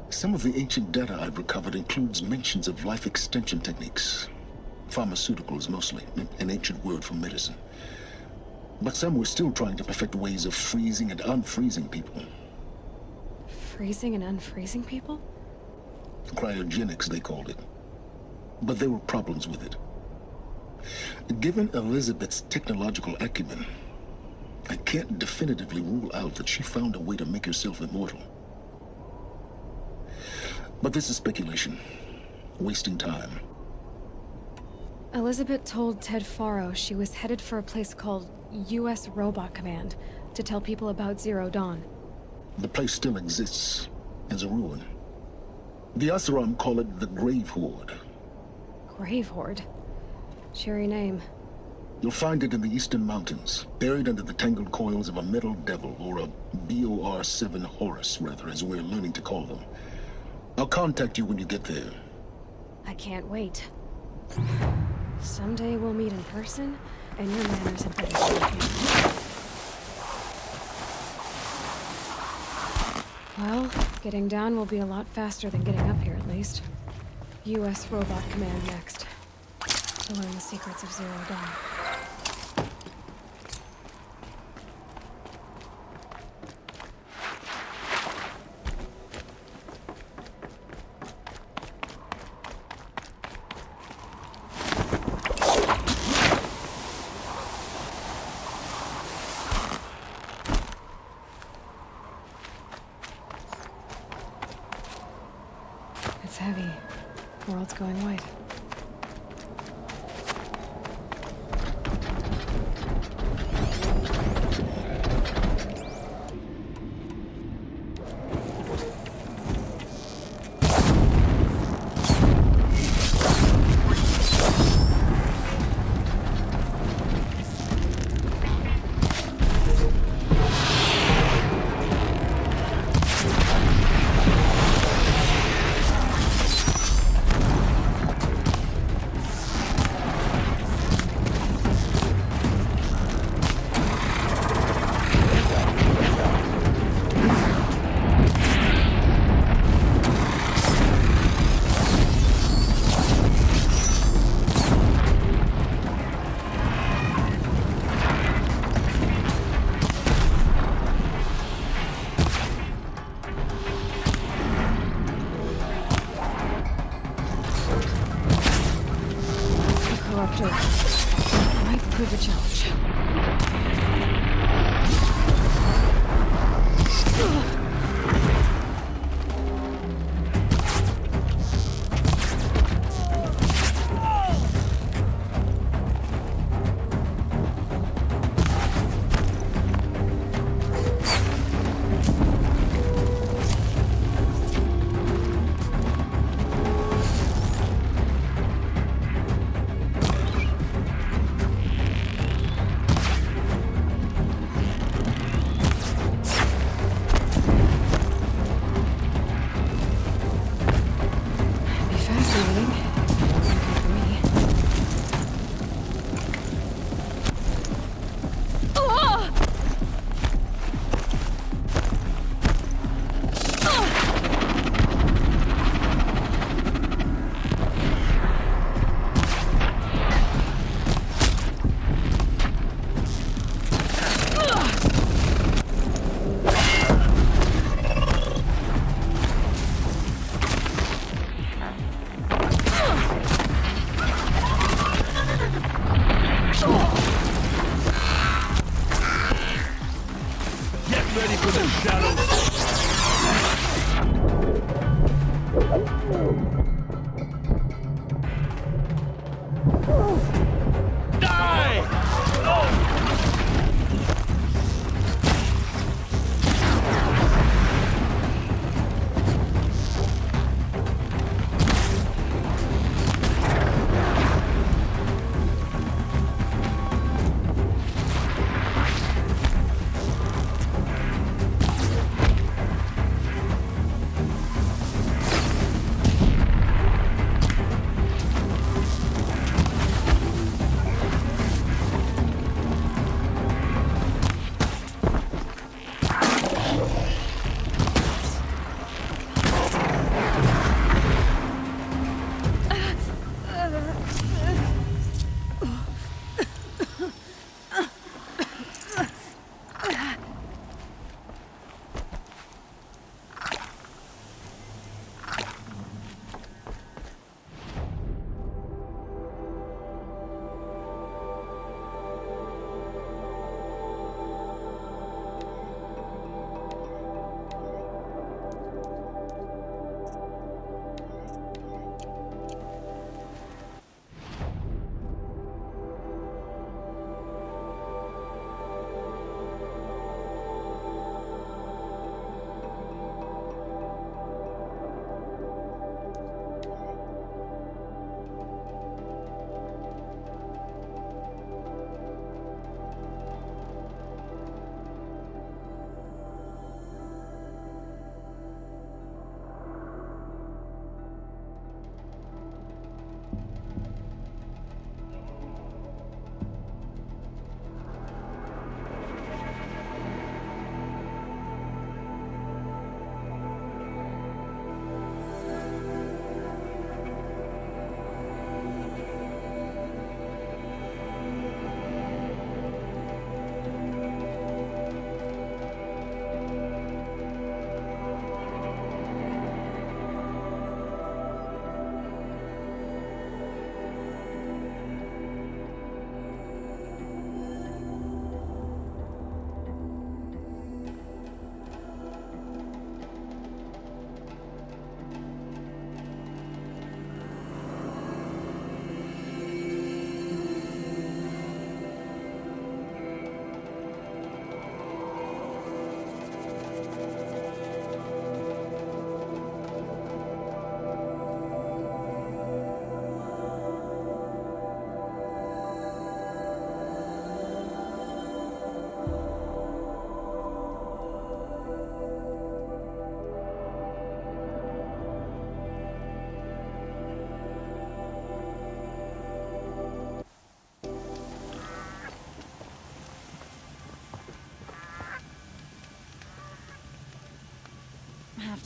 [SPEAKER 5] Some of the ancient data I've recovered includes mentions of life extension techniques. Pharmaceuticals mostly, an ancient word for medicine. But some were still trying to perfect ways of freezing and unfreezing people.
[SPEAKER 2] Freezing and unfreezing people?
[SPEAKER 5] Cryogenics, they called it. But there were problems with it. Given Elizabeth's technological acumen, I can't definitively rule out that she found a way to make herself immortal. But this is speculation. Wasting time.
[SPEAKER 2] Elizabeth told Ted Faro she was headed for a place called U.S. Robot Command to tell people about Zero Dawn.
[SPEAKER 5] The place still exists as a ruin. The Asuram call it the Grave Horde.
[SPEAKER 2] Grave Horde? Cheery name.
[SPEAKER 5] You'll find it in the eastern mountains, buried under the tangled coils of a metal devil, or a BOR-7 Horus, rather, as we're learning to call them. I'll contact you when you get there.
[SPEAKER 2] I can't wait. Someday we'll meet in person, and your manners had better be. Well, getting down will be a lot faster than getting up here, at least. U.S. Robot Command next. To learn the secrets of Zero Dawn. It's heavy. World's going white. Might prove a challenge.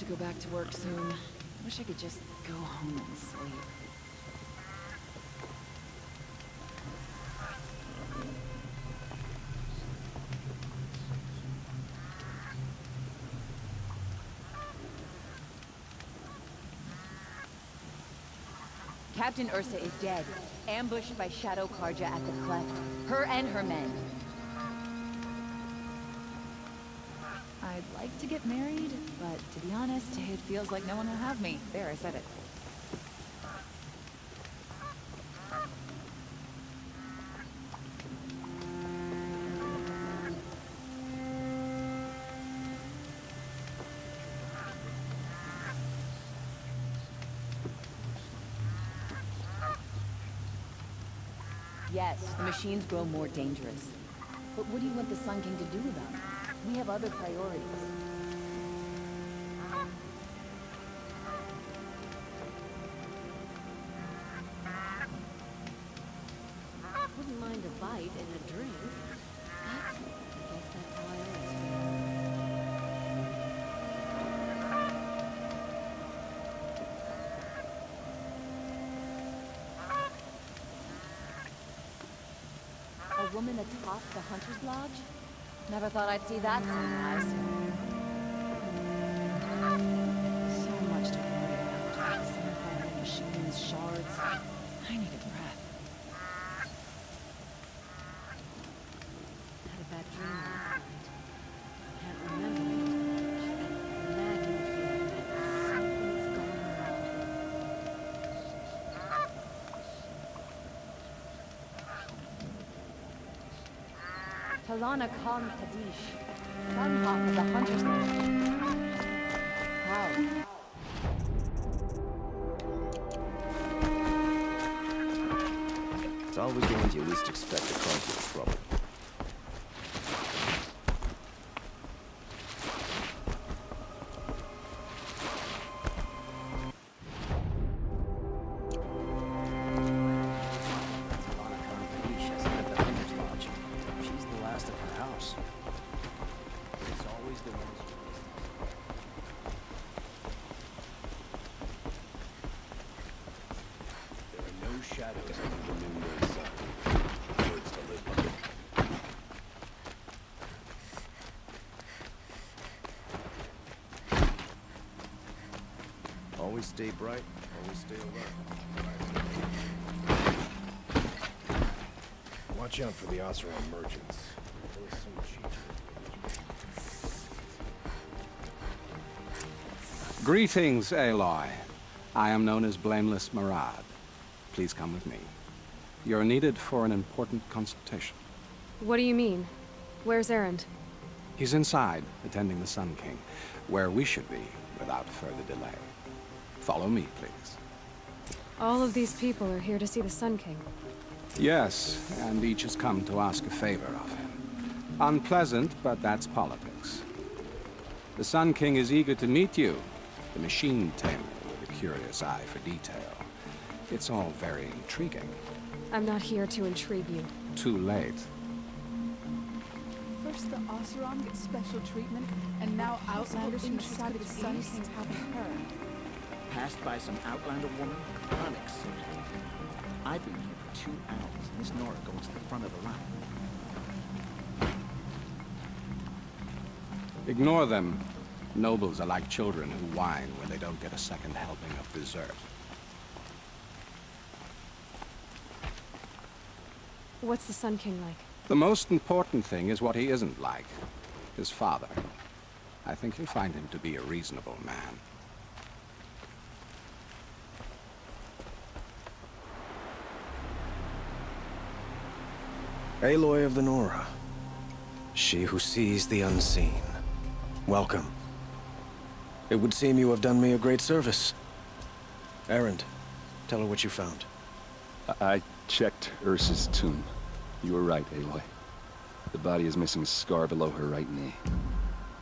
[SPEAKER 20] to go back to work soon. Wish I could just go home and sleep.
[SPEAKER 13] Captain Ursa is dead, ambushed by Shadow Karja at the cleft. Her and her men.
[SPEAKER 20] I'd like to get married, but to be honest, it feels like no one will have me. There, I said it.
[SPEAKER 13] Yes, the machines grow more dangerous. But what do you want the Sun King to do about it? We have other priorities.
[SPEAKER 21] Wouldn't mind a bite and a drink. I guess that's how I always
[SPEAKER 13] feel. A woman atop the Hunter's Lodge? Never thought I'd see that sunrise.
[SPEAKER 20] So much to worry about. Sci-fi, machines, shards. I need a breath.
[SPEAKER 21] had a bad dream last night. I can't remember it. Just that nagging feeling that something's going wrong.
[SPEAKER 13] Talana Khan Kadish, Sunhawk of the Hunter's Lodge. How?
[SPEAKER 14] It's always the ones you least expect to cause you trouble. Always stay bright, always stay alert. Watch out for the Oseram merchants. There's some cheap.
[SPEAKER 3] Greetings, Aloy. I am known as Blameless Marad. Please come with me. You're needed for an important consultation.
[SPEAKER 2] What do you mean? Where's Erend?
[SPEAKER 3] He's inside, attending the Sun King, where we should be, without further delay. Follow me, please.
[SPEAKER 2] All of these people are here to see the Sun King.
[SPEAKER 3] Yes, and each has come to ask a favor of him. Unpleasant, but that's politics. The Sun King is eager to meet you, the machine tamer with a curious eye for detail. It's all very intriguing.
[SPEAKER 2] I'm not here to intrigue you.
[SPEAKER 3] Too late.
[SPEAKER 22] First the Oseram gets special treatment, and now Outlanders from the side of the Sun King haven't heard.
[SPEAKER 7] Passed by some Outlander woman? Unacceptable. I've been here for 2 hours, and this Nora goes to the front of the line.
[SPEAKER 3] Ignore them. Nobles are like children who whine when they don't get a second helping of dessert.
[SPEAKER 2] What's the Sun King like?
[SPEAKER 3] The most important thing is what he isn't like. His father. I think you'll find him to be a reasonable man.
[SPEAKER 14] Aloy of the Nora. She who sees the unseen. Welcome. It would seem you have done me a great service. Erend, tell her what you found.
[SPEAKER 10] I checked Ursa's tomb. You were right, Aloy. The body is missing a scar below her right knee.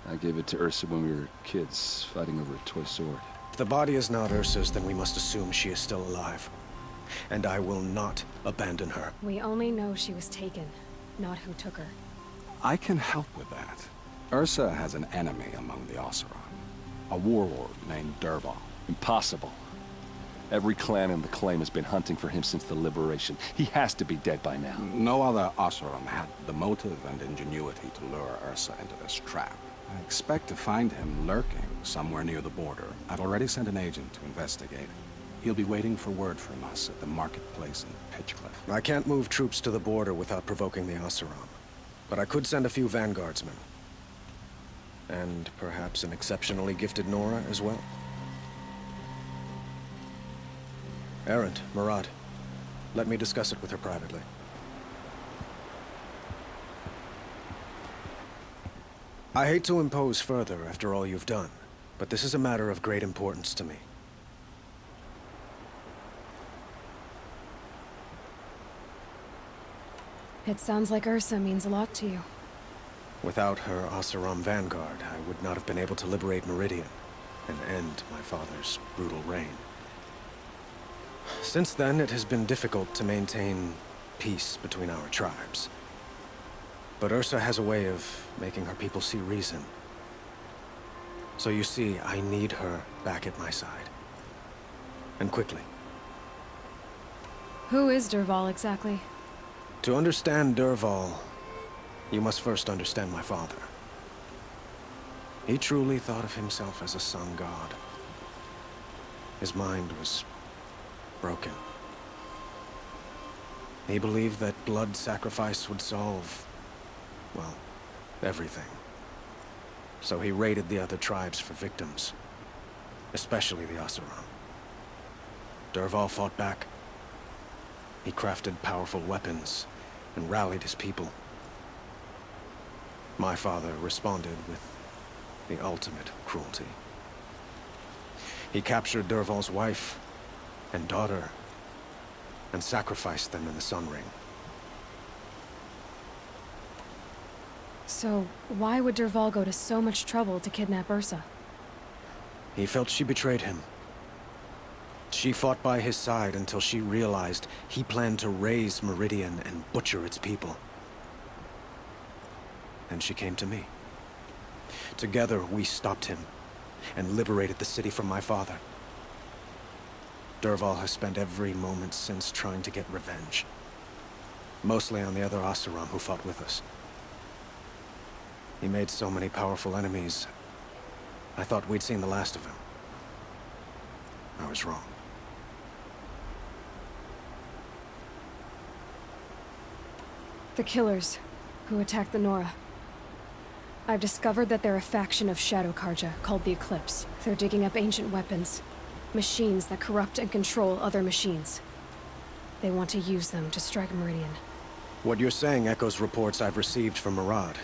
[SPEAKER 10] I gave it to Ursa when we were kids, fighting over a toy sword.
[SPEAKER 14] If the body is not Ursa's, then we must assume she is still alive. And I will not abandon her.
[SPEAKER 2] We only know she was taken, not who took her.
[SPEAKER 3] I can help with that. Ursa has an enemy among the Oseram.
[SPEAKER 4] A warlord named Dervahl.
[SPEAKER 10] Impossible. Every clan in the claim has been hunting for him since the liberation. He has to be dead by now.
[SPEAKER 3] No other Oseram had the motive and ingenuity to lure Ursa into this trap. I expect to find him lurking somewhere near the border. I've already sent an agent to investigate. He'll be waiting for word from us at the marketplace in Pitchcliff.
[SPEAKER 14] I can't move troops to the border without provoking the Oseram. But I could send a few vanguardsmen. And perhaps an exceptionally gifted Nora as well. Erend, Murad, let me discuss it with her privately. I hate to impose further after all you've done, but this is a matter of great importance to me.
[SPEAKER 2] It sounds like Ursa means a lot to you.
[SPEAKER 14] Without her Oseram vanguard, I would not have been able to liberate Meridian and end my father's brutal reign. Since then, it has been difficult to maintain peace between our tribes. But Ursa has a way of making her people see reason. So you see, I need her back at my side. And quickly.
[SPEAKER 2] Who is Dervahl exactly?
[SPEAKER 14] To understand Dervahl, you must first understand my father. He truly thought of himself as a sun god. His mind was broken. He believed that blood sacrifice would solve, well, everything. So he raided the other tribes for victims, especially the Oseram. Dervahl fought back. He crafted powerful weapons and rallied his people. My father responded with the ultimate cruelty. He captured Dervahl's wife and daughter and sacrificed them in the Sun Ring.
[SPEAKER 2] So, why would Dervahl go to so much trouble to kidnap Ursa?
[SPEAKER 14] He felt she betrayed him. She fought by his side until she realized he planned to raise Meridian and butcher its people. And she came to me. Together, we stopped him and liberated the city from my father. Dervahl has spent every moment since trying to get revenge. Mostly on the other Oseram who fought with us. He made so many powerful enemies, I thought we'd seen the last of him. I was wrong.
[SPEAKER 2] The killers who attacked the Nora. I've discovered that they're a faction of Shadow Karja called the Eclipse. They're digging up ancient weapons. Machines that corrupt and control other machines. They want to use them to strike Meridian.
[SPEAKER 14] What you're saying echoes reports I've received from Murad.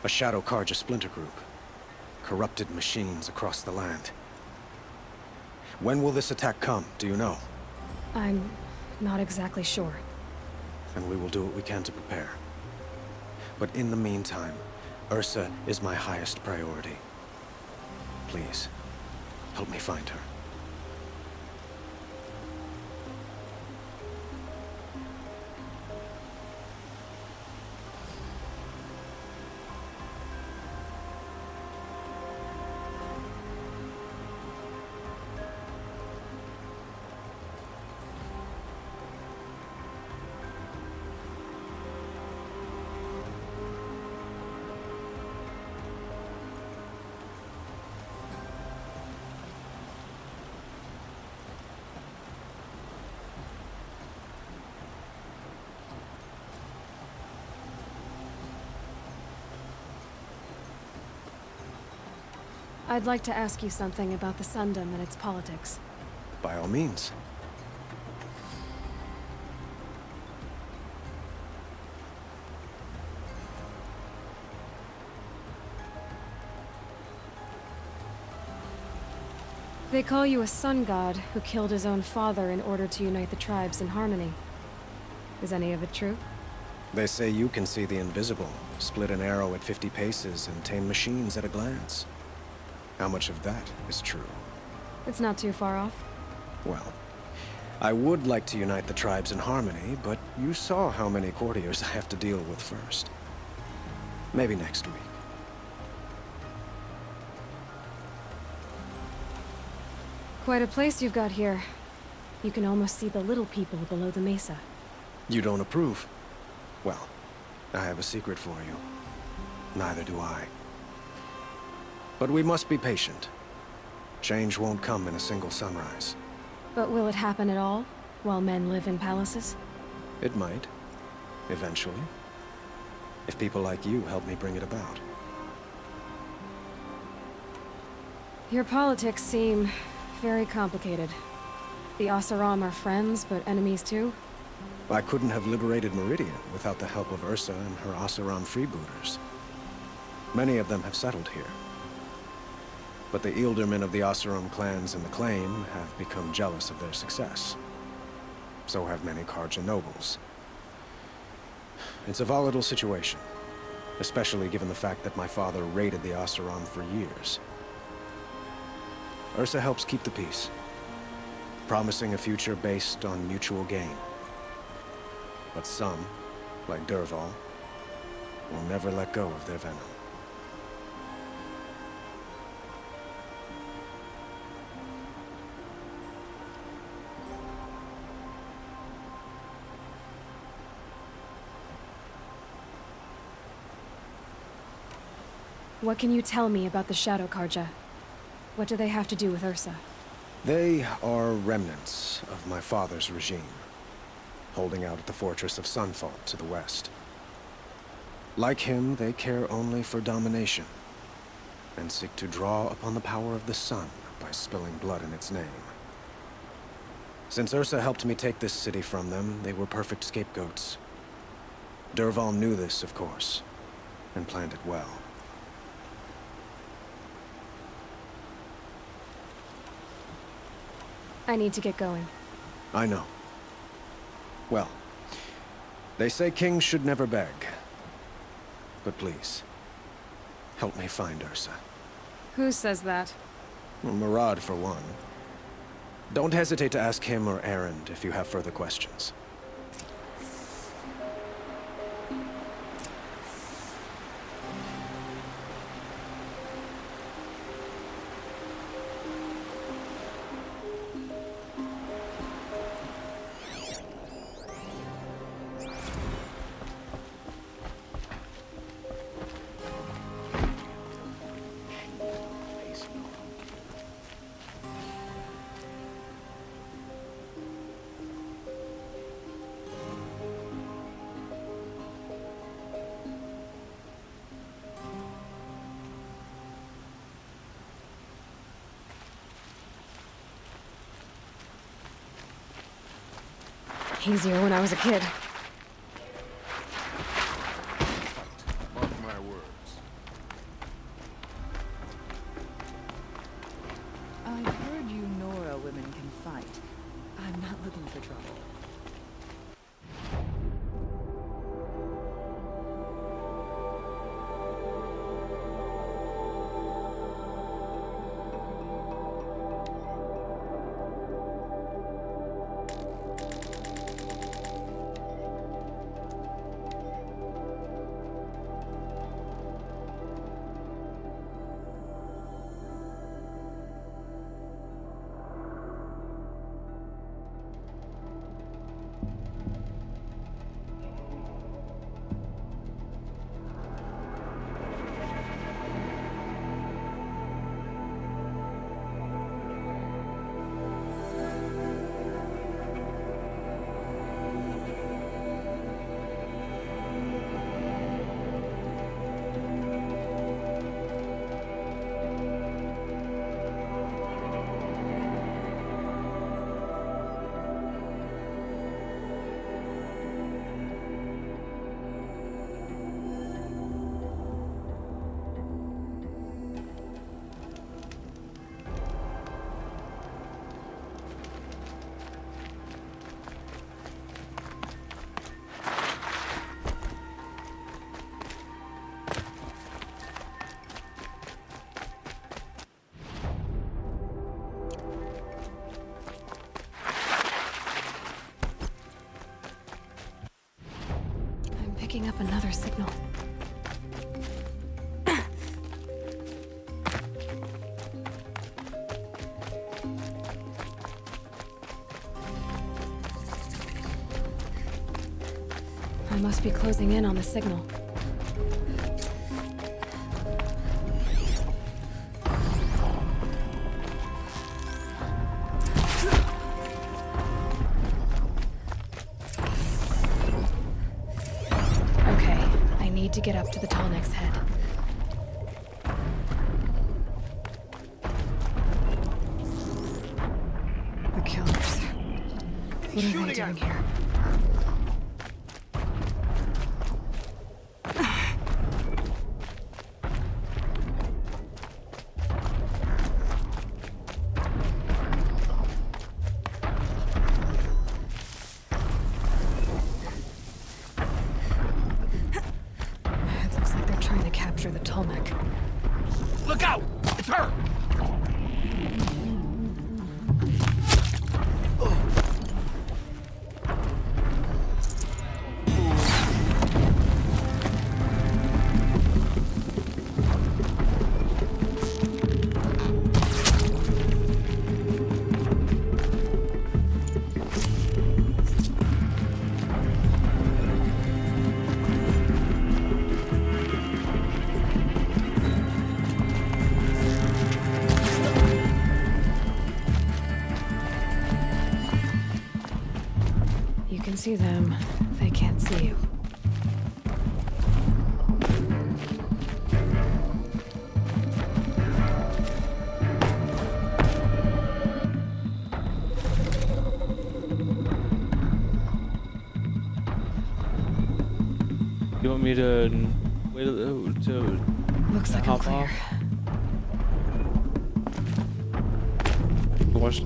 [SPEAKER 14] A Shadow Karja splinter group. Corrupted machines across the land. When will this attack come, do you know?
[SPEAKER 2] I'm not exactly sure.
[SPEAKER 14] And we will do what we can to prepare. But in the meantime, Ursa is my highest priority. Please, help me find her.
[SPEAKER 2] I'd like to ask you something about the Sundom and its politics.
[SPEAKER 14] By all means.
[SPEAKER 2] They call you a sun god who killed his own father in order to unite the tribes in harmony. Is any of it true?
[SPEAKER 14] They say you can see the invisible, split an arrow at 50 paces, and tame machines at a glance. How much of that is true?
[SPEAKER 2] It's not too far off.
[SPEAKER 14] Well, I would like to unite the tribes in harmony, but you saw how many courtiers I have to deal with first. Maybe next week.
[SPEAKER 2] Quite a place you've got here. You can almost see the little people below the mesa.
[SPEAKER 14] You don't approve? Well, I have a secret for you. Neither do I. But we must be patient. Change won't come in a single sunrise.
[SPEAKER 2] But will it happen at all, while men live in palaces?
[SPEAKER 14] It might. Eventually. If people like you help me bring it about.
[SPEAKER 2] Your politics seem very complicated. The Oseram are friends, but enemies too?
[SPEAKER 14] I couldn't have liberated Meridian without the help of Ursa and her Oseram freebooters. Many of them have settled here. But the Ealdormen of the Oseram clans in the Claim have become jealous of their success. So have many Karja nobles. It's a volatile situation, especially given the fact that my father raided the Oseram for years. Ursa helps keep the peace, promising a future based on mutual gain. But some, like Dervahl, will never let go of their venom.
[SPEAKER 2] What can you tell me about the Shadow Karja? What do they have to do with Ursa?
[SPEAKER 14] They are remnants of my father's regime, holding out at the fortress of Sunfall to the west. Like him, they care only for domination, and seek to draw upon the power of the sun by spilling blood in its name. Since Ursa helped me take this city from them, they were perfect scapegoats. Dervahl knew this, of course, and planned it well.
[SPEAKER 2] I need to get going.
[SPEAKER 14] I know. Well, they say kings should never beg. But please, help me find Ursa.
[SPEAKER 2] Who says that?
[SPEAKER 14] Murad, for one. Don't hesitate to ask him or Erend if you have further questions.
[SPEAKER 2] Easier when I was a kid.
[SPEAKER 9] Mark my words.
[SPEAKER 20] I've heard you Nora women can fight. I'm not looking for trouble.
[SPEAKER 2] Picking up another signal. I must be closing in on the signal. Okay, I need to get up to the Tallneck's head. The killers. What are they doing here? It looks like they're trying to capture the Tallneck.
[SPEAKER 9] Look out! It's her!
[SPEAKER 2] You can see them. They can't see you.
[SPEAKER 1] You want me to wait to
[SPEAKER 2] Looks like I'm
[SPEAKER 1] hop
[SPEAKER 2] clear.
[SPEAKER 1] off? Watch.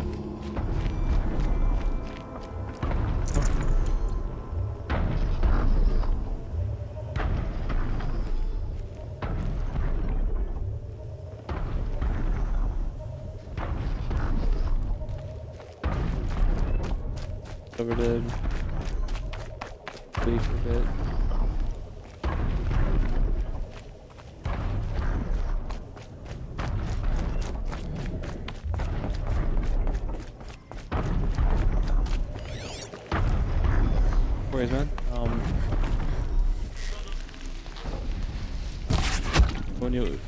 [SPEAKER 1] Over to leave for a bit. Worries, man. When you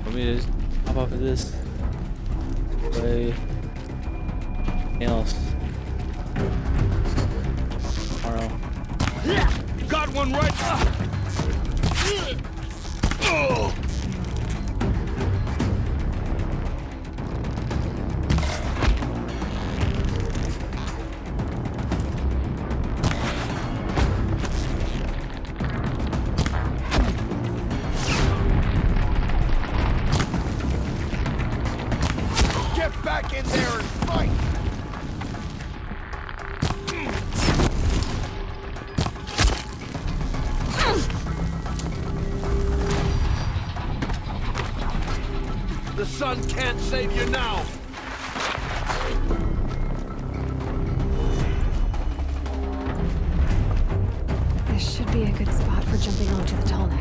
[SPEAKER 1] let me just hop off of this. Play else tomorrow.
[SPEAKER 9] Got one right. Oh. Get back in there and fight! The sun can't save you now!
[SPEAKER 2] This should be a good spot for jumping onto the Tallneck.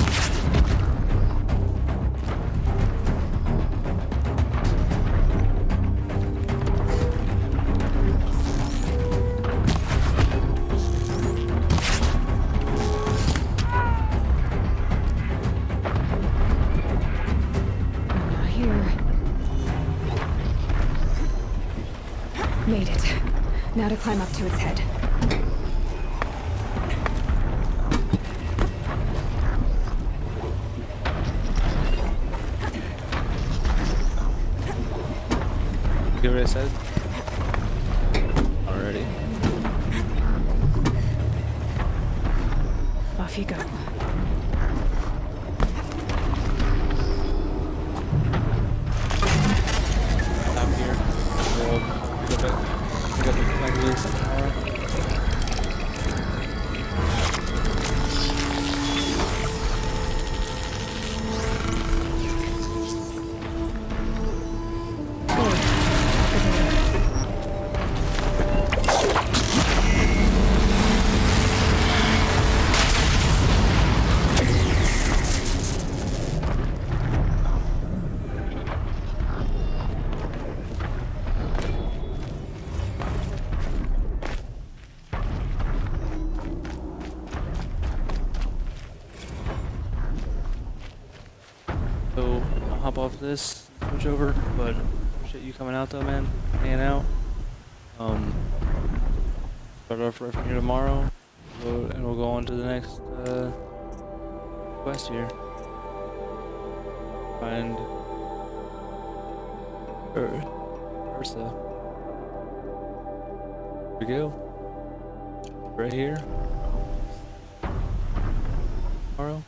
[SPEAKER 2] Made it. Now to climb up to its head.
[SPEAKER 1] Get what I said? Already.
[SPEAKER 2] Off you go.
[SPEAKER 1] Stop here. We'll pick up the packages tomorrow. So I'll hop off this, switch over, but appreciate you coming out though, man, hanging out. Start off right from here tomorrow, and we'll go on to the next quest here. Find Ursa. Here we go. Right here. Tomorrow.